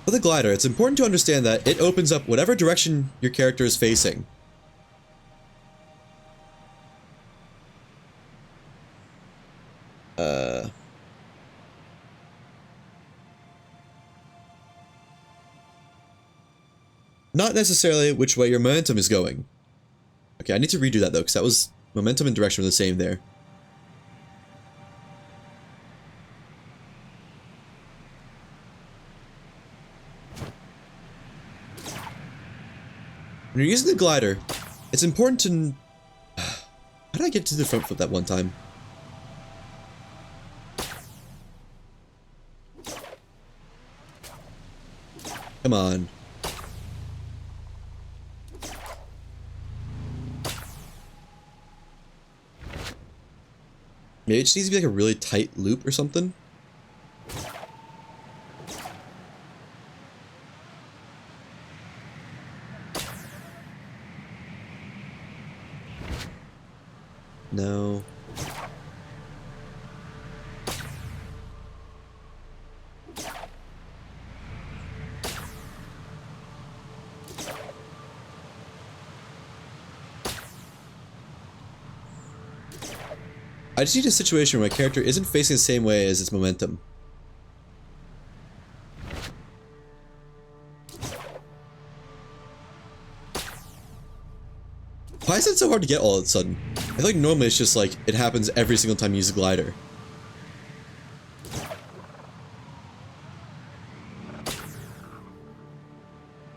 With a glider, it's important to understand that it opens up whatever direction your character is facing. Not necessarily which way your momentum is going. Okay, I need to redo that though, because that was momentum and direction were the same there. When you're using the glider, it's important to... How did I get to the front foot that one time? Come on. Maybe it just needs to be like a really tight loop or something. No. I just need a situation where my character isn't facing the same way as its momentum. Why is it so hard to get all of a sudden? I feel like normally it's just like, it happens every single time you use a glider.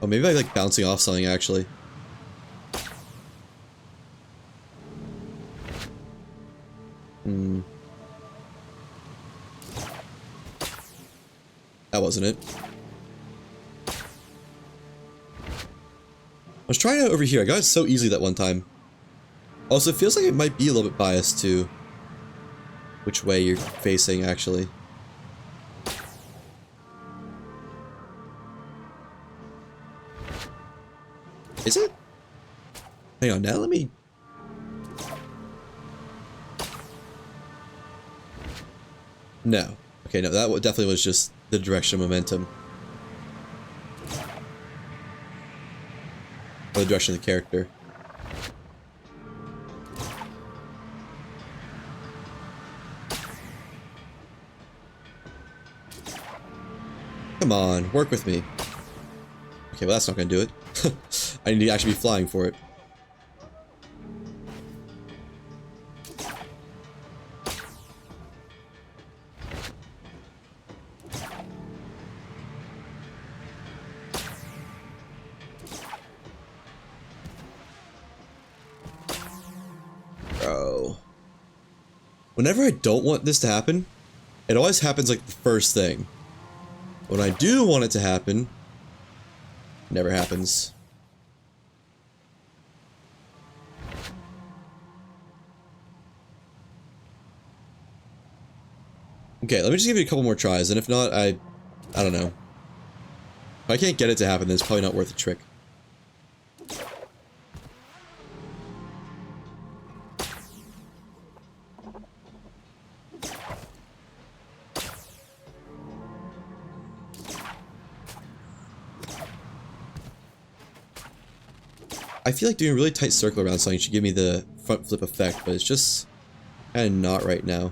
Oh, maybe I like bouncing off something actually. That wasn't it. I was trying it over here. I got it so easily that one time. Also, it feels like it might be a little bit biased to which way you're facing, actually. Is it? Hang on, now let me... No. Okay, no, that definitely was just the direction of momentum. Or the direction of the character. Come on, work with me. Okay, well that's not gonna do it. I need to actually be flying for it. Bro. Whenever I don't want this to happen, it always happens like the first thing. When I do want it to happen, it never happens. Okay, let me just give it a couple more tries, and if not, I don't know. If I can't get it to happen, then it's probably not worth the trick. I feel like doing a really tight circle around something should give me the front flip effect, but it's just kind of not right now.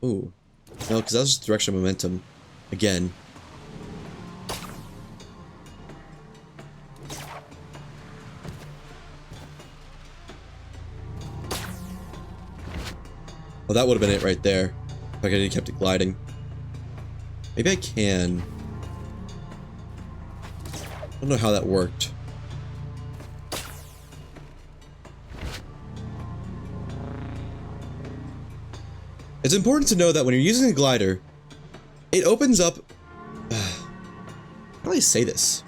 Ooh. No, because that was just direction of momentum. Again. Well, that would have been it right there. If I could have kept it gliding. Maybe I can. I don't know how that worked. It's important to know that when you're using a glider, it opens up... How do I say this?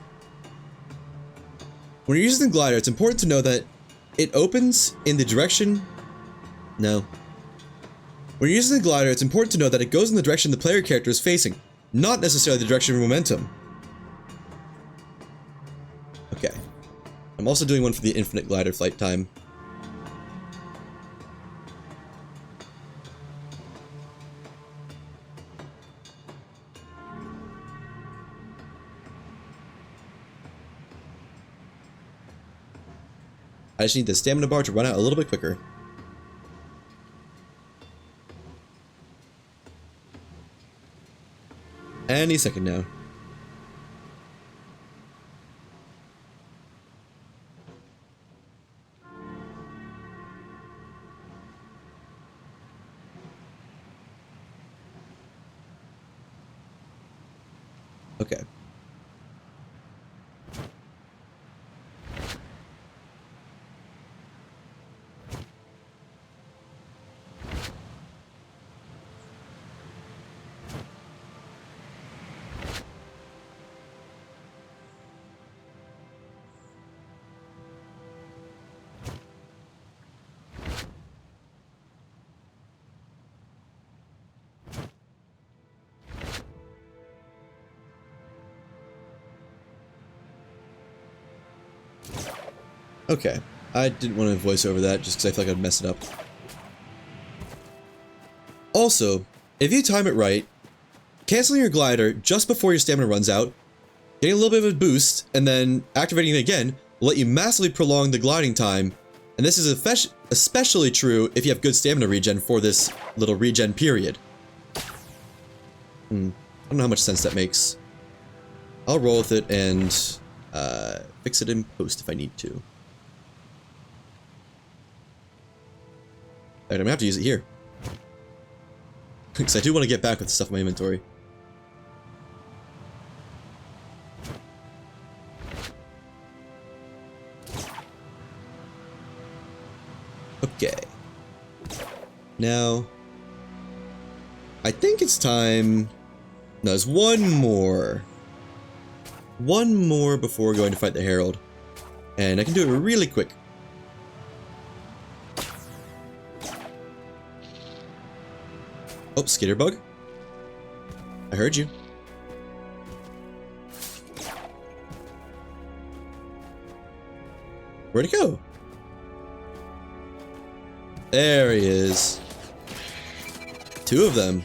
When you're using the glider, it's important to know that it opens in the direction... No. When you're using the glider, it's important to know that it goes in the direction the player character is facing, not necessarily the direction of momentum. Okay. I'm also doing one for the infinite glider flight time. I just need the stamina bar to run out a little bit quicker. Any second now. Okay. Okay. I didn't want to voice over that just because I feel like I'd mess it up. Also, if you time it right, canceling your glider just before your stamina runs out, getting a little bit of a boost, and then activating it again will let you massively prolong the gliding time, and this is especially true if you have good stamina regen for this little regen period. I don't know how much sense that makes. I'll roll with it and fix it in post if I need to. Alright, I'm gonna have to use it here. Because I do want to get back with the stuff in my inventory. Okay. Now, I think it's time. No, there's one more. One more before going to fight the Herald. And I can do it really quick. Oh, skitter bug. I heard you. Where'd it go? There he is. Two of them.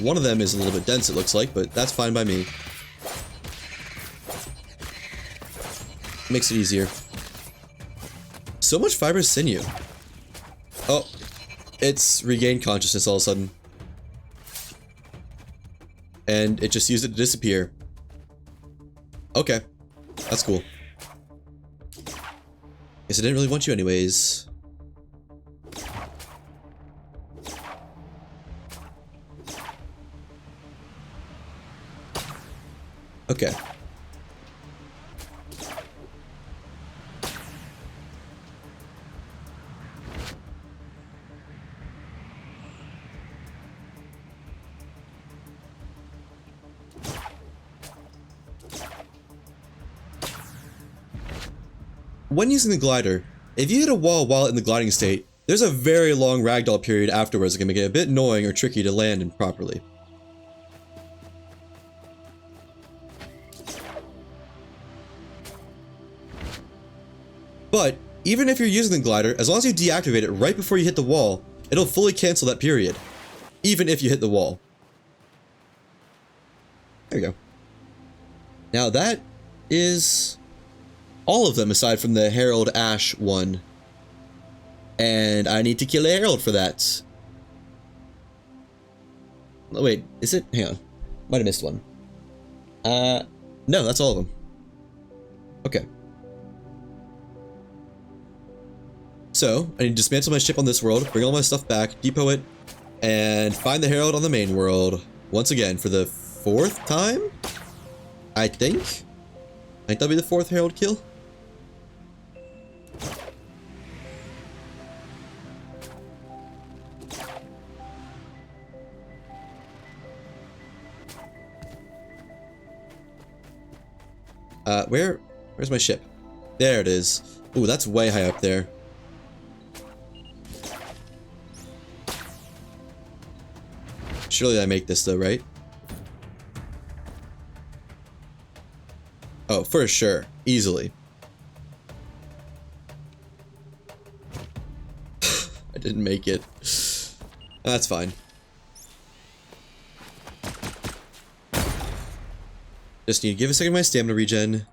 One of them is a little bit dense, it looks like, but that's fine by me. Makes it easier. So much fibrous sinew. Oh, it's regained consciousness all of a sudden. And it just used it to disappear. Okay, that's cool. Guess I didn't really want you anyways. Okay. When using the glider, if you hit a wall while in the gliding state, there's a very long ragdoll period afterwards that can make it a bit annoying or tricky to land in properly. But, even if you're using the glider, as long as you deactivate it right before you hit the wall, it'll fully cancel that period. Even if you hit the wall. There you go. Now that is all of them aside from the Herald Ash one. And I need to kill a Herald for that. Oh, wait, is it? Hang on. Might have missed one. No, that's all of them. Okay. So, I need to dismantle my ship on this world, bring all my stuff back, depot it, and find the Herald on the main world. Once again, for the 4th time? I think? I think that'll be the 4th Herald kill? Where's my ship? There it is. Ooh, that's way high up there. Surely I make this though, right? Oh, for sure. Easily. I didn't make it. That's fine. Just need to give a second my stamina regen.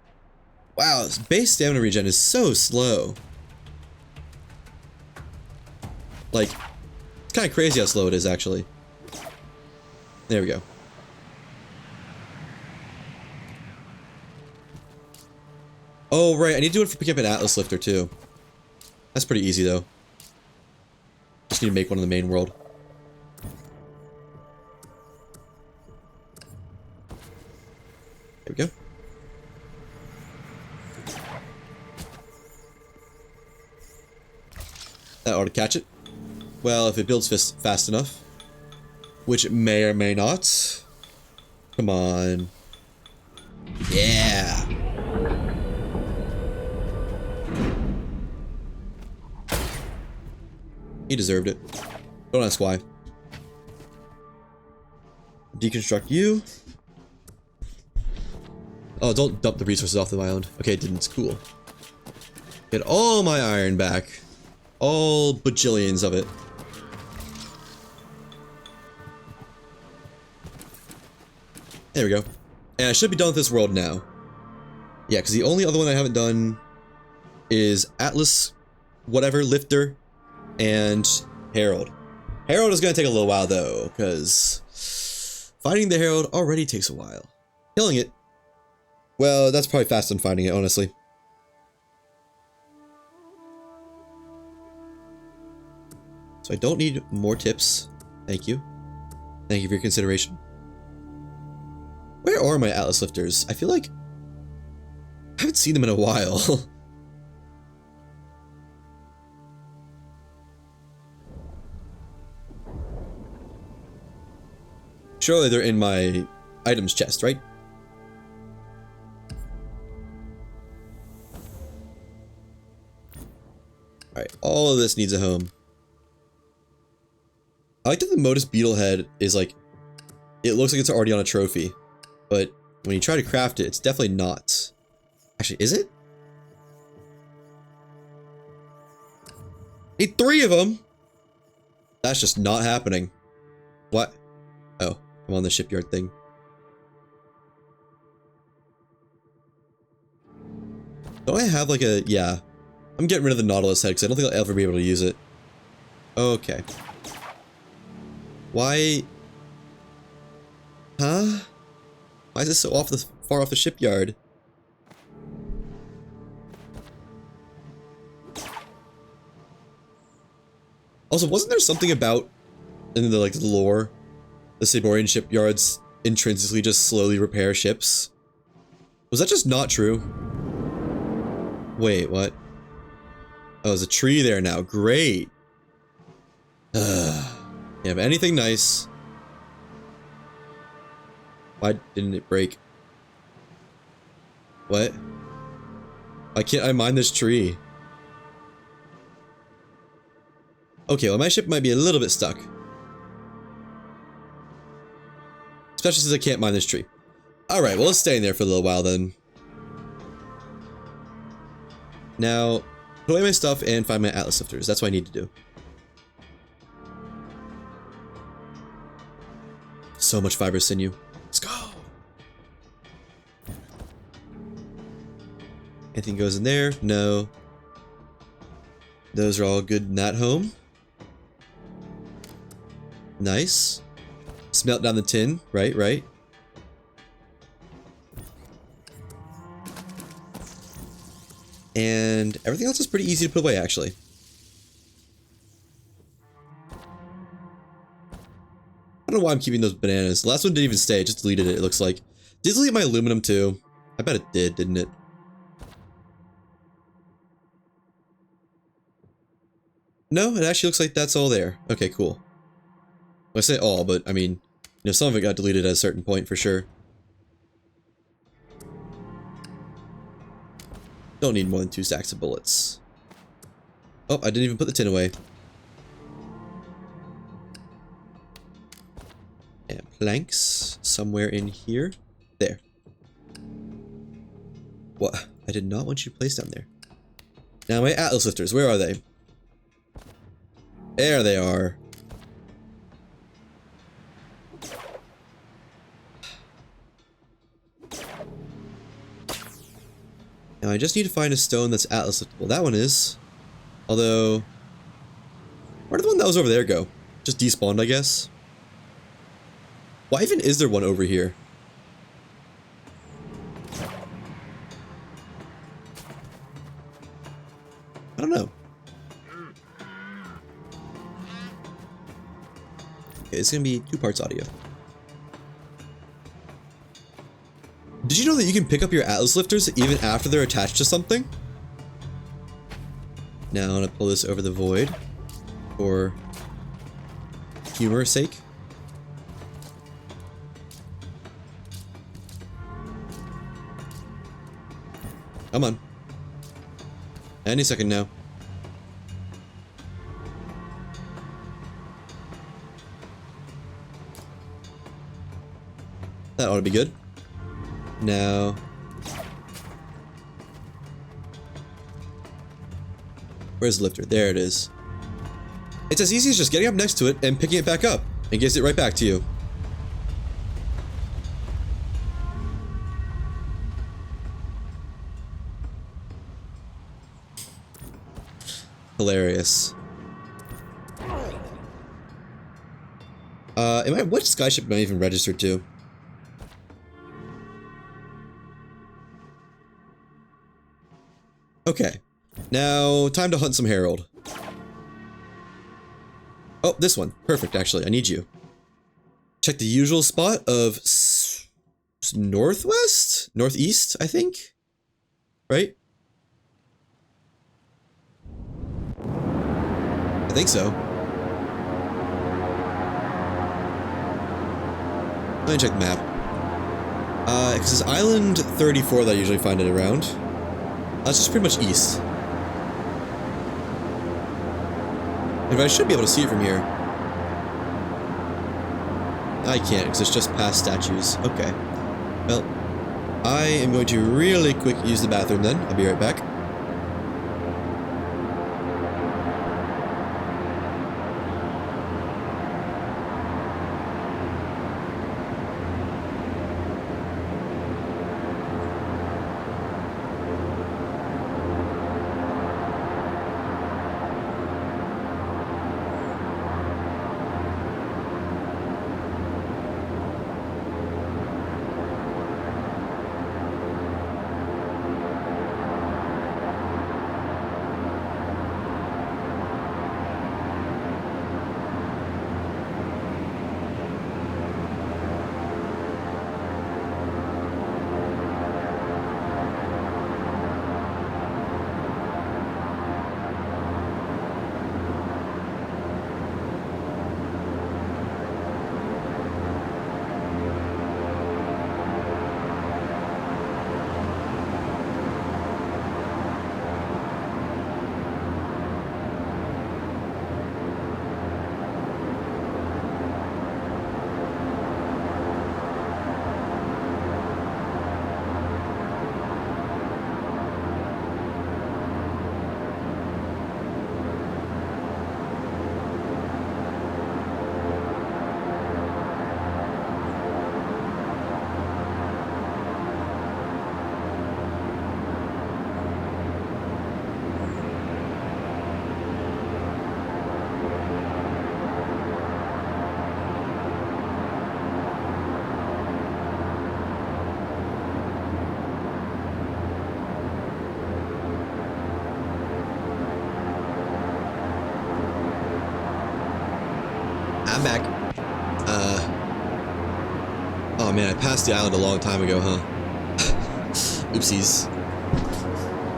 Wow, base stamina regen is so slow. Like, it's kind of crazy how slow it is, actually. There we go. Oh, right, I need to do it for picking up an Atlas lifter, too. That's pretty easy, though. Just need to make one in the main world. There we go. That ought to catch it. Well, if it builds fast enough. Which it may or may not. Come on. Yeah. He deserved it. Don't ask why. Deconstruct you. Oh, don't dump the resources off the island. Okay, it didn't. It's cool. Get all my iron back. All bajillions of it. There we go. And I should be done with this world now. Yeah, because the only other one I haven't done is Atlas, whatever, Lifter, and Herald. Herald is going to take a little while, though, because finding the Herald already takes a while. Killing it, well, that's probably fast on finding it, honestly. So I don't need more tips. Thank you. Thank you for your consideration. Where are my Atlas lifters? I feel like I haven't seen them in a while. Surely they're in my items chest, right? Alright, all of this needs a home. I like that the Modus Beetle head is like, it looks like it's already on a trophy, but when you try to craft it, it's definitely not. Actually, is it? Need 3 of them! That's just not happening. What? Oh, I'm on the shipyard thing. Don't I have like a, yeah. I'm getting rid of the Nautilus head because I don't think I'll ever be able to use it. Okay. Why? Huh? Why is this so far off the shipyard? Also, wasn't there something about in the like lore, the Saborian shipyards intrinsically just slowly repair ships? Was that just not true? Wait, what? Oh, there's a tree there now. Great. Yeah, but anything nice. Why didn't it break? What? Why can't I mine this tree? Okay, well my ship might be a little bit stuck. Especially since I can't mine this tree. Alright, well let's stay in there for a little while then. Now, put away my stuff and find my Atlas lifters. That's what I need to do. So much fiber sinew. Let's go! Anything goes in there? No. Those are all good in that home. Nice. Smelt down the tin. Right, right. And everything else is pretty easy to put away, actually. I don't know why I'm keeping those bananas. The last one didn't even stay, it just deleted it, it looks like. Did it delete my aluminum too? I bet it did, didn't it? No, it actually looks like that's all there. Okay, cool. Well, I say all, but I mean, you know, some of it got deleted at a certain point for sure. Don't need more than 2 stacks of bullets. Oh, I didn't even put the tin away. And planks somewhere in here. There. What? I did not want you to place down there. Now my Atlas lifters, where are they? There they are. Now I just need to find a stone that's Atlas liftable. That one is. Although, where did the one that was over there go? Just despawned, I guess. Why even is there one over here? I don't know. Okay, it's gonna be 2 parts audio. Did you know that you can pick up your Atlas lifters even after they're attached to something? Now I'm gonna pull this over the void for humor's sake. Come on. Any second now. That ought to be good. Now, where's the lifter? There it is. It's as easy as just getting up next to it and picking it back up. It gives it right back to you. Hilarious. Which skyship am I even registered to? Okay. Now, time to hunt some Herald. Oh, this one. Perfect, actually. I need you. Check the usual spot of northwest? Northeast, I think? Right? I think so. Let me check the map. Because it's Island 34 that I usually find it around. That's just pretty much east. And I should be able to see it from here. I can't, because it's just past statues. Okay. Well, I am going to really quick use the bathroom then. I'll be right back. I'm back. Oh man, I passed the island a long time ago, huh? Oopsies.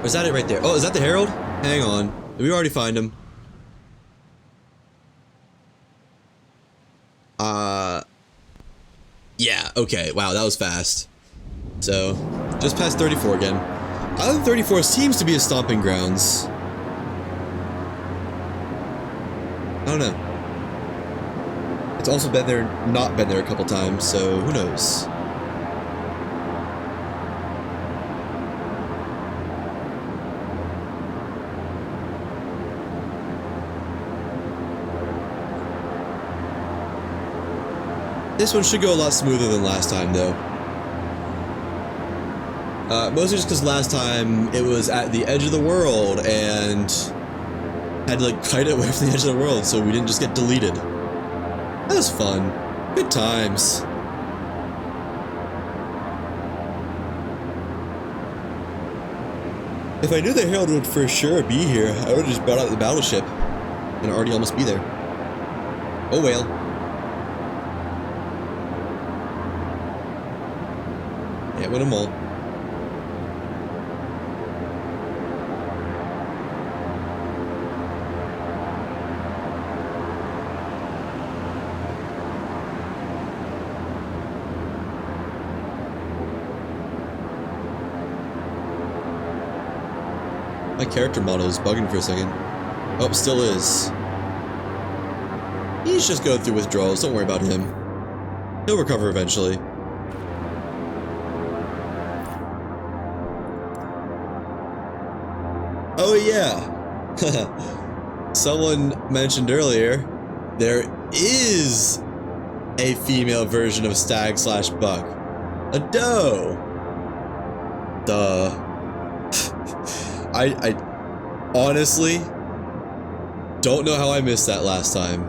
Or is that it right there? Oh, is that the Herald? Hang on. Did we already find him? Yeah, okay. Wow, that was fast. So, just past 34 again. Island 34 seems to be a stomping grounds. I don't know. It's also been there, not been there a couple times, so who knows? This one should go a lot smoother than last time, though. Mostly just because last time it was at the edge of the world and had to like kite it away from the edge of the world so we didn't just get deleted. That was fun. Good times. If I knew the Herald would for sure be here, I would have just brought out the battleship and already almost be there. Oh well. Can't win them all. My character model is bugging for a second. Oh, still is. He's just going through withdrawals, don't worry about him. He'll recover eventually. Oh yeah! Someone mentioned earlier, there is a female version of Stag/Buck. A doe! Duh. I honestly don't know how I missed that last time.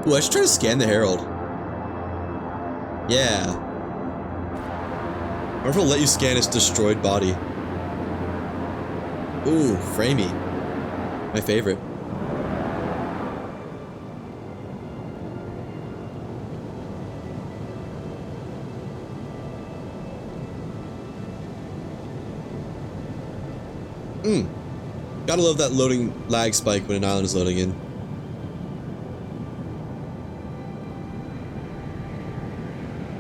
Ooh, I should try to scan the Herald. Yeah. I wonder if it'll let you scan its destroyed body. Ooh, framey. My favorite. Gotta love that loading lag spike when an island is loading in.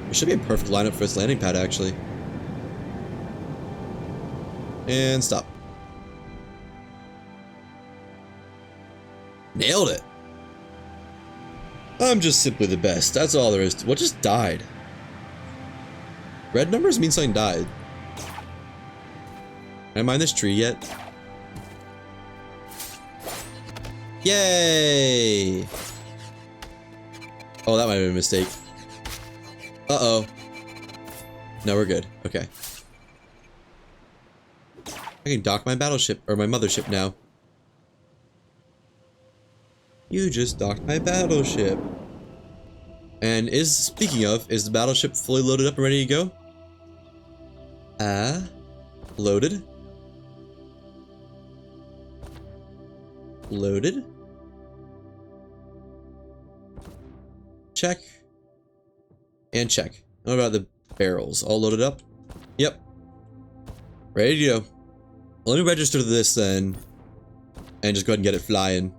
It should be a perfect lineup for its landing pad, actually. And stop. Nailed it! I'm just simply the best. That's all there is to— what just died? Red numbers mean something died. Can I mine this tree yet? Yay! Oh, that might have been a mistake. Uh-oh. No, we're good. Okay. I can dock my battleship, or my mothership now. You just docked my battleship. And speaking of, is the battleship fully loaded up and ready to go? Loaded? Loaded? Check. And check. What about the barrels? All loaded up? Yep. Ready to go. Well, let me register this then. And just go ahead and get it flying.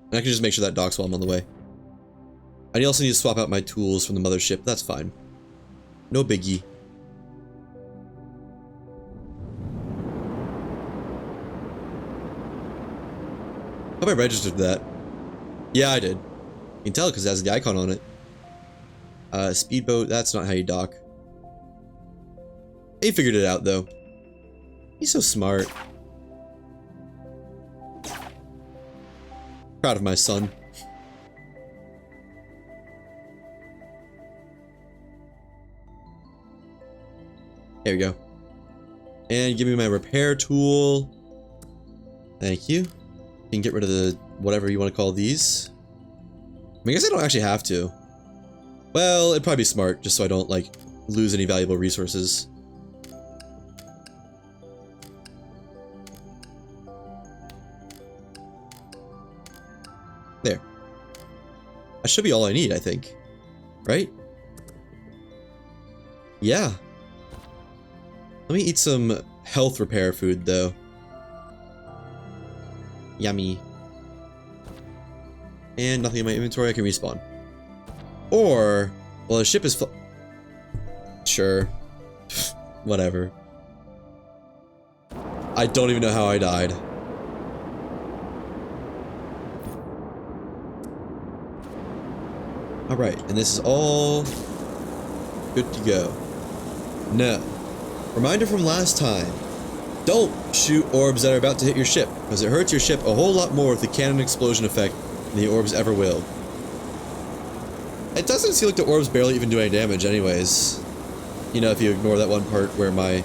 And I can just make sure that docks while I'm on the way. I also need to swap out my tools from the mothership. That's fine. No biggie. Hope I registered that. Yeah, I did. You can tell because it has the icon on it. Speedboat, that's not how you dock. He figured it out, though. He's so smart. Proud of my son. There we go. And give me my repair tool. Thank you. You can get rid of the whatever you want to call these. I mean, I guess I don't actually have to. Well, it'd probably be smart, just so I don't, like, lose any valuable resources. There. That should be all I need, I think. Right? Yeah. Let me eat some health repair food, though. Yummy. And nothing in my inventory, I can respawn. Or, well, the ship is sure. Whatever. I don't even know how I died. Alright, and this is all good to go. Now, reminder from last time. Don't shoot orbs that are about to hit your ship, because it hurts your ship a whole lot more with the cannon explosion effect than the orbs ever will. It doesn't seem like the orbs barely even do any damage anyways. You know, if you ignore that one part where my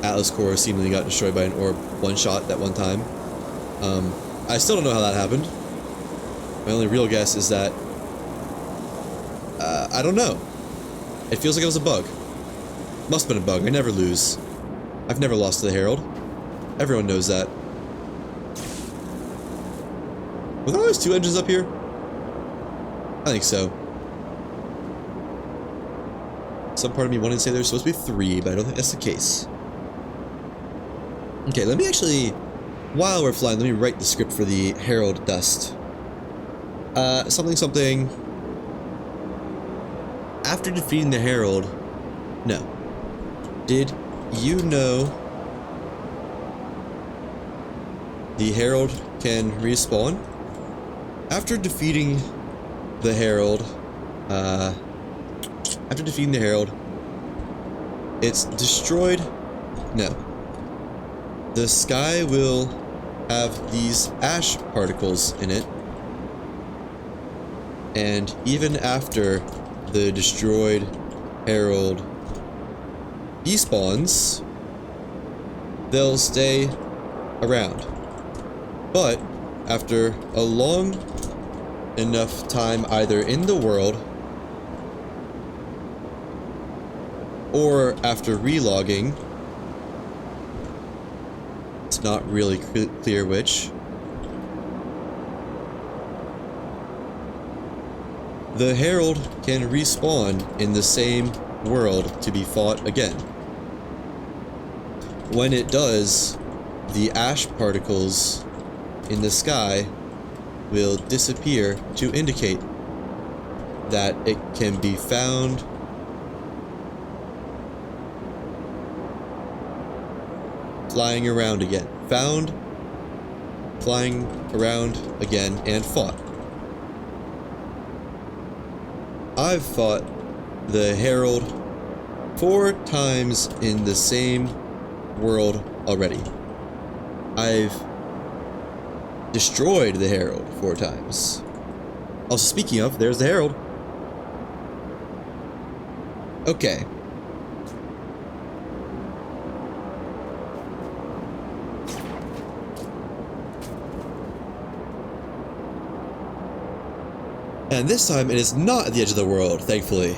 Atlas core seemingly got destroyed by an orb one shot that one time. I still don't know how that happened. My only real guess is that I don't know. It feels like it was a bug. Must have been a bug. I never lose. I've never lost to the Herald. Everyone knows that. Were there always 2 engines up here? I think so. Some part of me wanted to say there's supposed to be 3, but I don't think that's the case. Okay, let me actually, while we're flying, let me write the script for the Herald Dust. Something. After defeating the Herald, no. Did you know the Herald can respawn? After defeating the Herald, it's destroyed. No. The sky will have these ash particles in it, and even after the destroyed Herald despawns, they'll stay around. But after a long enough time either in the world or after relogging, it's not really clear which, the Herald can respawn in the same world to be fought again. When it does, the ash particles in the sky will disappear to indicate that it can be found flying around again. Found flying around again and fought. I've fought the Herald 4 times in the same world already. I've destroyed the Herald 4 times. Also, speaking of, there's the Herald. Okay. And this time it is not at the edge of the world, thankfully.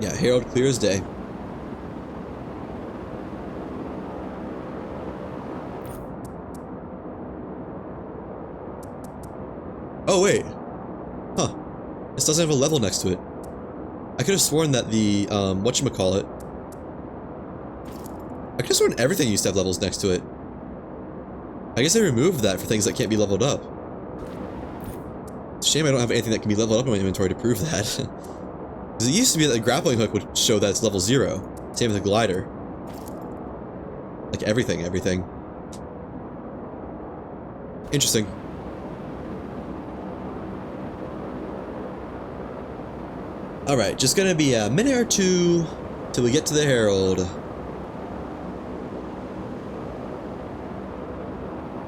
Yeah, Herald clear as day. Oh wait. Huh. This doesn't have a level next to it. I could have sworn that the, whatchamacallit. I could have sworn everything used to have levels next to it. I guess they removed that for things that can't be leveled up. It's a shame I don't have anything that can be leveled up in my inventory to prove that. Because it used to be that the grappling hook would show that it's level 0. Same with the glider. Like everything. Interesting. Alright, just gonna be a minute or 2 till we get to the Herald.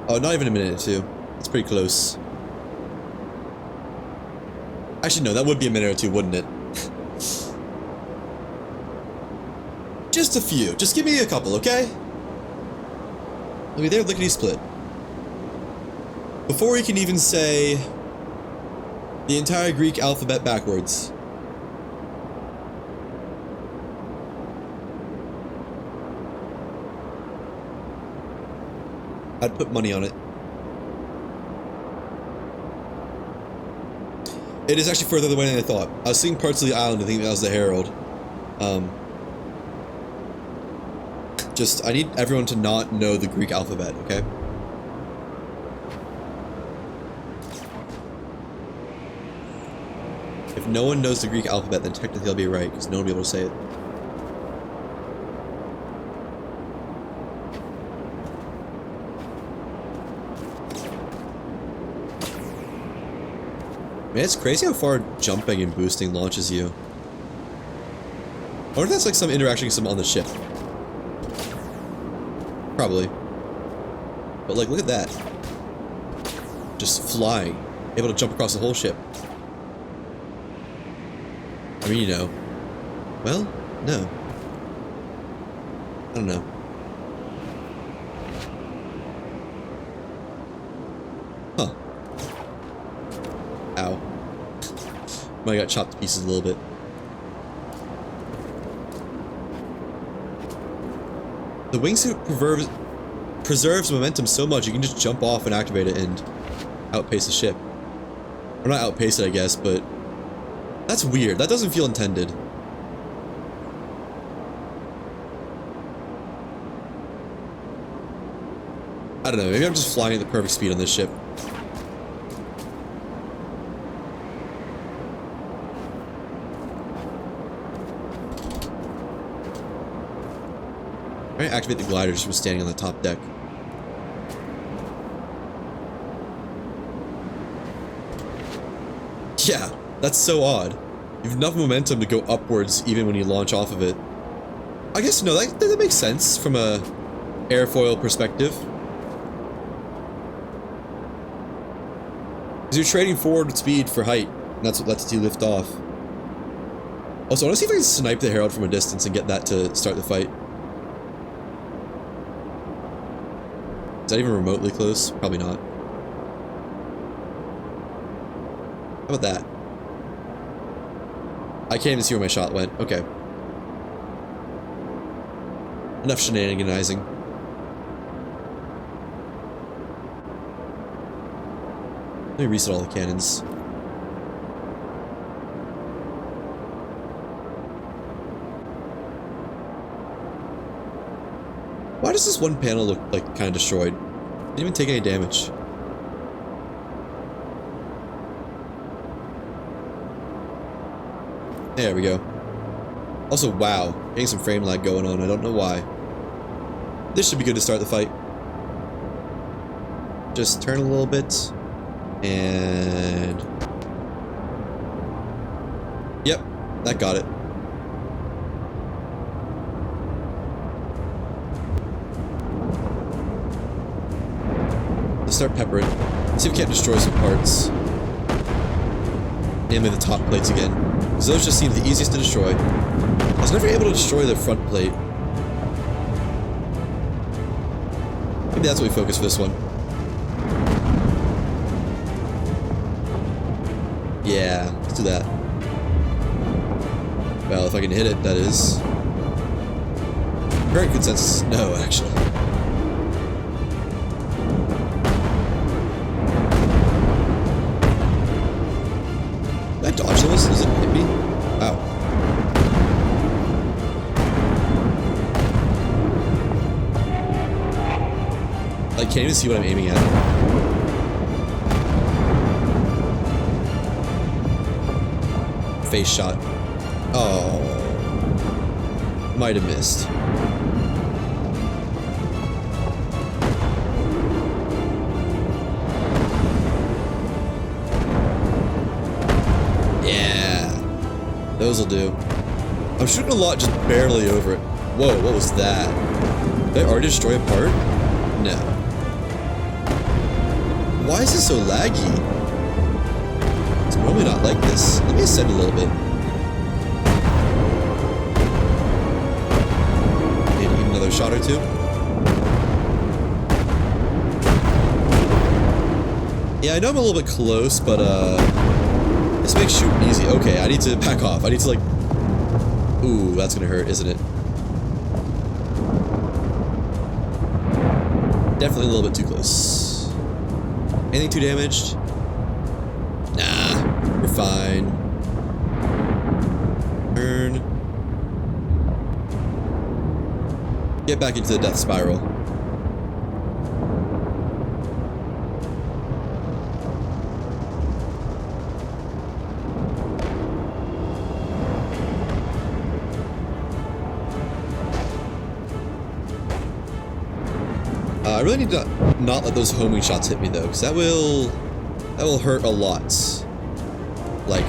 Oh, not even a minute or 2. It's pretty close. Actually, no, that would be a minute or 2, wouldn't it? Just a few. Just give me a couple, okay? I'll be there lickety-split. Before we can even say the entire Greek alphabet backwards. I'd put money on it. It is actually further away than I thought. I was seeing parts of the island, I think that was the Herald. I need everyone to not know the Greek alphabet, okay? If no one knows the Greek alphabet, then technically I'll be right, because no one will be able to say it. Man, it's crazy how far jumping and boosting launches you. I wonder if that's like some interaction on the ship. Probably. But like, look at that. Just flying. able to jump across the whole ship. I mean, you know. Well, no. I don't know. Huh. Ow. Might have got chopped to pieces a little bit. The wingsuit preserves momentum so much you can just jump off and activate it and outpace the ship. Or not outpace it, I guess, but that's weird. That doesn't feel intended. I don't know, maybe I'm just flying at the perfect speed on this ship. I'm trying to activate the glider just from standing on the top deck. Yeah, that's so odd. You have enough momentum to go upwards even when you launch off of it. I guess, no, that makes sense from a airfoil perspective. Because you're trading forward speed for height, and that's what lets you lift off. Also, I want to see if I can snipe the Herald from a distance and get that to start the fight. Is that even remotely close? Probably not. How about that? I can't even see where my shot went. Okay. Enough shenaniganizing. Let me reset all the cannons. Why does this one panel look like kind of destroyed? Didn't even take any damage. There we go. Also, wow, getting some frame lag going on. I don't know why. This should be good to start the fight. Just turn a little bit. And... yep, that got it. Let's start peppering. See if we can't destroy some parts. Namely the top plates again. Because those just seem the easiest to destroy. I was never able to destroy the front plate. Maybe that's what we focus for this one. Yeah, let's do that. Well, if I can hit it, that is. Current consensus, no, actually. Did I dodge those? Does it hit me? Wow. I can't even see what I'm aiming at. Face shot. Oh. Might have missed. Yeah. Those'll do. I'm shooting a lot just barely over it. Whoa, what was that? Did I already destroy a part? No. Why is this so laggy? It's normally not like this. Let me ascend a little bit. Maybe even another shot or two. Yeah, I know I'm a little bit close, but this makes shooting easy. Okay, I need to back off. I need to like... ooh, that's gonna hurt, isn't it? Definitely a little bit too close. Anything too damaged? Nah, we're fine. Turn. Get back into the death spiral. I really need to not let those homing shots hit me though, because that will hurt a lot. Like,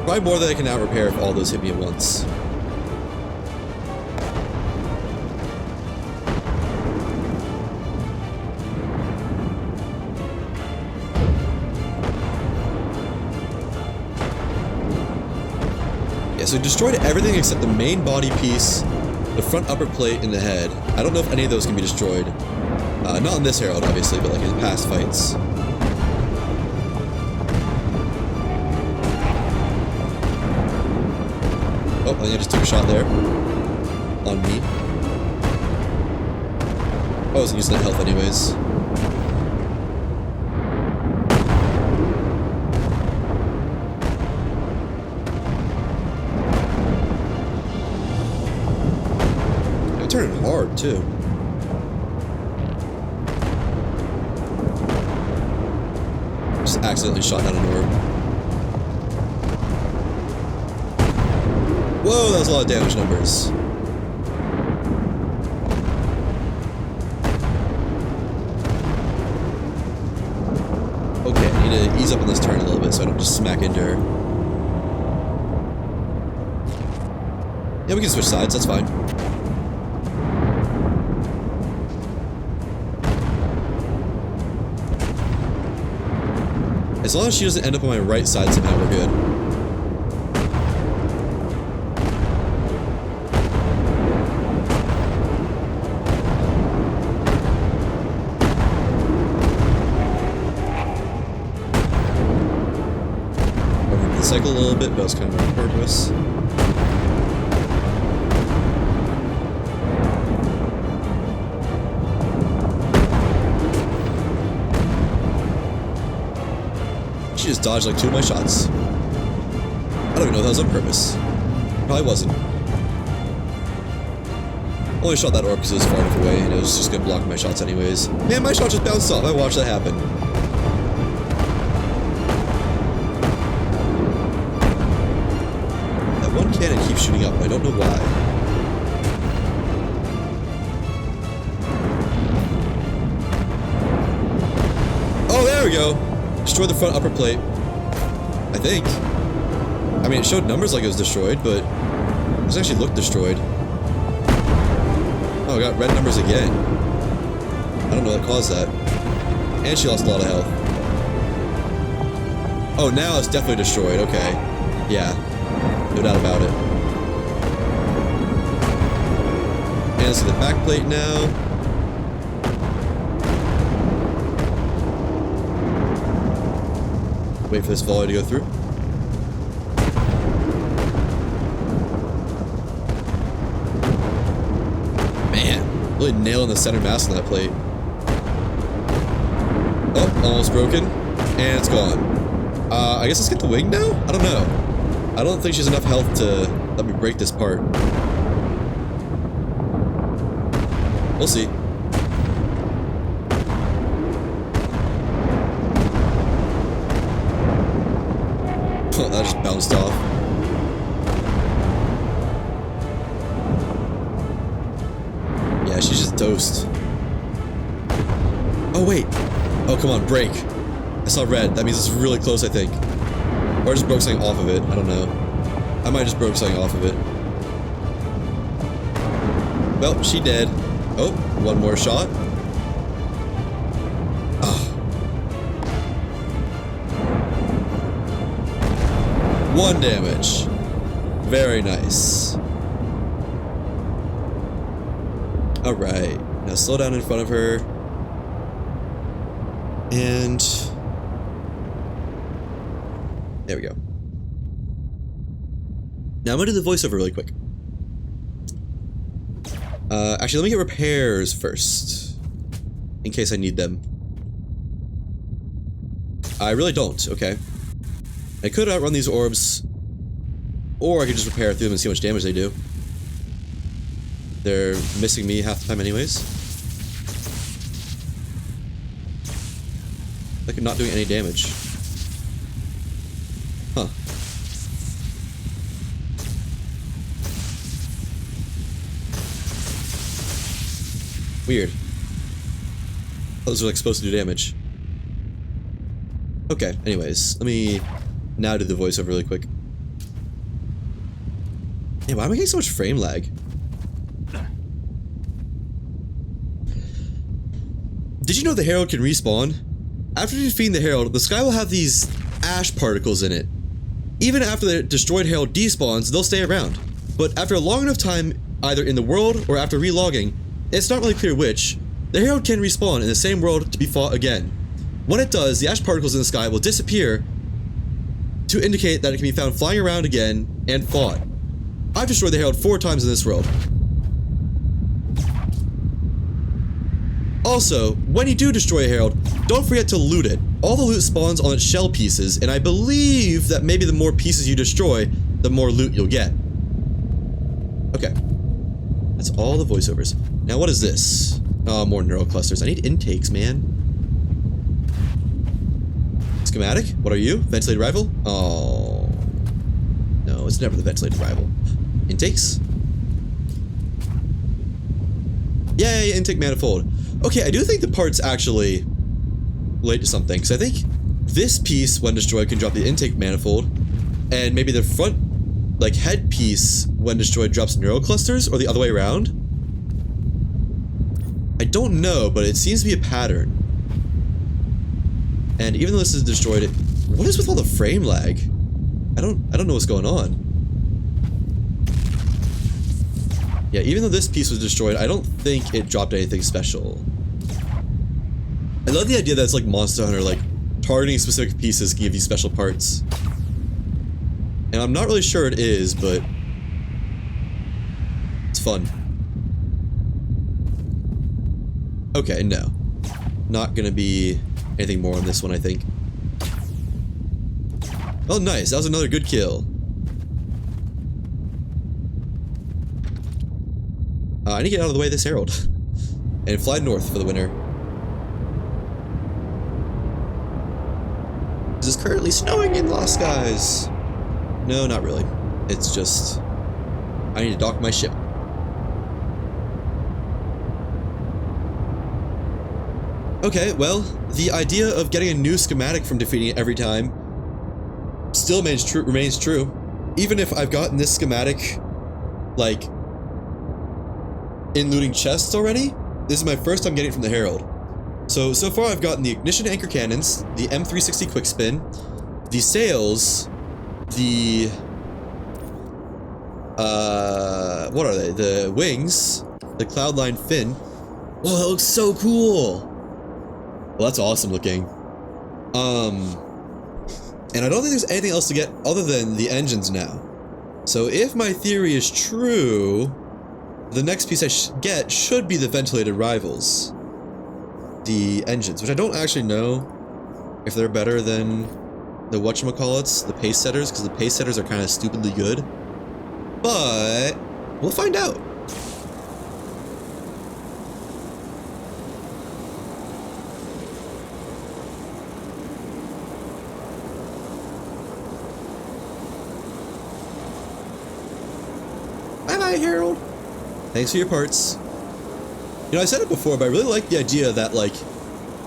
probably more than I can now repair if all those hit me at once. so I destroyed everything except the main body piece, the front upper plate, and the head. I don't know if any of those can be destroyed. Not in this Herald, obviously, but like in past fights. Oh, I think I just took a shot there. On me. I wasn't using that health anyways. I'm turning hard, too. Just accidentally shot down an orb. Whoa, that was a lot of damage numbers. Okay, I need to ease up on this turn a little bit so I don't just smack into her. Yeah, we can switch sides, that's fine. As long as she doesn't end up on my right side somehow, we're good. Cycle a little bit, but it was kind of on purpose. She just dodged like 2 of my shots. I don't even know if that was on purpose. Probably wasn't. Only shot that orb because it was far enough away and it was just gonna block my shots anyways. Man, my shot just bounced off. I watched that happen. One cannon keeps shooting up, and I don't know why. Oh, there we go! Destroyed the front upper plate. I think. I mean, it showed numbers like it was destroyed, but it doesn't actually look destroyed. Oh, I got red numbers again. I don't know what caused that. And she lost a lot of health. Oh, now it's definitely destroyed. Okay. Yeah. No doubt about it. And let's see the back plate now. Wait for this volley to go through. Man, really nailing the center mass on that plate. Oh, almost broken. And it's gone. I guess let's get the wing now? I don't know. I don't think she's enough health to let me break this part. We'll see. Oh, that just bounced off. Yeah, she's just toast. Oh, wait. Oh, come on, break. I saw red. That means it's really close, I think. Or I just broke something off of it. I don't know. I might just broke something off of it. Well, she dead. Oh, one more shot. Oh. 1 damage. Very nice. Alright. Now slow down in front of her. And... there we go. Now I'm gonna do the voiceover really quick. Actually, let me get repairs first. In case I need them. I really don't, okay. I could outrun these orbs. Or I could just repair through them and see how much damage they do. They're missing me half the time anyways. Like I'm not doing any damage. Huh. Weird. Those are like supposed to do damage. Okay, anyways, let me now do the voiceover really quick. Yeah, why am I getting so much frame lag? Did you know the Herald can respawn? After defeating the Herald, the sky will have these ash particles in it. Even after the destroyed Herald despawns, they'll stay around. But after a long enough time, either in the world or after relogging, it's not really clear which, the Herald can respawn in the same world to be fought again. When it does, the ash particles in the sky will disappear to indicate that it can be found flying around again and fought. I've destroyed the Herald 4 times in this world. Also, when you do destroy a Herald, don't forget to loot it. All the loot spawns on its shell pieces, and I believe that maybe the more pieces you destroy, the more loot you'll get. Okay. That's all the voiceovers. Now what is this? Oh, more neural clusters. I need intakes, man. Schematic? What are you? Ventilated rival? Oh. No, it's never the ventilated rival. Intakes? Yay, intake manifold. Okay, I do think the parts actually relate to something, because I think this piece, when destroyed, can drop the intake manifold, and maybe the front, like, head piece, when destroyed, drops neural clusters, or the other way around? I don't know, but it seems to be a pattern. And even though this is destroyed, what is with all the frame lag? I don't know what's going on. Yeah, even though this piece was destroyed, I don't think it dropped anything special. I love the idea that it's like Monster Hunter, like, targeting specific pieces can give you special parts. And I'm not really sure it is, but it's fun. Okay, no. Not gonna be anything more on this one, I think. Oh, nice. That was another good kill. I need to get out of the way of this Herald. And fly north for the winter. It is currently snowing in Lost Skies. No, not really. It's just I need to dock my ship. Okay, well, the idea of getting a new schematic from defeating it every time still remains true. Even if I've gotten this schematic, like, in looting chests already, this is my first time getting it from the Herald. So far I've gotten the ignition anchor cannons, the M360 quick spin, the sails, the what are they? The wings, the cloudline fin. Oh, that looks so cool. Well, that's awesome looking. And I don't think there's anything else to get other than the engines now. So if my theory is true, the next piece I get should be the ventilated rivals. The engines, which I don't actually know if they're better than the whatchamacallits, the pace setters, because the pace setters are kind of stupidly good. But we'll find out. Bye-bye, Herald. Thanks for your parts. You know, I said it before, but I really like the idea that, like,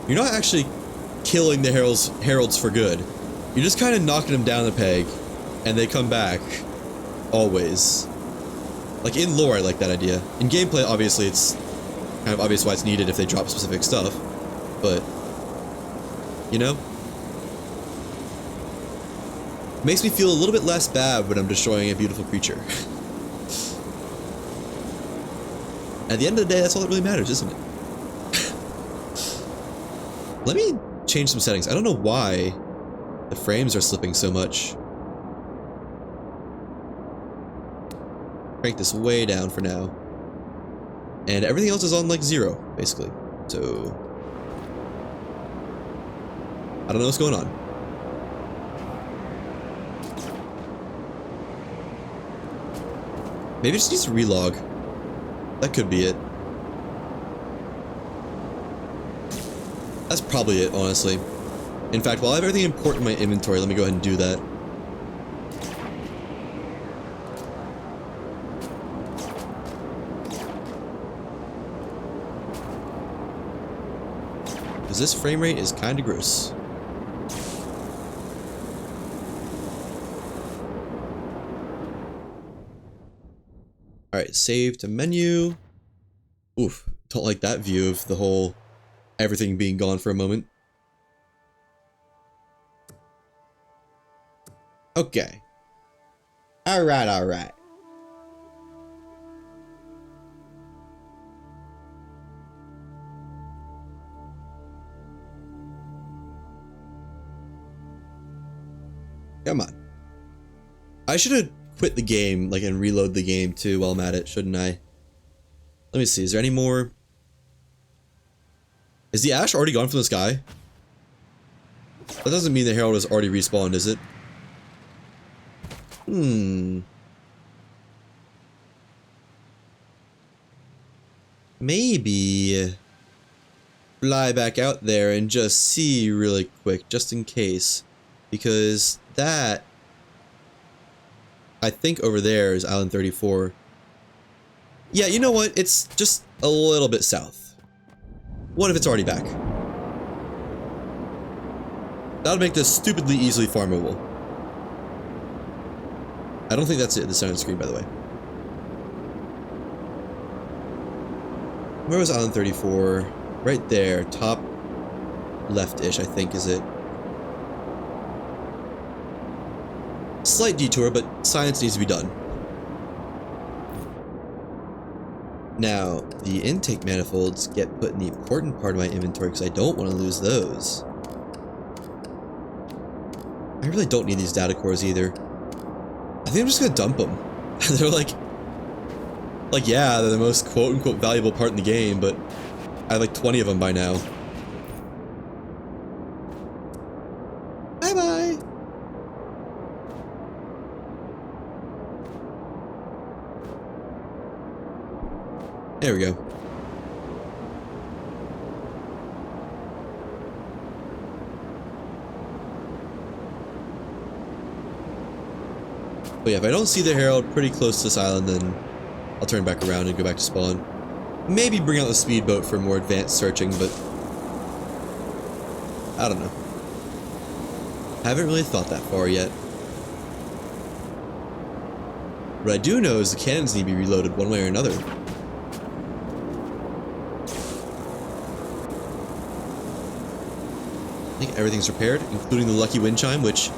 you're not actually killing the heralds for good. You're just kind of knocking them down a peg, and they come back. Always. Like, in lore, I like that idea. In gameplay, obviously, it's kind of obvious why it's needed if they drop specific stuff. But, you know? Makes me feel a little bit less bad when I'm destroying a beautiful creature. At the end of the day, that's all that really matters, isn't it? Let me change some settings. I don't know why the frames are slipping so much. Crank this way down for now. And everything else is on, like, 0, basically. So I don't know what's going on. Maybe it just needs to relog. That could be it. That's probably it, honestly. In fact, while I have everything important in my inventory, let me go ahead and do that. Because this frame rate is kind of gross. Alright, save to menu. Oof, don't like that view of the whole everything being gone for a moment. Okay. Alright, alright. Come on. I should have quit the game, like, and reload the game too while I'm at it, shouldn't I? Let me see, is there any more? Is the ash already gone from the sky? That doesn't mean the Herald has already respawned, is it? Maybe fly back out there and just see really quick, just in case. Because that, I think over there is Island 34. Yeah, you know what? It's just a little bit south. What if it's already back? That would make this stupidly easily farmable. I don't think that's it, the center of the screen, by the way. Where was Island 34? Right there, top left-ish, I think, is it. Slight detour, but science needs to be done. Now, the intake manifolds get put in the important part of my inventory because I don't want to lose those. I really don't need these data cores either. I think I'm just gonna dump them. They're like, yeah, they're the most quote-unquote valuable part in the game, but I have like 20 of them by now. Bye-bye! There we go. But yeah, if I don't see the Herald pretty close to this island, then I'll turn back around and go back to spawn. Maybe bring out the speedboat for more advanced searching, but I don't know. Haven't really thought that far yet. What I do know is the cannons need to be reloaded one way or another. I think everything's repaired, including the lucky wind chime, which,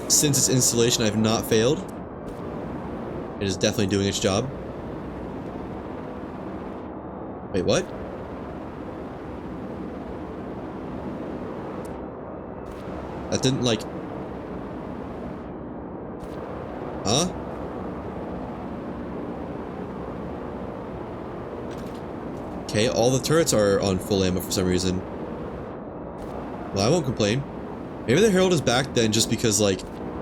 since its installation, I have not failed. It is definitely doing its job. Wait, what? That didn't, like... Huh? Okay, all the turrets are on full ammo for some reason. Well, I won't complain. Maybe the Herald is back then just because, like,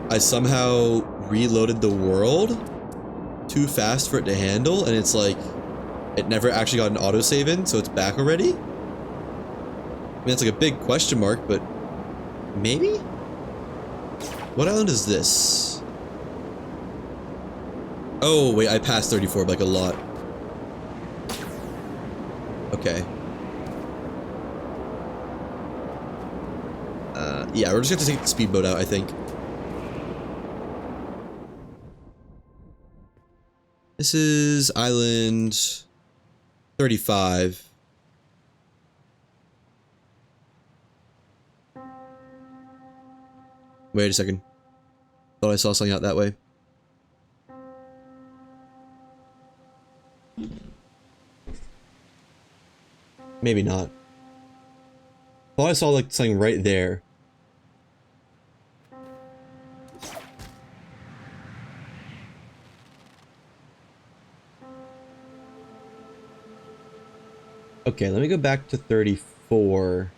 I somehow reloaded the world too fast for it to handle, and it's like, it never actually got an autosave in, so it's back already? I mean, it's like a big question mark, but maybe? What island is this? Oh, wait, I passed 34 by like a lot. Okay. Yeah, we're just gonna take the speedboat out, I think. This is Island 35. Wait a second. Thought I saw something out that way. Maybe not. Thought I saw like something right there. Okay, let me go back to 34.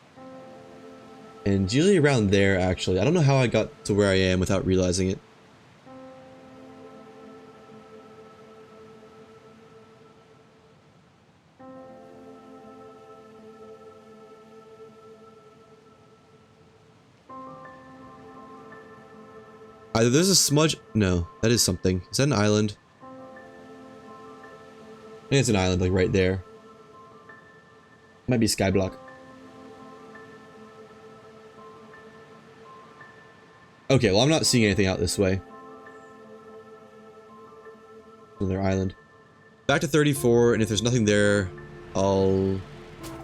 And it's usually around there, actually. I don't know how I got to where I am without realizing it. Either there's a smudge... No, that is something. Is that an island? I think it's an island, like right there. Might be Skyblock. Okay, well I'm not seeing anything out this way. Another island. Back to 34, and if there's nothing there, I'll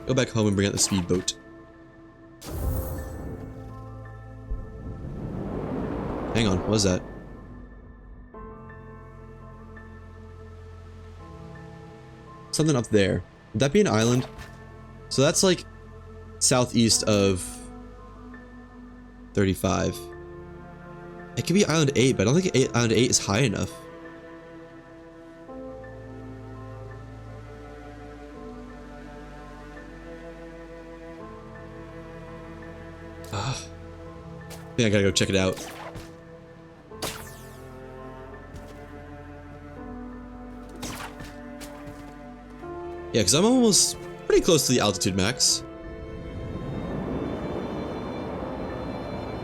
go back home and bring out the speedboat. Hang on, what was that? something up there. Would that be an island? So that's like southeast of 35. It could be Island 8, but I don't think Island 8 is high enough. I think I gotta go check it out. Yeah, because I'm almost pretty close to the altitude max.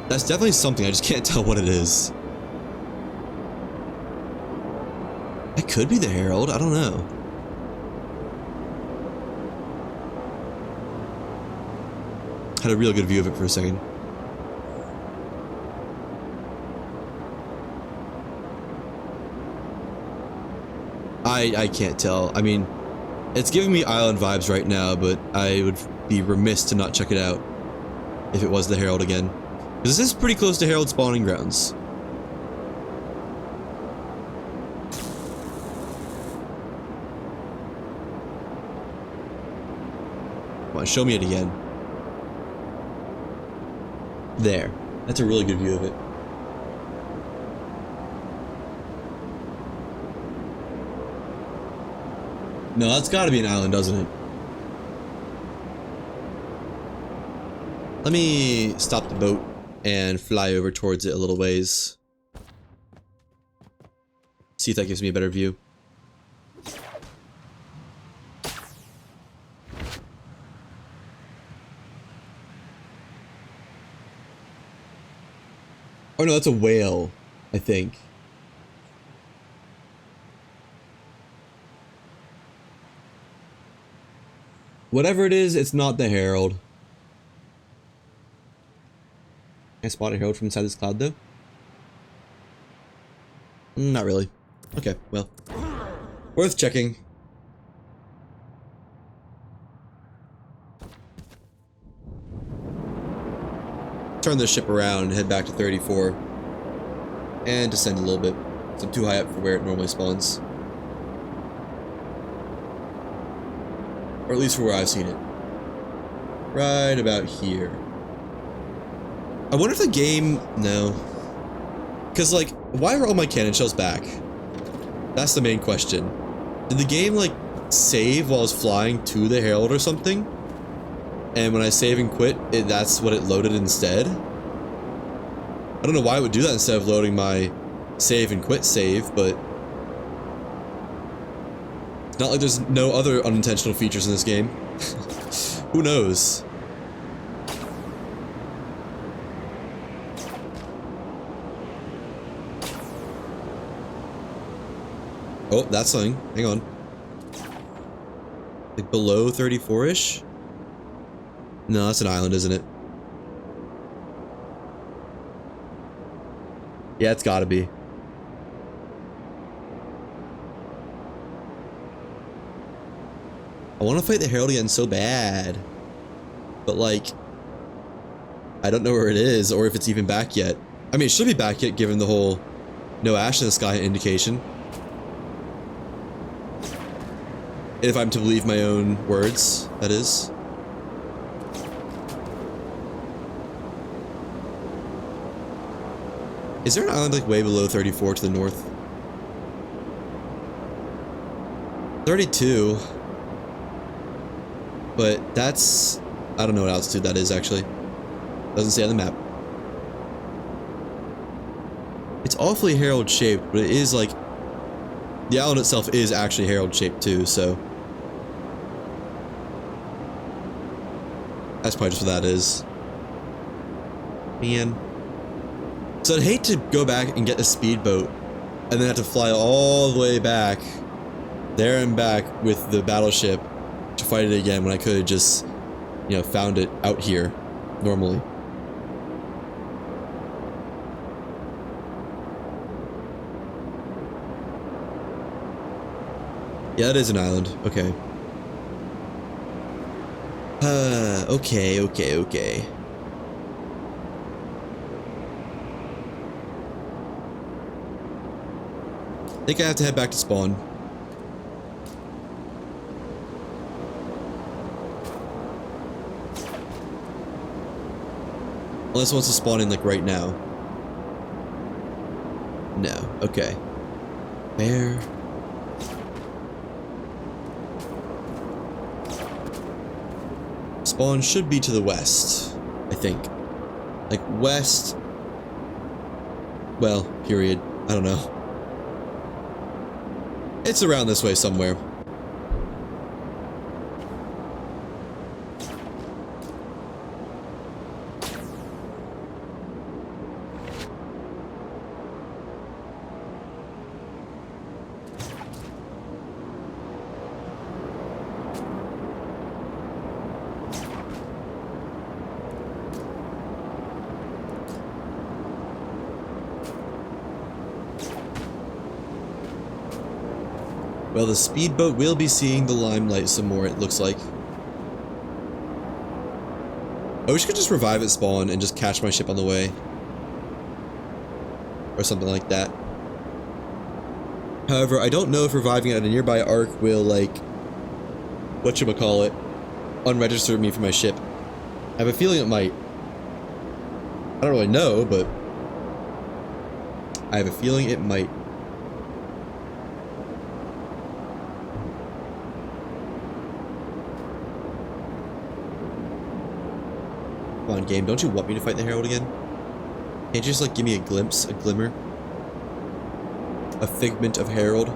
That's definitely something, I just can't tell what it is. It could be the Herald, I don't know. Had a real good view of it for a second. I can't tell. I mean, it's giving me island vibes right now, but I would be remiss to not check it out if it was the Herald again. Because this is pretty close to Herald spawning grounds. Come on, show me it again. There. That's a really good view of it. No, that's gotta be an island, doesn't it? Let me stop the boat and fly over towards it a little ways. See if that gives me a better view. Oh no, that's a whale, I think. Whatever it is, it's not the Herald. Can I spot a Herald from inside this cloud, though? Not really. Okay, well. Worth checking. Turn the ship around and head back to 34. And descend a little bit. So I'm too high up for where it normally spawns. Or at least for where I've seen it. Right about here. I wonder if the game... No. Because, like, why are all my cannon shells back? That's the main question. Did the game, like, save while I was flying to the Herald or something? And when I save and quit, that's what it loaded instead? I don't know why it would do that instead of loading my save and quit save, but... It's not like there's no other unintentional features in this game. Who knows? Oh, that's something. Hang on. Like below 34-ish? No, that's an island, isn't it? Yeah, it's gotta be. I want to fight the Herald again so bad. But, like... I don't know where it is, or if it's even back yet. I mean, it should be back yet, given the whole no ash in the sky indication. If I'm to believe my own words, that is. Is there an island like way below 34 to the north? 32. But that's... I don't know what altitude that is, actually. Doesn't say on the map. It's awfully Herald shaped, but it is like... The island itself is actually Herald shaped too, so... That's probably just what that is. Man. So I'd hate to go back and get a speedboat and then have to fly all the way back, there and back with the battleship to fight it again when I could have just, you know, found it out here normally. Yeah, that is an island. Okay. Okay. I think I have to head back to spawn. Unless it wants to spawn in, like, right now. No. Okay. Bear. Spawn should be to the west, I think. Like, west. Well, period. I don't know. It's around this way somewhere. Well, the speedboat will be seeing the limelight some more, it looks like. I wish I could just revive at spawn and just catch my ship on the way. Or something like that. However, I don't know if reviving at a nearby arc will, like, whatchamacallit, unregister me for my ship. I have a feeling it might. I don't really know, but I have a feeling it might. Come on, game, don't you want me to fight the Herald again? Can't you just, like, give me a glimpse, a glimmer? A figment of Herald?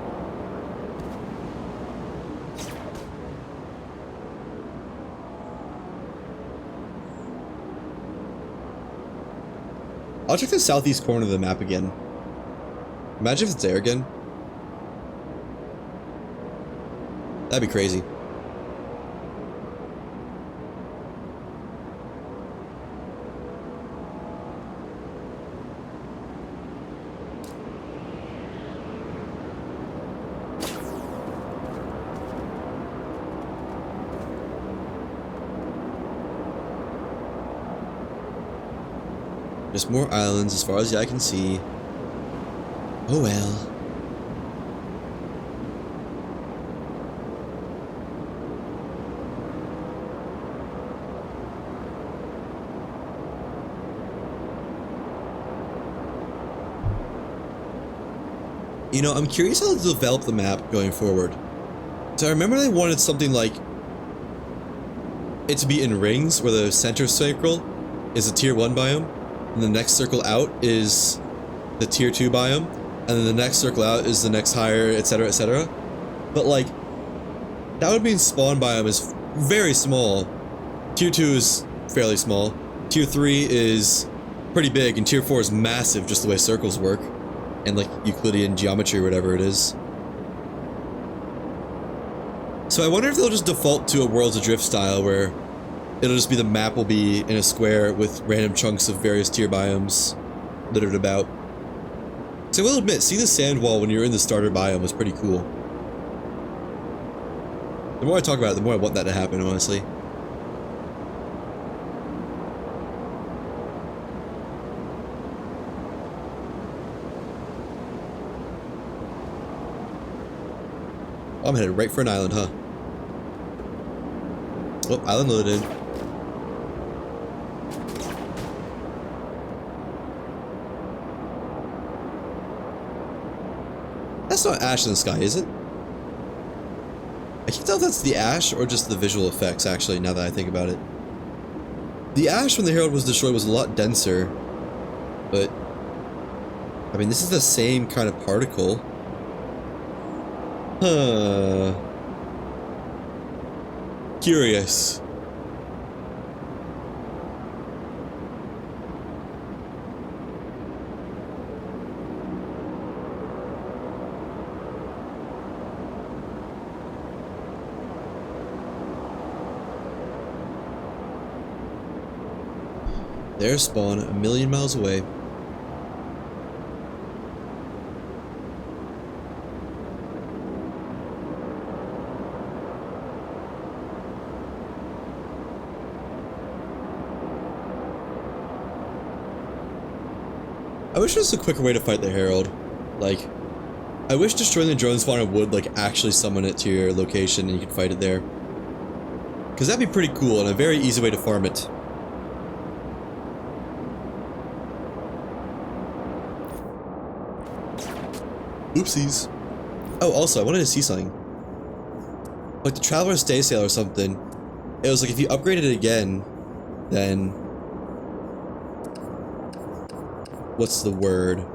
I'll check the southeast corner of the map again. Imagine if it's there again. That'd be crazy. Just more islands as far as the eye can see. Oh well. You know, I'm curious how they'll develop the map going forward. So I remember they wanted something like it to be in rings, where the center circle is a tier 1 biome, and the next circle out is the tier 2 biome, and then the next circle out is the next higher, etc, etc. But like, that would mean spawn biome is very small. Tier 2 is fairly small. Tier 3 is pretty big, and Tier 4 is massive, just the way circles work. And like Euclidean geometry or whatever it is. So I wonder if they'll just default to a Worlds Adrift style where it'll just be the map will be in a square with random chunks of various tier biomes littered about. So I will admit, seeing the sand wall when you're in the starter biome was pretty cool. The more I talk about it, the more I want that to happen, honestly. I'm headed right for an island, huh? Oh, island loaded. That's not ash in the sky, is it? I can't tell if that's the ash or just the visual effects, actually, now that I think about it. The ash when the Herald was destroyed was a lot denser, but I mean, this is the same kind of particle. Huh. Curious. There's spawn a million miles away. I wish there was a quicker way to fight the Herald. Like, I wish destroying the drone spawner would, like, actually summon it to your location and you could fight it there. Because that'd be pretty cool and a very easy way to farm it. Oopsies. Oh, also, I wanted to see something. Like the Traveler's Day Sale or something. It was like if you upgraded it again, then... What's the word?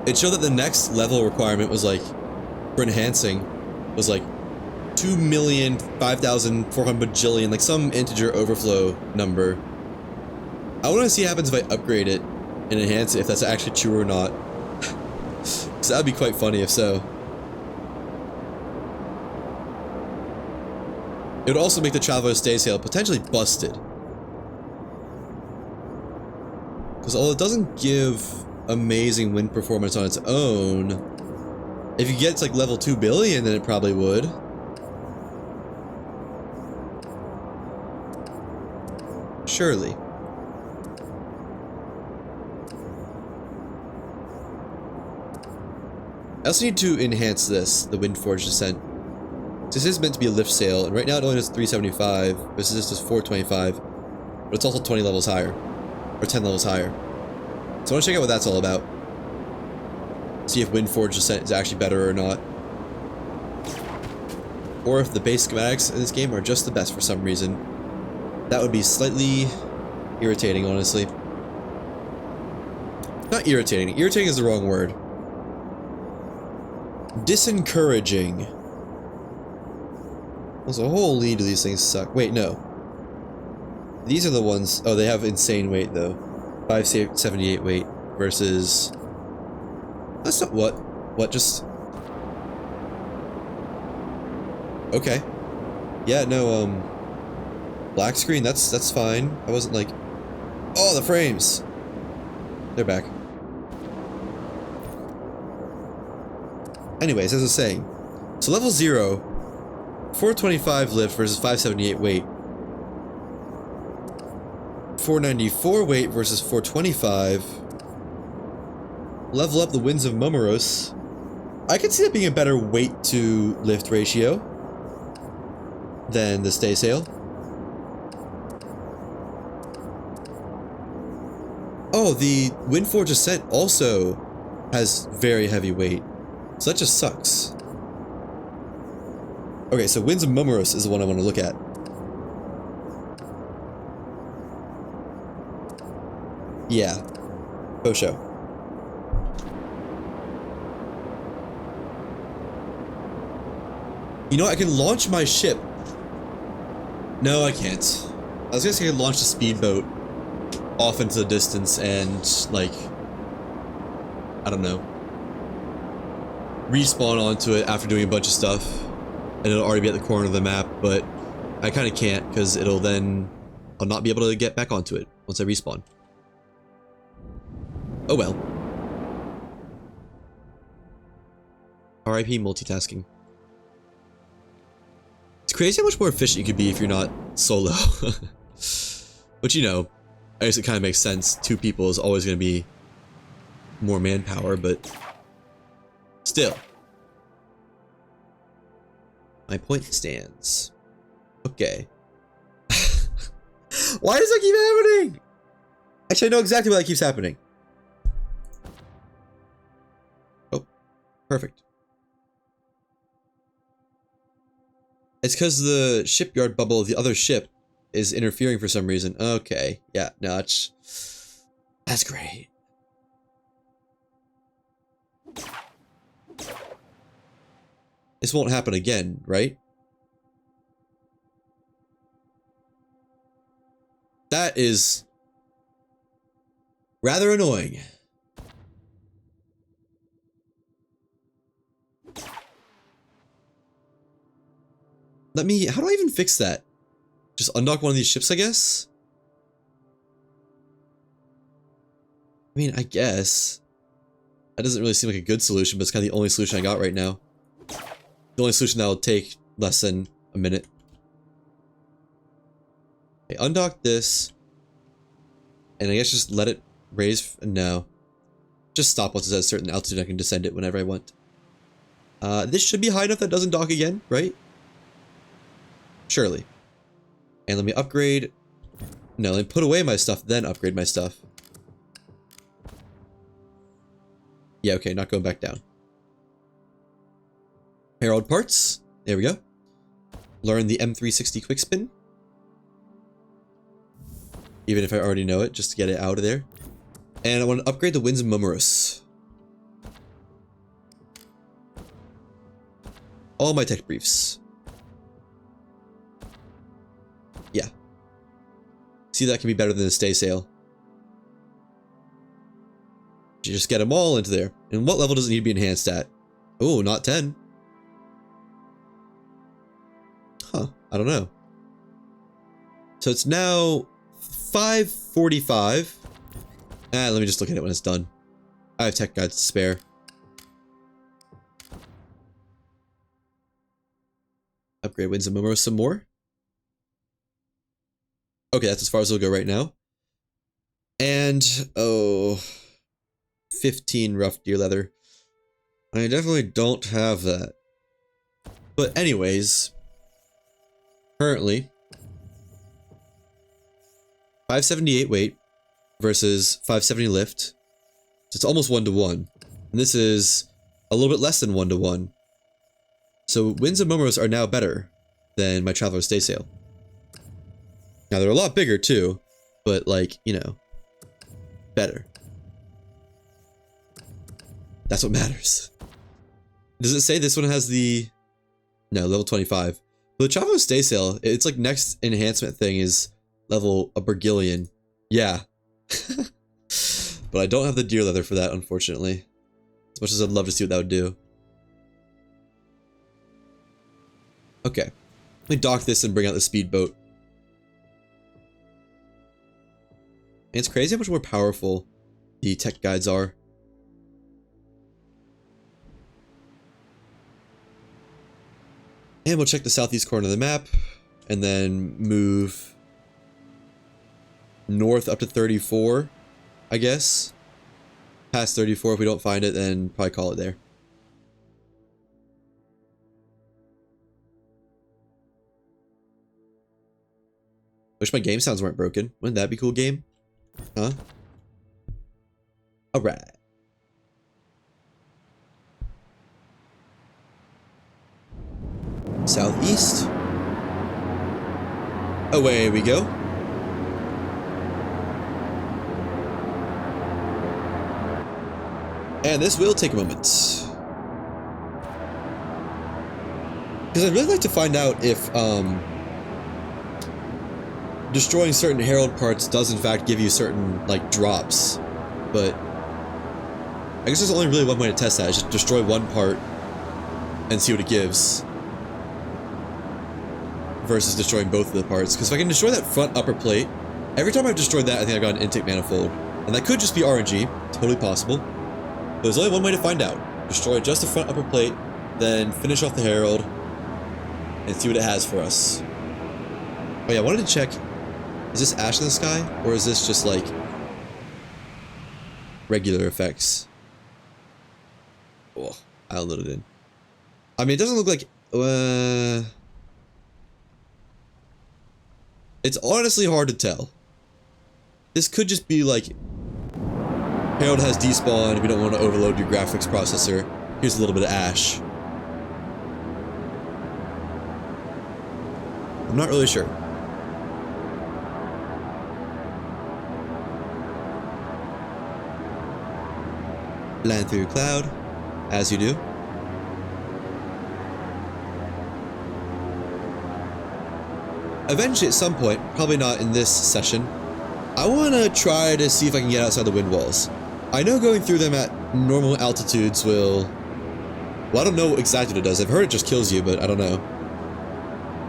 It showed that the next level requirement was like, for enhancing, was like 2,005,400 bajillion, like some integer overflow number. I want to see what happens if I upgrade it and enhance it, if that's actually true or not. So that'd be quite funny if so. It would also make the Traveler's Day Sale potentially busted. Because although it doesn't give amazing wind performance on its own, if you get to like level 2 billion, then it probably would. Surely. I also need to enhance this, the Windforge Descent. This is meant to be a lift sail, and right now it only does 375. This is just 425, but it's also 20 levels higher, or 10 levels higher. So I want to check out what that's all about. See if Windforge Descent is actually better or not. Or if the base schematics in this game are just the best for some reason. That would be slightly irritating, honestly. Not irritating. Irritating is the wrong word. Disencouraging. Also, holy do these things suck. Wait, no. These are the ones... Oh, they have insane weight, though. 578 weight versus... That's not what? What, just... Okay. Yeah, no, black screen, that's fine. I wasn't like... Oh, the frames! They're back. Anyways, as I was saying, so level 0, 425 lift versus 578 weight. 494 weight versus 425. Level up the Winds of Momoros. I could see that being a better weight to lift ratio than the Stay Sail. Oh, the Windforge Ascent also has very heavy weight. So that just sucks. Okay, so Winds of Momoros is the one I want to look at. Yeah. Oh, show. You know, I can launch my ship. No, I can't. I was gonna say I could launch the speedboat off into the distance and, like, I don't know, respawn onto it after doing a bunch of stuff, and it'll already be at the corner of the map, but I kind of can't, because it'll then... I'll not be able to get back onto it once I respawn. Oh well. RIP multitasking. It's crazy how much more efficient you could be if you're not solo. But you know, I guess it kind of makes sense. 2 people is always going to be more manpower, but still. My point stands. Okay. Why does that keep happening? Actually, I know exactly why that keeps happening. Oh, perfect. It's because the shipyard bubble of the other ship is interfering for some reason. Okay, yeah, no, that's great. This won't happen again, right? That is rather annoying. Let me... How do I even fix that? Just undock one of these ships, I guess? I mean, I guess. That doesn't really seem like a good solution, but it's kind of the only solution I got right now. The only solution that will take less than a minute. Okay, undock this. And I guess just let it raise... No. Just stop once it's at a certain altitude. I can descend it whenever I want. This should be high enough that it doesn't dock again, right? Surely. And let me upgrade. No, let me put away my stuff, then upgrade my stuff. Yeah, okay, not going back down. Herald parts. There we go. Learn the M360 quick spin. Even if I already know it, just to get it out of there. And I want to upgrade the Winds of Momoros. All my tech briefs. Yeah. See, that can be better than a stay sail. You just get them all into there. And what level does it need to be enhanced at? Oh, not 10. Huh, I don't know. So it's now 5:45. Let me just look at it when it's done. I have tech guides to spare. Upgrade Winds of Momoros some more. Okay, that's as far as it'll go right now. And, oh, 15 rough deer leather. I definitely don't have that. But anyways, currently, 578 weight versus 570 lift. So it's almost 1-to-1. And this is a little bit less than 1-to-1. So Winds of Momoros are now better than my Traveler Stay Sail. Now they're a lot bigger too, but like, you know, better. That's what matters. Does it say this one has the... No, level 25. But the Traveler Stay Sail, it's like next enhancement thing is level a Bergillion. Yeah. But I don't have the deer leather for that, unfortunately. As much as I'd love to see what that would do. Okay. Let me dock this and bring out the speedboat. And it's crazy how much more powerful the tech guides are. And we'll check the southeast corner of the map, and then move north up to 34, I guess. Past 34, if we don't find it, then probably call it there. Wish my game sounds weren't broken. Wouldn't that be cool, game? Huh? Alright. Southeast. Away we go. And this will take a moment. Because I'd really like to find out if, destroying certain Herald parts does in fact give you certain, like, drops. But I guess there's only really one way to test that, is just destroy one part and see what it gives. Versus destroying both of the parts. Because if I can destroy that front upper plate, every time I've destroyed that, I think I got an intake manifold. And that could just be RNG, totally possible. But there's only one way to find out. Destroy just the front upper plate, then finish off the Herald, and see what it has for us. Oh yeah, I wanted to check, is this ash in the sky, or is this just like regular effects? Oh, I'll load it in. I mean, it doesn't look like, it's honestly hard to tell. This could just be like, Herald has despawned, we don't want to overload your graphics processor. Here's a little bit of ash. I'm not really sure. Land through cloud, as you do. Eventually, at some point, probably not in this session, I want to try to see if I can get outside the wind walls. I know going through them at normal altitudes will... Well, I don't know exactly what it does. I've heard it just kills you, but I don't know.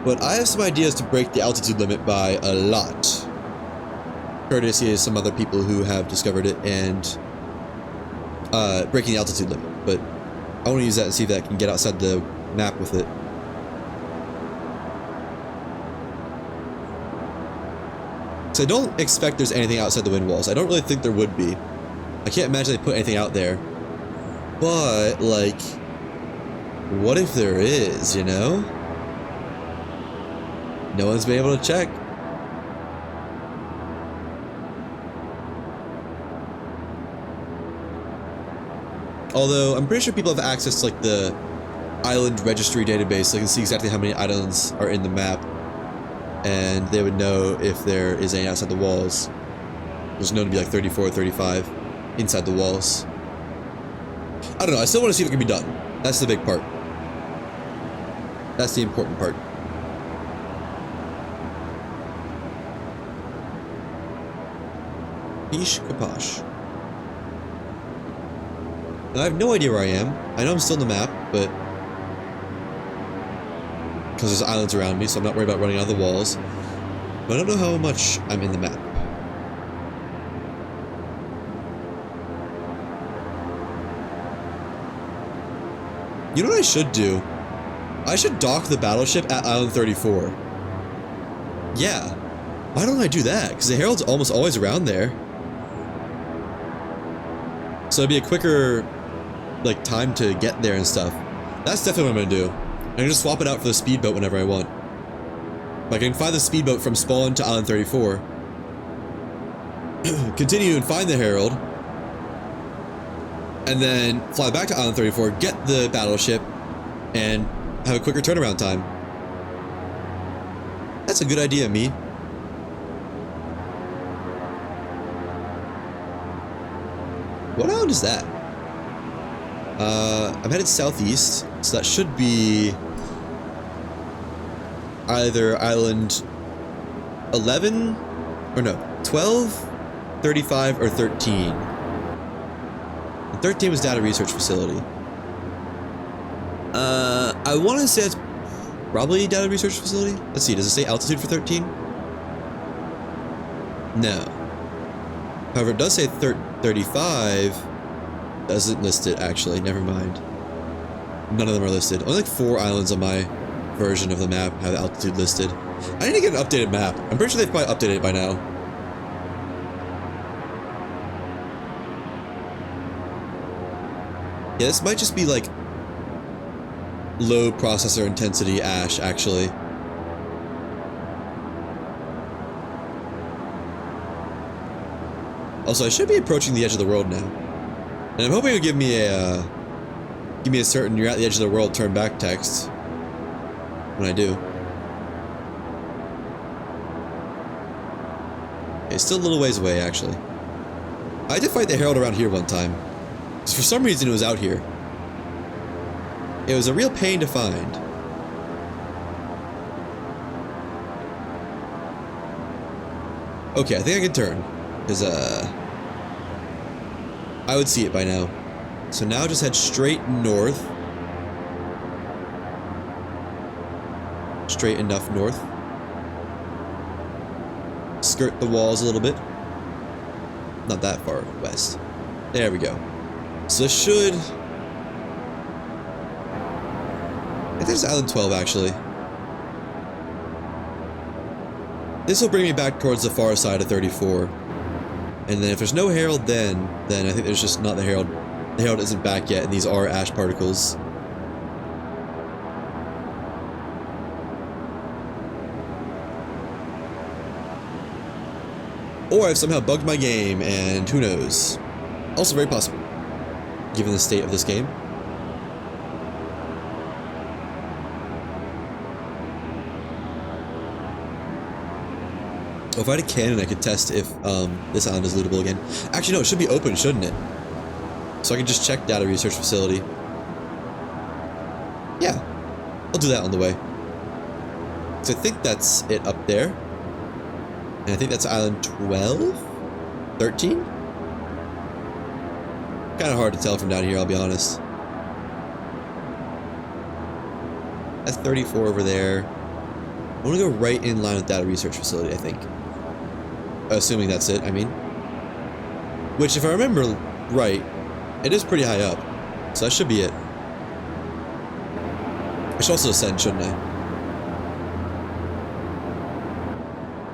But I have some ideas to break the altitude limit by a lot. Courtesy of some other people who have discovered it and breaking the altitude limit. But I want to use that and see if I can get outside the map with it. So I don't expect there's anything outside the wind walls. I don't really think there would be. I can't imagine they put anything out there. But, like, what if there is, you know? No one's been able to check. Although, I'm pretty sure people have access to, like, the island registry database, so they can see exactly how many islands are in the map. And they would know if there is any outside the walls. There's known to be like 34 or 35 inside the walls. I don't know, I still want to see if it can be done. That's the big part. That's the important part. Pish kaposh. Now, I have no idea where I am. I know I'm still on the map, but because there's islands around me, so I'm not worried about running out of the walls. But I don't know how much I'm in the map. You know what I should do? I should dock the battleship at Island 34. Yeah. Why don't I do that? Because the Herald's almost always around there. So it'd be a quicker, like, time to get there and stuff. That's definitely what I'm gonna do. I can just swap it out for the speedboat whenever I want. Like, I can find the speedboat from spawn to Island 34. Continue and find the Herald. And then fly back to Island 34, get the battleship, and have a quicker turnaround time. That's a good idea, me. What island is that? I'm headed southeast, so that should be either Island 11, or no, 12, 35, or 13. 13 was data research facility. I want to say it's probably data research facility. Let's see, does it say altitude for 13? No. However, it does say 35. Doesn't list it, actually. Never mind. None of them are listed. Only like 4 islands on my version of the map have altitude listed. I need to get an updated map. I'm pretty sure they've probably updated it by now. Yeah, this might just be like low processor intensity ash, actually. Also, I should be approaching the edge of the world now. And I'm hoping it'll give me a certain "you're at the edge of the world, turn back" text when I do. Okay, still a little ways away, actually. I did fight the Herald around here one time. For some reason, it was out here. It was a real pain to find. Okay, I think I can turn. Because, I would see it by now. So now just head straight north. Straight enough north. Skirt the walls a little bit. Not that far west. There we go. So this should... I think there's Island 12, actually. This will bring me back towards the far side of 34. And then if there's no Herald then I think there's just not the Herald. The Herald isn't back yet, and these are ash particles. Or I've somehow bugged my game, and who knows. Also very possible, given the state of this game. Oh, if I had a cannon, I could test if this island is lootable again. Actually, no, it should be open, shouldn't it? So I can just check data research facility. Yeah, I'll do that on the way. So I think that's it up there. And I think that's Island 12? 13? Kind of hard to tell from down here, I'll be honest. That's 34 over there. I want to go right in line with data research facility, I think. Assuming that's it, I mean. Which, if I remember right, it is pretty high up. So that should be it. I should also ascend, shouldn't I?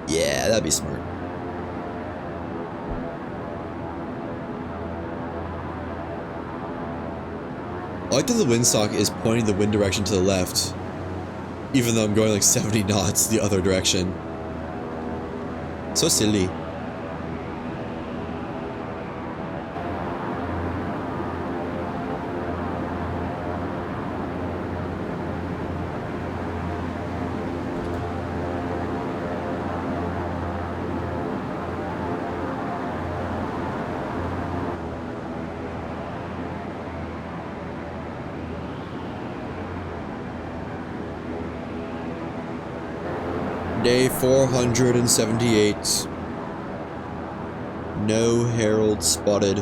Yeah, that'd be smart. I like that the windsock is pointing the wind direction to the left, even though I'm going like 70 knots the other direction. So silly. Day 478. No Herald spotted.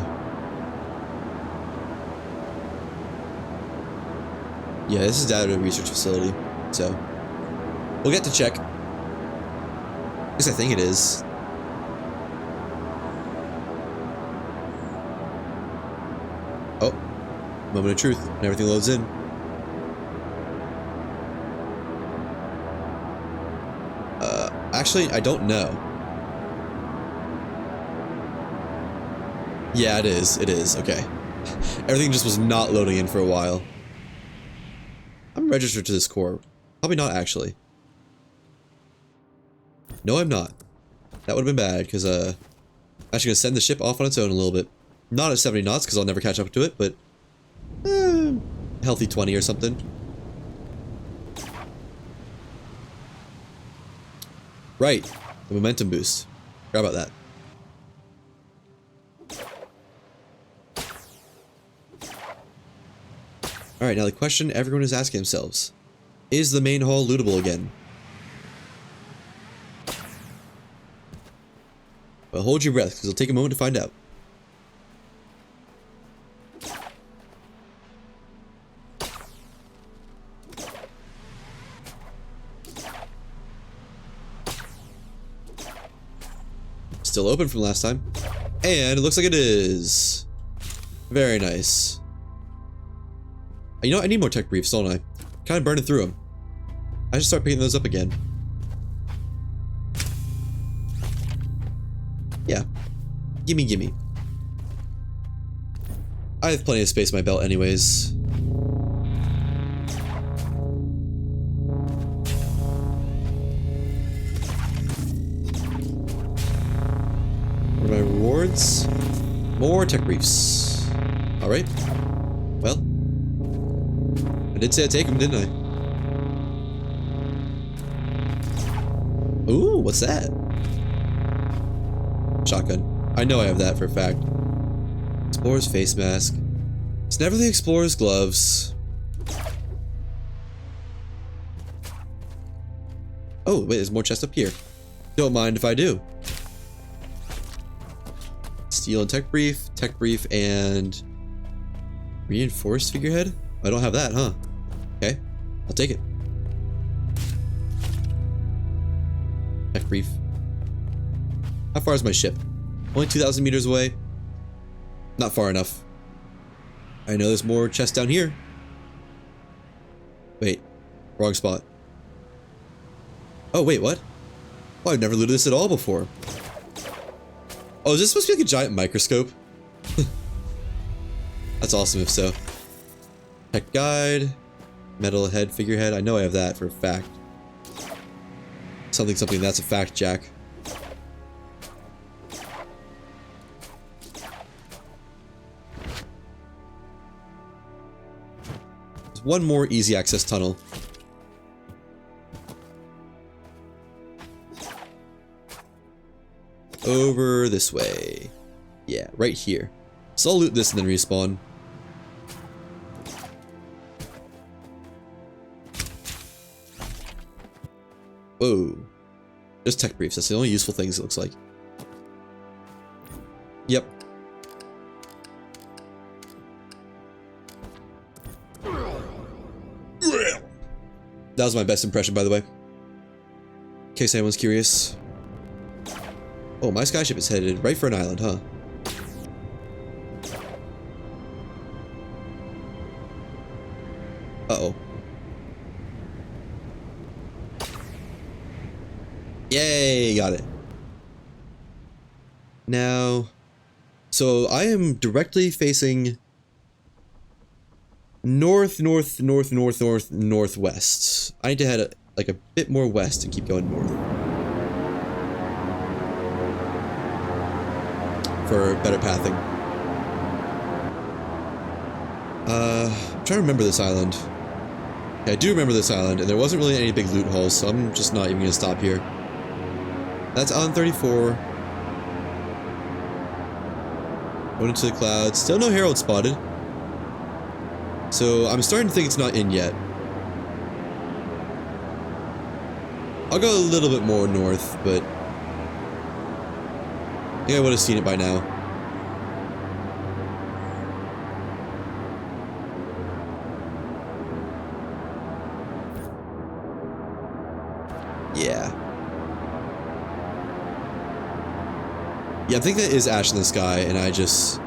Yeah, this is data research facility, so we'll get to check. At least I think it is. Oh, moment of truth, and everything loads in. Actually, I don't know. Yeah, it is. It is. Okay. Everything just was not loading in for a while. I'm registered to this core. Probably not, actually. No, I'm not. That would have been bad, because, I'm actually going to send the ship off on its own a little bit. Not at 70 knots, because I'll never catch up to it, but... healthy 20 or something. Right. The momentum boost. Forgot about that. Alright, now the question everyone is asking themselves. Is the main hall lootable again? Well, hold your breath, because it'll take a moment to find out. Still open from last time. And it looks like it is. Very nice. You know what? I need more tech briefs, don't I? Kind of burning through them. I should start picking those up again. Yeah. Gimme, gimme. I have plenty of space in my belt anyways. What are my rewards? More tech briefs. Alright. Well. I did say I'd take them, didn't I? Ooh, what's that? Shotgun. I know I have that for a fact. Explorer's face mask. It's never the explorer's gloves. Oh, wait, there's more chests up here. Don't mind if I do. Steel and tech brief, and reinforced figurehead? I don't have that, huh? Okay, I'll take it. Tech brief. How far is my ship? Only 2,000 meters away. Not far enough. I know there's more chests down here. Wait, wrong spot. Oh, wait, what? Oh, I've never looted this at all before. Oh, is this supposed to be like a giant microscope? That's awesome if so. Tech guide. Metal head figurehead. I know I have that for a fact. Something, that's a fact, Jack. There's one more easy access tunnel. Over this way. Yeah, right here. So I'll loot this and then respawn. Whoa. Just tech briefs. That's the only useful things it looks like. Yep. That was my best impression, by the way. In case anyone's curious. Oh, my skyship is headed right for an island, huh? Uh-oh. Yay, got it. Now, so I am directly facing northwest. I need to head like a bit more west and keep going north. For better pathing. I'm trying to remember this island. Yeah, I do remember this island, and there wasn't really any big loot holes, so I'm just not even gonna stop here. That's island 34. Going into the clouds. Still no Herald spotted. So I'm starting to think it's not in yet. I'll go a little bit more north, but I think I would have seen it by now. Yeah. Yeah, I think that is ash in the sky, and I just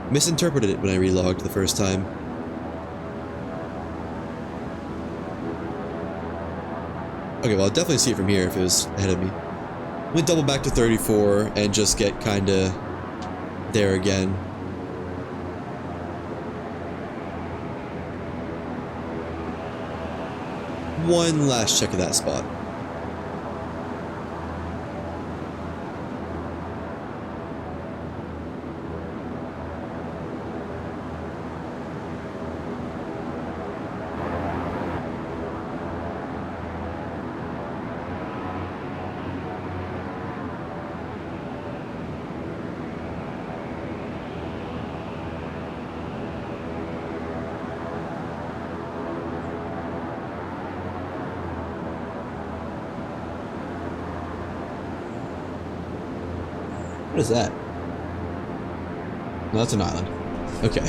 misinterpreted it when I relogged the first time. Okay, well, I'll definitely see it from here if it was ahead of me. Let me double back to 34 and just get kinda there again. One last check of that spot. What is that? No, that's an island. Okay.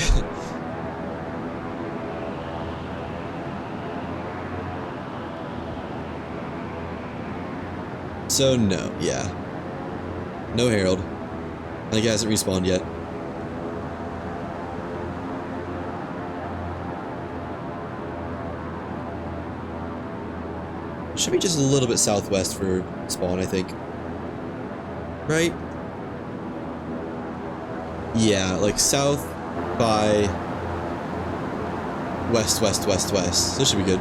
So, no, yeah. No Herald. I think he hasn't respawned yet. Should be just a little bit southwest for spawn, I think. Right? Yeah, like south by west, west, west, west. This should be good.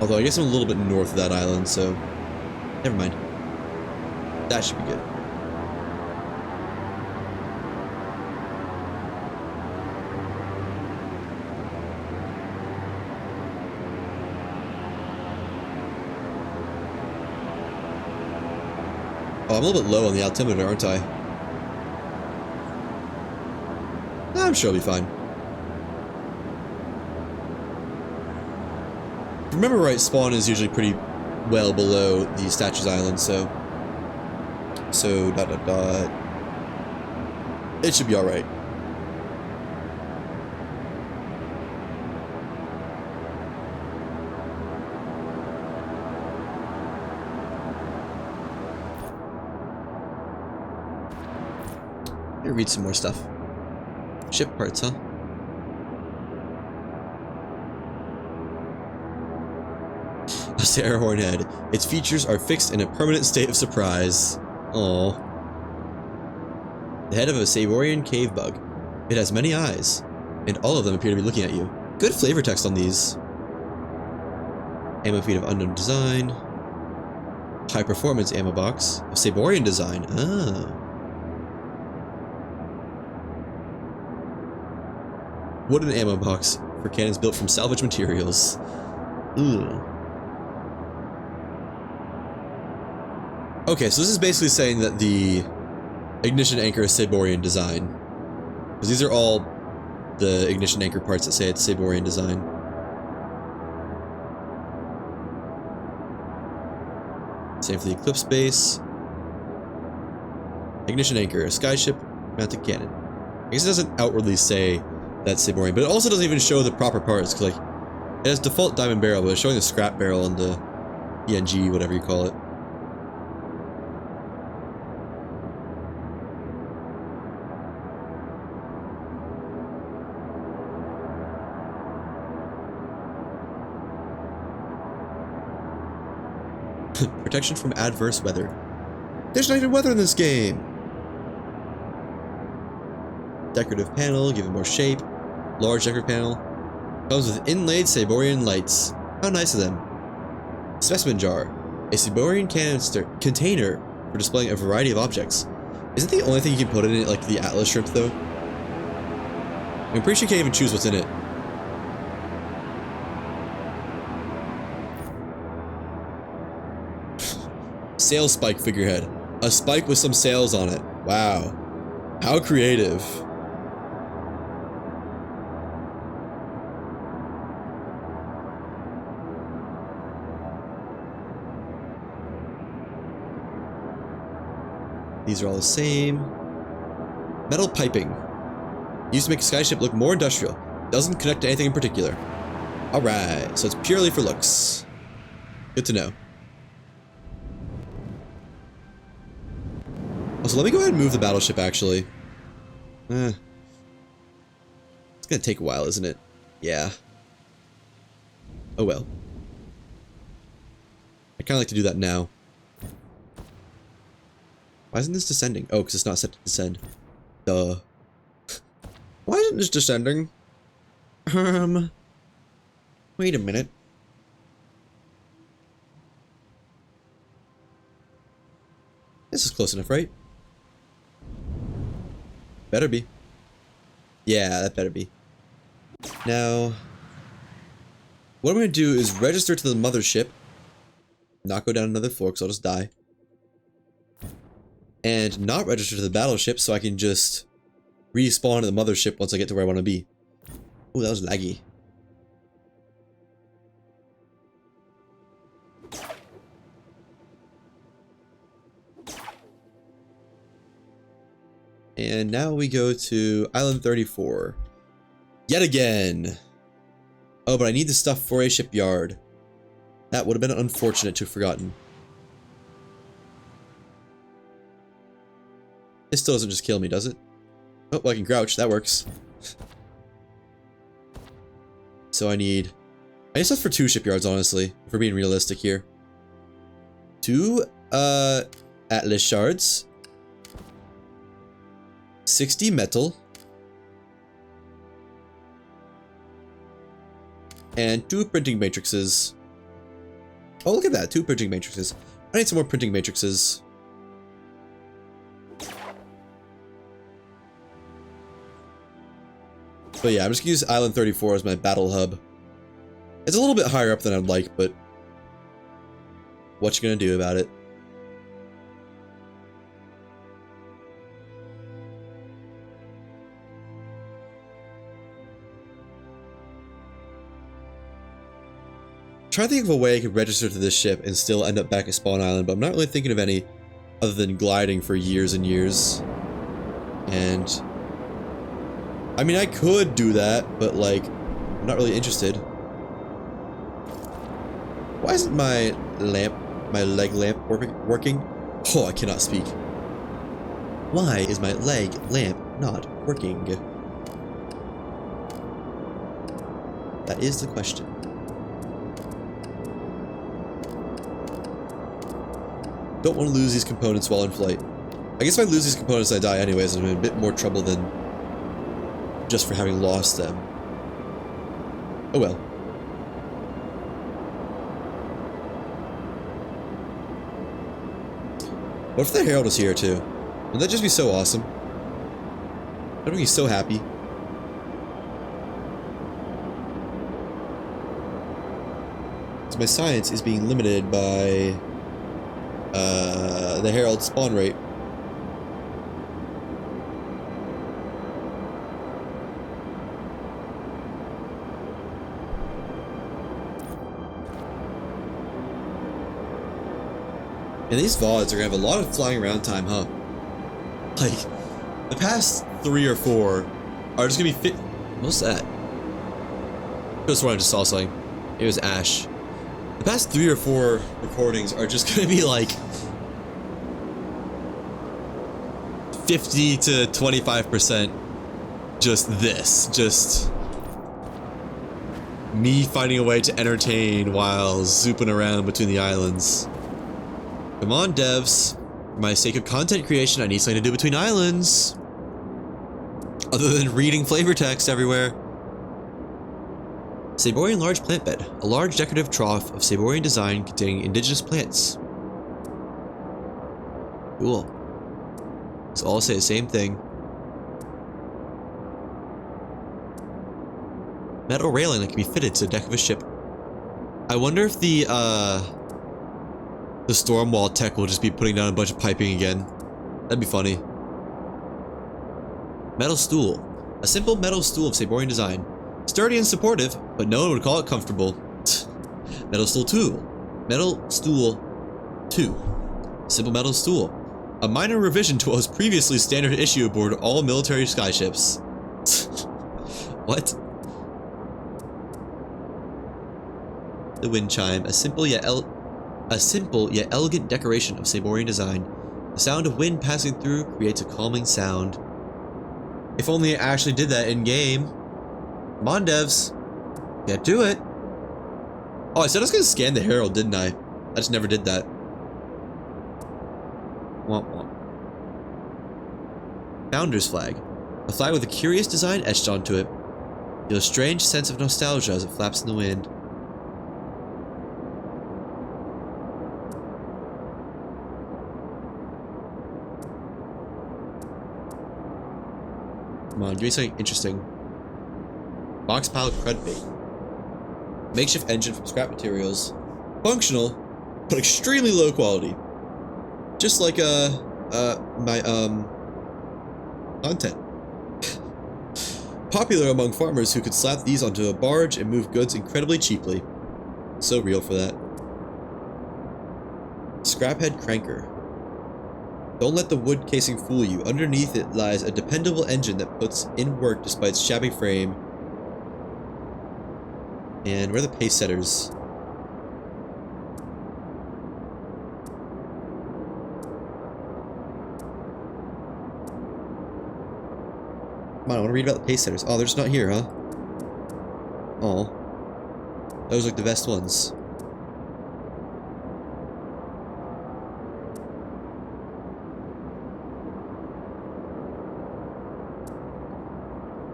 Although I guess I'm a little bit north of that island, so never mind. That should be good. Oh, I'm a little bit low on the altimeter, aren't I? I'm sure I'll be fine. If I remember right, spawn is usually pretty well below the Statues Island, so it should be alright. Here, read some more stuff. Ship parts, huh? A Sarah Hornhead. Its features are fixed in a permanent state of surprise. Aww. The head of a Saborian cave bug. It has many eyes, and all of them appear to be looking at you. Good flavor text on these. Ammo feed of unknown design. High performance ammo box of Saborian design. Ah. Wooden ammo box for cannons built from salvage materials. Ooh. Okay, so this is basically saying that the ignition anchor is Saborian design. Because these are all the ignition anchor parts that say it's Saborian design. Same for the Eclipse base. Ignition anchor, a skyship, mounted cannon. I guess it doesn't outwardly say that's Saborian, but it also doesn't even show the proper parts, because like, it has default diamond barrel, but it's showing the scrap barrel and the PNG, whatever you call it. Protection from adverse weather. There's not even weather in this game! Decorative panel, give it more shape. Large decorative panel. Comes with inlaid Saborian lights. How nice of them. Specimen jar. A Saborian container for displaying a variety of objects. Isn't the only thing you can put in it like the Atlas shrimp though? I'm pretty sure you can't even choose what's in it. Sail spike figurehead. A spike with some sails on it. Wow. How creative. These are all the same. Metal piping. Used to make a skyship look more industrial. Doesn't connect to anything in particular. Alright, so it's purely for looks. Good to know. Also, let me go ahead and move the battleship, actually. It's gonna take a while, isn't it? Yeah. Oh well. I kinda like to do that now. Why isn't this descending? Oh, because it's not set to descend. Duh. Why isn't this descending? Wait a minute. This is close enough, right? Better be. Yeah, that better be. Now, what I'm going to do is register to the mothership. Not go down another floor because I'll just die. And not register to the battleship so I can just respawn at the mothership once I get to where I want to be. Oh, that was laggy. And now we go to Island 34. Yet again! Oh, but I need the stuff for a shipyard. That would have been unfortunate to have forgotten. This still doesn't just kill me, does it? Oh, well, I can crouch. That works. So I need stuff for 2 shipyards, honestly, if we're being realistic here. 2, Atlas shards. 60 metal. And 2 printing matrices. Oh, look at that, 2 printing matrices. I need some more printing matrices. But yeah, I'm just gonna use Island 34 as my battle hub. It's a little bit higher up than I'd like, but what you gonna do about it? Try to think of a way I could register to this ship and still end up back at Spawn Island, but I'm not really thinking of any other than gliding for years and years. And I mean, I could do that, but like, I'm not really interested. Why isn't my leg lamp working? Oh, I cannot speak. Why is my leg lamp not working? That is the question. Don't want to lose these components while in flight. I guess if I lose these components I die anyways, I'm in a bit more trouble than just for having lost them. Oh well. What if the Herald was here too? Wouldn't that just be so awesome? I'd be so happy. So my science is being limited by the Herald spawn rate. And these VODs are gonna have a lot of flying around time, huh? Like, the past 3 or 4 are just gonna be What's that? I just wanted to saw something. It was Ash. The past 3 or 4 recordings are just gonna be like 50 to 25% just this. Just me finding a way to entertain while zooping around between the islands. Come on, devs. For my sake of content creation, I need something to do between islands. Other than reading flavor text everywhere. Saborian large plant bed. A large decorative trough of Saborian design containing indigenous plants. Cool. So all say the same thing. Metal railing that can be fitted to the deck of a ship. I wonder if the storm wall tech will just be putting down a bunch of piping again. That'd be funny. Metal stool. A simple metal stool of Saborian design. Sturdy and supportive, but no one would call it comfortable. Metal stool 2. Metal stool 2. Simple metal stool. A minor revision to what was previously standard issue aboard all military skyships. What? The wind chime, a simple yet elegant decoration of Saborian design. The sound of wind passing through creates a calming sound. If only it actually did that in game. Come on, devs. Get to it. Oh, I said I was gonna scan the Herald, didn't I? I just never did that. Womp womp. Founder's flag. A flag with a curious design etched onto it. Feel a strange sense of nostalgia as it flaps in the wind. Come on, give me something interesting. Box pile crud bait. Makeshift engine from scrap materials. Functional, but extremely low quality. Just like my content. Popular among farmers who could slap these onto a barge and move goods incredibly cheaply. So real for that. Scraphead cranker. Don't let the wood casing fool you. Underneath it lies a dependable engine that puts in work despite its shabby frame. And where are the pace setters? Come on, I want to read about the pace setters. Oh, they're just not here, huh? Oh. Those are like the best ones.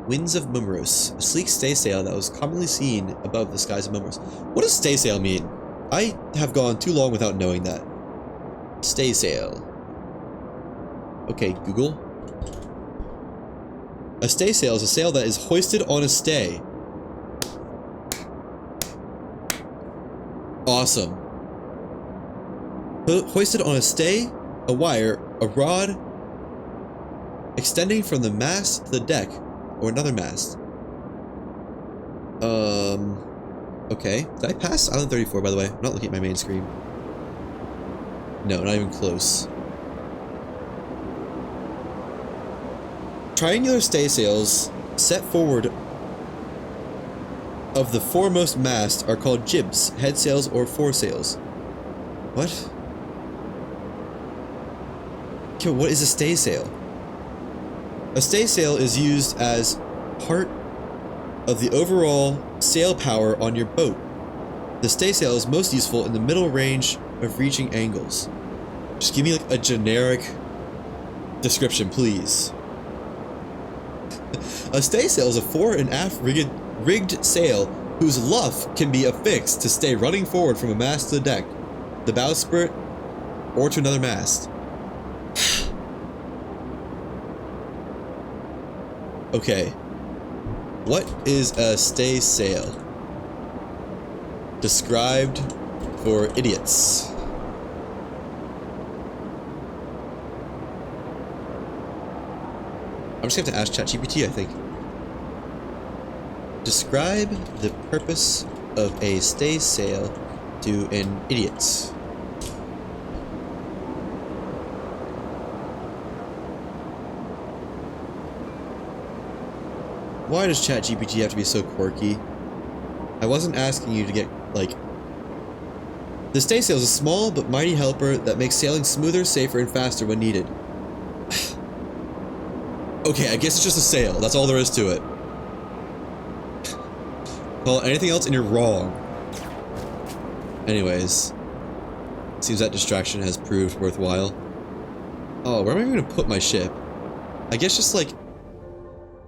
Winds of Mumros, a sleek staysail that was commonly seen above the skies of Mumros. What does staysail mean? I have gone too long without knowing that. Staysail. Okay, Google. A staysail is a sail that is hoisted on a stay. Awesome. Hoisted on a stay, a wire, a rod, extending from the mast to the deck, or another mast. Okay. Did I pass Island 34, by the way? I'm not looking at my main screen. No, not even close. Triangular staysails set forward of the foremost mast are called jibs, headsails, or foresails. What? Okay, what is a staysail? A staysail is used as part of the overall sail power on your boat. The staysail is most useful in the middle range of reaching angles. Just give me like a generic description, please. A staysail is a fore and aft rigged sail whose luff can be affixed to stay running forward from a mast to the deck, the bowsprit, or to another mast. Okay. What is a staysail? Described for idiots. I'm just gonna have to ask ChatGPT, I think. Describe the purpose of a staysail to an idiot. Why does ChatGPT have to be so quirky? I wasn't asking you to get, like... The staysail is a small but mighty helper that makes sailing smoother, safer, and faster when needed. Okay, I guess it's just a sail. That's all there is to it. Call it anything else and you're wrong. Anyways. Seems that distraction has proved worthwhile. Oh, where am I going to put my ship? I guess just like...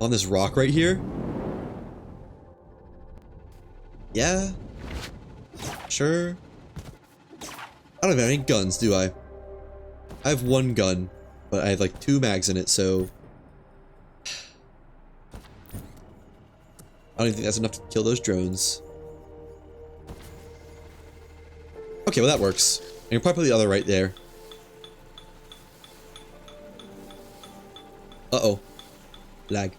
on this rock right here? Yeah. Sure. I don't have any guns, do I? I have one gun, but I have like 2 mags in it, so... I don't even think that's enough to kill those drones. Okay, well that works. And you'll probably put the other right there. Uh-oh. Lag.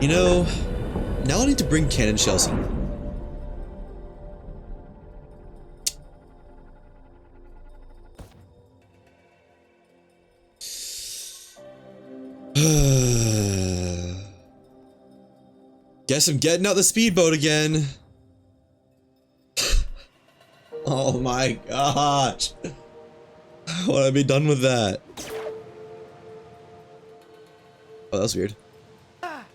You know, now I need to bring cannon shells in. Guess I'm getting out the speedboat again. Oh my gosh. I want to be done with that. Oh, that was weird. Ah!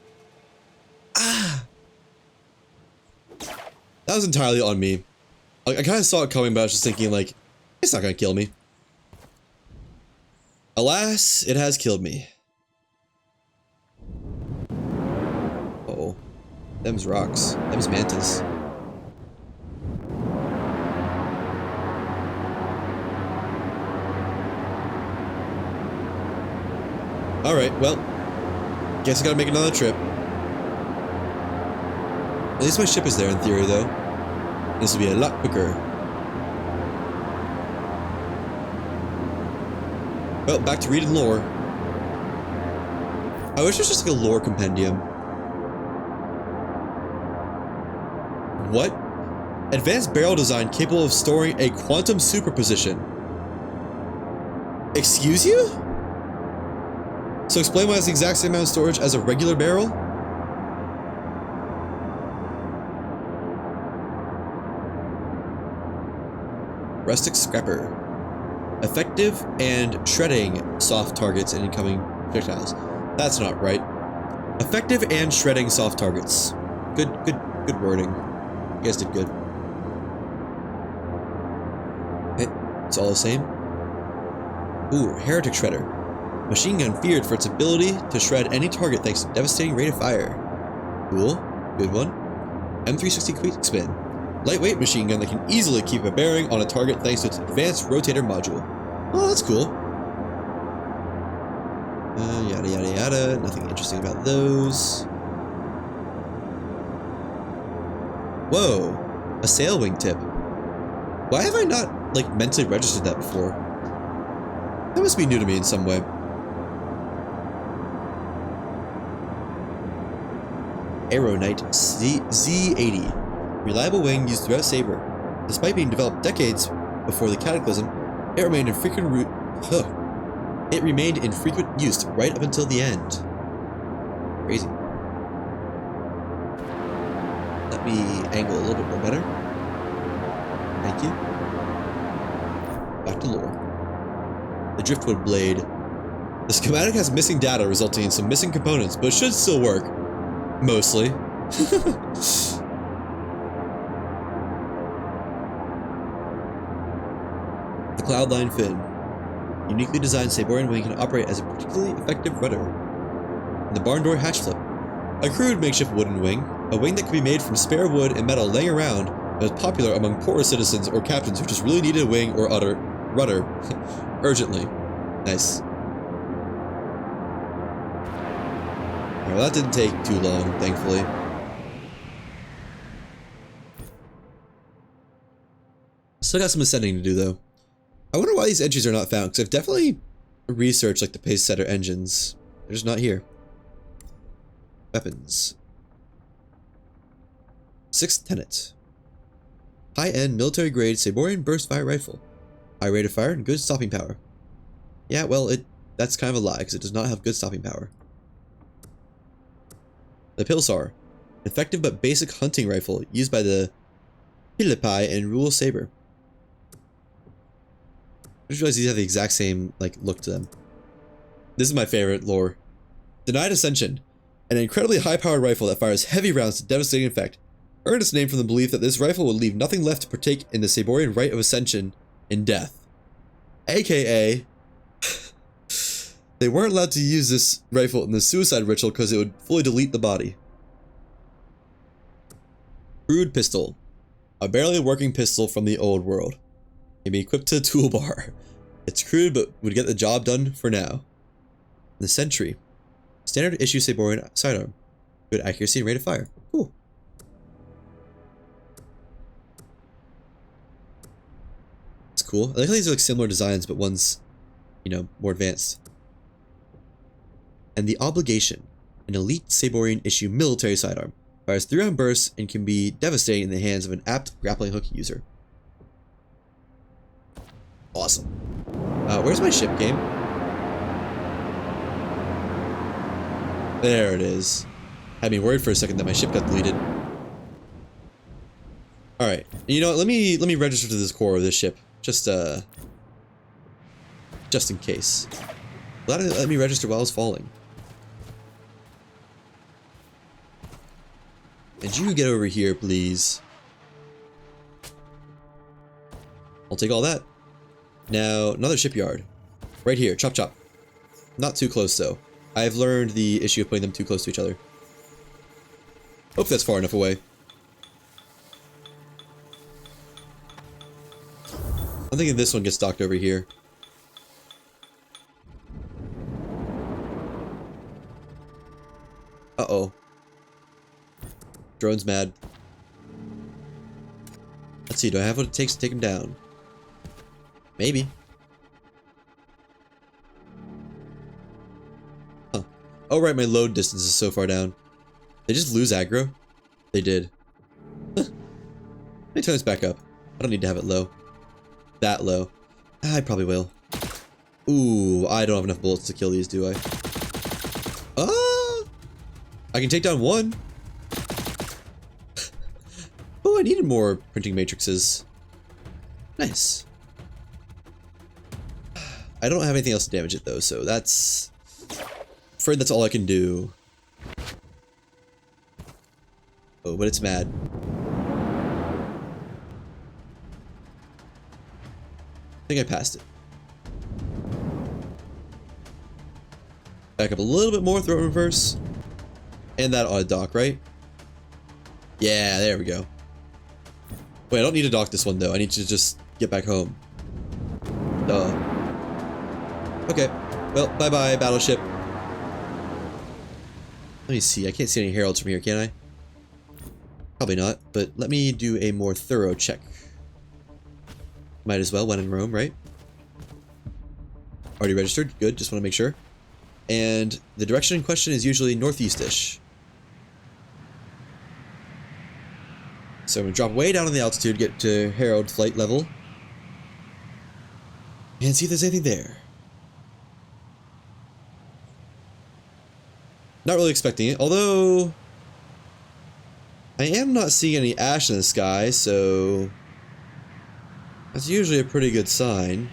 That was entirely on me. Like, I kind of saw it coming, but I was just thinking, like, it's not gonna kill me. Alas, it has killed me. Uh-oh. Them's rocks. Them's mantas. Alright, well. Guess I gotta make another trip. At least my ship is there in theory, though. This will be a lot quicker. Well, back to reading lore. I wish there was just like a lore compendium. What? Advanced barrel design capable of storing a quantum superposition. Excuse you? So explain why it's the exact same amount of storage as a regular barrel? Rustic Scrapper. Effective and shredding soft targets and incoming projectiles. That's not right. Effective and shredding soft targets. Good wording. You guys did good. Okay, it's all the same. Ooh, Heretic Shredder. Machine gun feared for its ability to shred any target thanks to devastating rate of fire. Cool. Good one. M360 Quick Spin. Lightweight machine gun that can easily keep a bearing on a target thanks to its advanced rotator module. Oh, that's cool. Yada yada yada. Nothing interesting about those. Whoa. A sail wing tip. Why have I not, like, mentally registered that before? That must be new to me in some way. Aero Knight Z80. Reliable wing used throughout Saber. Despite being developed decades before the Cataclysm, it remained in frequent use right up until the end. Crazy. Let me angle a little bit more better. Thank you. Back to lore. The Driftwood Blade. The schematic has missing data resulting in some missing components, but it should still work. Mostly. The Cloudline Fin. Uniquely designed Saborian wing can operate as a particularly effective rudder. And the Barn Door Hatch Flip. A crude makeshift wooden wing, a wing that can be made from spare wood and metal laying around, that is popular among poorer citizens or captains who just really needed a wing or rudder urgently. Nice. Well, that didn't take too long, thankfully. Still got some ascending to do, though. I wonder why these entries are not found, because I've definitely researched, like, the pace setter engines. They're just not here. Weapons. Sixth Tenet. High-end, military-grade Saborian burst-fire rifle. High rate of fire and good stopping power. Yeah, well, that's kind of a lie, because it does not have good stopping power. The Pilsar. Effective but basic hunting rifle used by the Philippi and Rule Saber. I just realized these have the exact same, like, look to them. This is my favorite lore. Denied Ascension. An incredibly high-powered rifle that fires heavy rounds to devastating effect. Earned its name from the belief that this rifle would leave nothing left to partake in the Saborian rite of ascension in death. AKA... they weren't allowed to use this rifle in the suicide ritual because it would fully delete the body. Crude Pistol. A barely working pistol from the old world. Can be equipped to the toolbar. It's crude but would get the job done for now. The Sentry. Standard issue Saborian sidearm. Good accuracy and rate of fire. Cool. It's cool. I like how these are like similar designs, but one's, you know, more advanced. And the Obligation. An elite Saborian issue military sidearm. Fires 3-round bursts and can be devastating in the hands of an apt grappling hook user. Awesome. Where's my ship game? There it is. Had me worried for a second that my ship got deleted. Alright. You know what? Let me register to this core of this ship. Just in case. Let me register while I was falling. And you get over here, please. I'll take all that. Now, another shipyard. Right here, chop chop. Not too close though. I've learned the issue of putting them too close to each other. Hope that's far enough away. I'm thinking this one gets docked over here. Uh-oh. Drone's mad. Let's see, do I have what it takes to take him down? Maybe. Huh. Oh right, my load distance is so far down. They just lose aggro? They did. Huh. Let me turn this back up. I don't need to have it low. That low. I probably will. Ooh, I don't have enough bullets to kill these, do I? Ah! I can take down one. Oh, I needed more printing matrices. Nice. I don't have anything else to damage it though, so that's... afraid that's all I can do. Oh, but it's mad. I think I passed it. Back up a little bit more, throw it in reverse. And that ought to dock, right? Yeah, there we go. Wait, I don't need to dock this one though. I need to just get back home. Duh. Okay. Well, bye-bye, battleship. Let me see. I can't see any heralds from here, can I? Probably not, but let me do a more thorough check. Might as well when in Rome, right? Already registered. Good. Just want to make sure. And the direction in question is usually northeast-ish. So I'm going to drop way down on the altitude, get to Herald flight level. And see if there's anything there. Not really expecting it, although... I am not seeing any ash in the sky, so... that's usually a pretty good sign.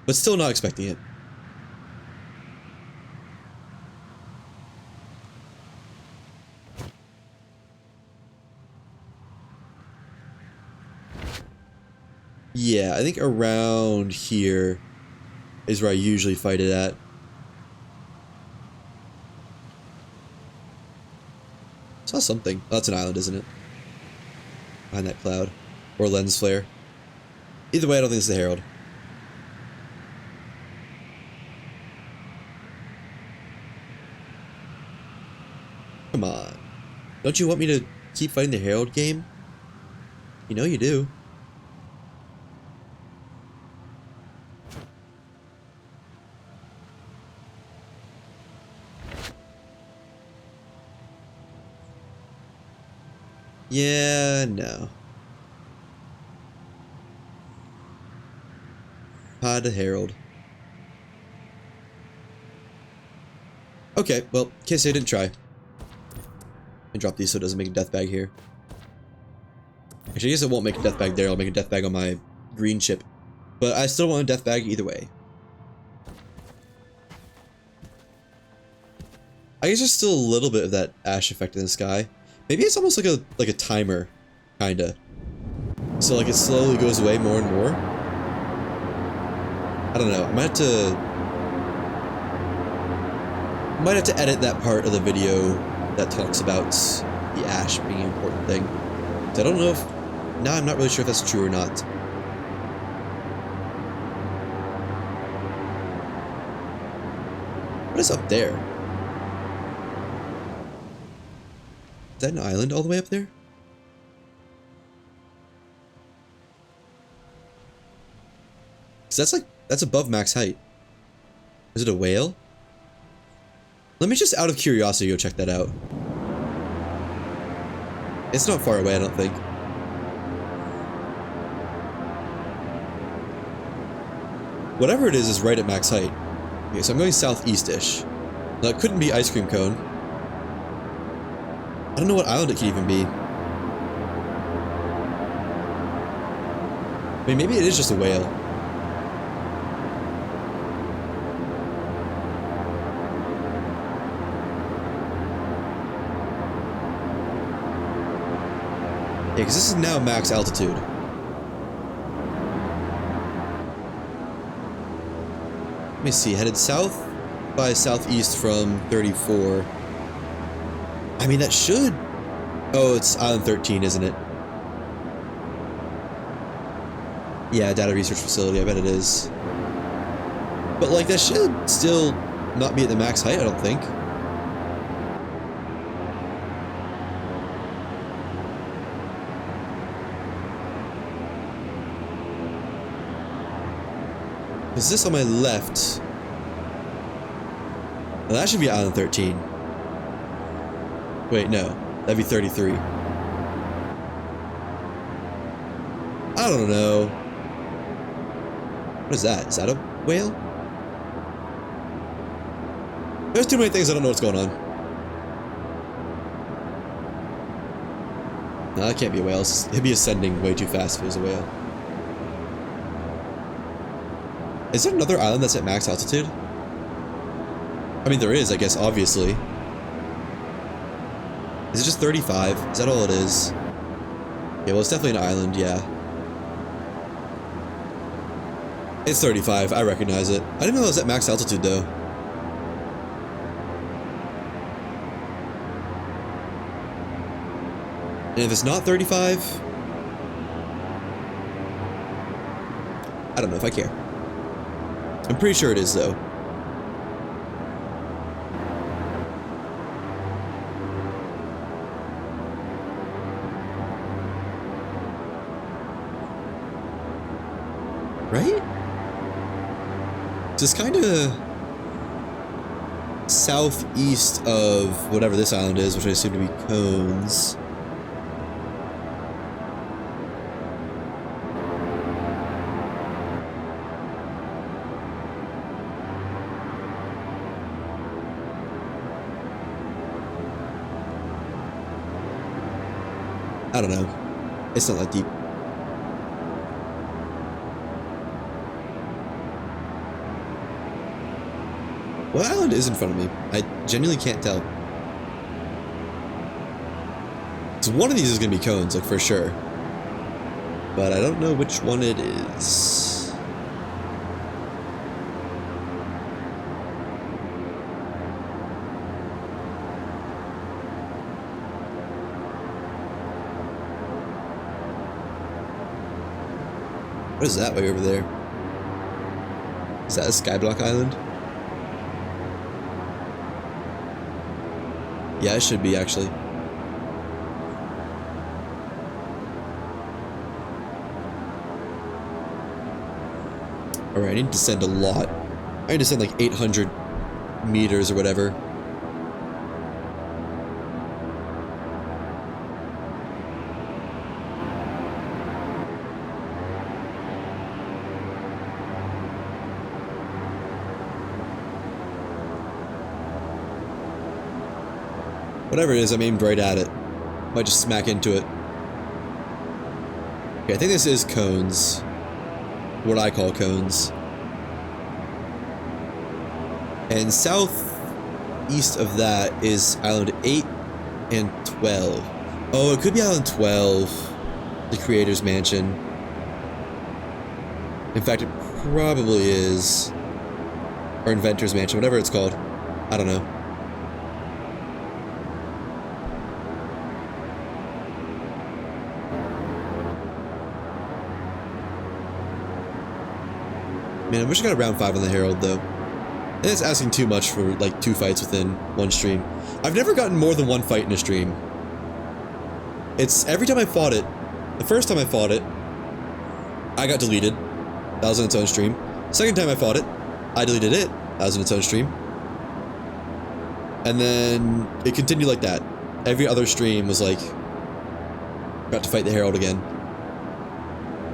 But still not expecting it. Yeah, I think around here is where I usually fight it at. Saw something. Oh, that's an island, isn't it? Behind that cloud. Or lens flare. Either way, I don't think it's the Herald. Come on. Don't you want me to keep fighting the Herald game? You know you do. Yeah, no. Pod the Herald. Okay, well, in case I didn't try. And drop these so it doesn't make a death bag here. Actually, I guess it won't make a death bag there. I'll make a death bag on my green ship. But I still want a death bag either way. I guess there's still a little bit of that ash effect in the sky. Maybe it's almost like a timer, kinda. So like it slowly goes away more and more. I don't know. I might have to edit that part of the video that talks about the ash being an important thing. So I don't know if... now I'm not really sure if that's true or not. What is up there? Is that an island all the way up there? Cause that's above max height. Is it a whale? Let me just out of curiosity go check that out. It's not far away, I don't think. Whatever it is right at max height. Okay, so I'm going southeast-ish. Now, it couldn't be ice cream cone. I don't know what island it could even be. I mean, maybe it is just a whale. Yeah, because this is now max altitude. Let me see, headed south by southeast from 34. I mean, that should... Oh, it's Island 13, isn't it? Yeah, data research facility, I bet it is. But, like, that should still not be at the max height, I don't think. Is this on my left? Well, that should be Island 13. Wait, no. That'd be 33. I don't know. What is that? Is that a whale? There's too many things I don't know what's going on. No, that can't be a whale. It'd be ascending way too fast if it was a whale. Is there another island that's at max altitude? I mean, there is, I guess, obviously. Is it just 35? Is that all it is? Yeah, well, it's definitely an island, yeah. It's 35, I recognize it. I didn't know it was at max altitude, though. And if it's not 35... I don't know if I care. I'm pretty sure it is, though. Right? Just kind of southeast of whatever this island is, which I assume to be Cones. I don't know. It's not that deep. What island is in front of me? I genuinely can't tell. So one of these is going to be Cones, like, for sure. But I don't know which one it is. What is that way over there? Is that a Skyblock Island? Yeah, it should be, actually. Alright, I need to descend a lot. I need to descend like 800 meters or whatever. Whatever it is, I'm aimed right at it. Might just smack into it. Okay, I think this is Cones. What I call Cones. And southeast of that is Island 8 and 12. Oh, it could be Island 12. The Creator's Mansion. In fact, it probably is. Or Inventor's Mansion, whatever it's called. I don't know. Man, I wish I got a round 5 on the Herald, though. And it's asking too much for, like, 2 fights within one stream. I've never gotten more than 1 fight in a stream. It's every time I fought it, the first time I fought it, I got deleted. That was on its own stream. Second time I fought it, I deleted it. That was on its own stream. And then it continued like that. Every other stream was like, about to fight the Herald again.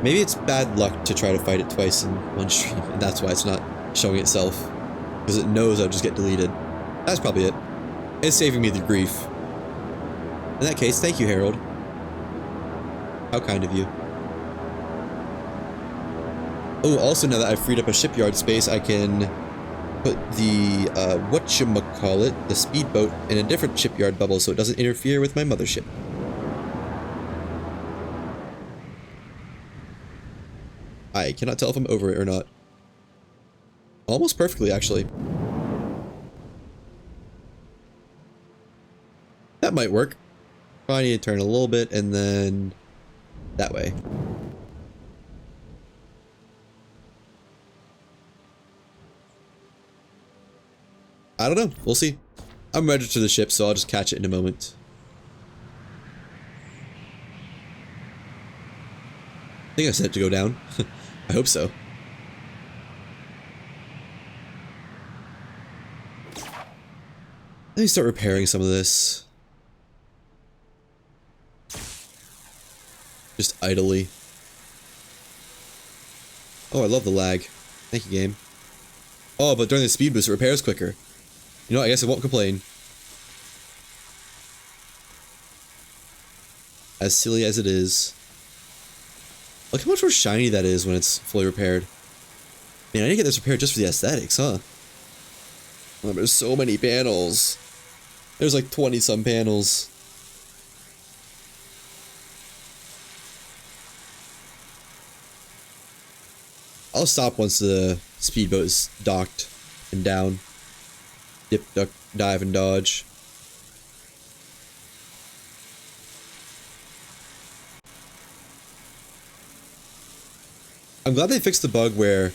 Maybe it's bad luck to try to fight it twice in one stream, and that's why it's not showing itself. Because it knows I'll just get deleted. That's probably it. It's saving me the grief. In that case, thank you, Herald. How kind of you. Oh, also now that I've freed up a shipyard space, I can put the, whatchamacallit, the speedboat in a different shipyard bubble so it doesn't interfere with my mothership. I cannot tell if I'm over it or not. Almost perfectly, actually. That might work. Probably need to turn a little bit and then that way. I don't know. We'll see. I'm registered to the ship, so I'll just catch it in a moment. I think I said it to go down. I hope so. Let me start repairing some of this. Just idly. Oh, I love the lag. Thank you, game. Oh, but during the speed boost, it repairs quicker. You know, I guess I won't complain. As silly as it is. Look how much more shiny that is when it's fully repaired. Man, I need to get this repaired just for the aesthetics, huh? Oh, there's so many panels. There's like 20-some panels. I'll stop once the speedboat is docked and down. Dip, duck, dive, and dodge. I'm glad they fixed the bug where,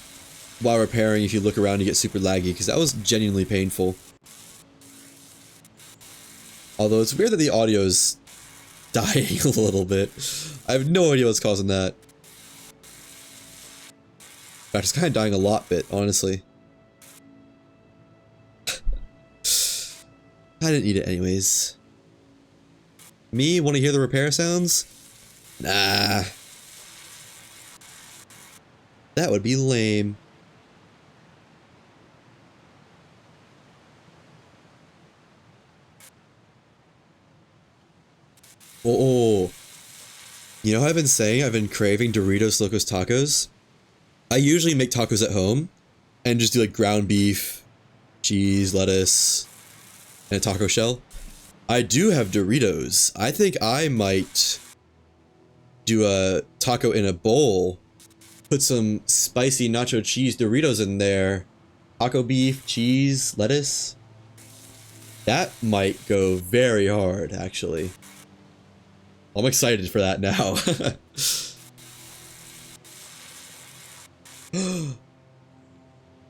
while repairing, if you look around, you get super laggy, because that was genuinely painful. Although it's weird that the audio's dying a little bit. I have no idea what's causing that. In fact, it's kind of dying a lot bit, honestly. I didn't need it anyways. Me want to hear the repair sounds? Nah. That would be lame. Oh. You know how I've been saying I've been craving Doritos Locos Tacos? I usually make tacos at home and just do like ground beef, cheese, lettuce, and a taco shell. I do have Doritos. I think I might do a taco in a bowl, put some spicy nacho cheese Doritos in there, taco beef, cheese, lettuce. That might go very hard, actually. I'm excited for that now.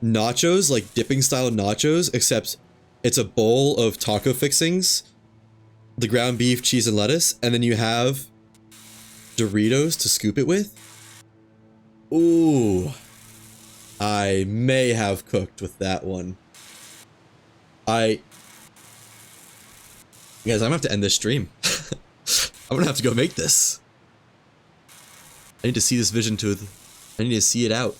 Nachos, like dipping style nachos, except it's a bowl of taco fixings, the ground beef, cheese, and lettuce, and then you have Doritos to scoop it with. Ooh. I may have cooked with that one. Guys, I'm gonna have to end this stream. I'm gonna have to go make this. I need to see this vision to... I need to see it out.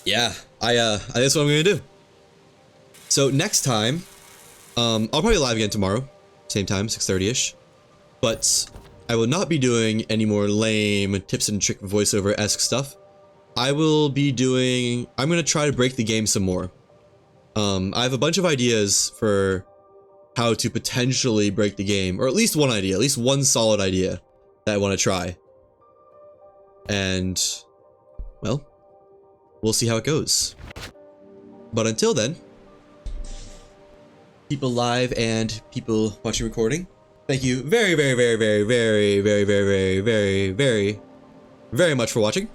Yeah, that's what I'm gonna do. So next time, I'll probably live again tomorrow, same time, 6:30ish. But I will not be doing any more lame tips and trick voiceover-esque stuff. I will be doing... I'm gonna try to break the game some more. I have a bunch of ideas for how to potentially break the game, or at least one idea, at least one solid idea that I want to try. And, well, we'll see how it goes. But until then, people live and people watching recording, thank you very, very, very, very, very, very, very, very, very, very much for watching.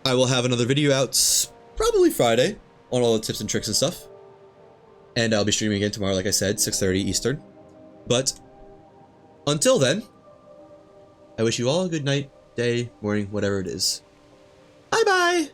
I will have another video out probably Friday on all the tips and tricks and stuff. And I'll be streaming again tomorrow, like I said, 6:30 Eastern. But until then, I wish you all a good night, day, morning, whatever it is. Bye-bye!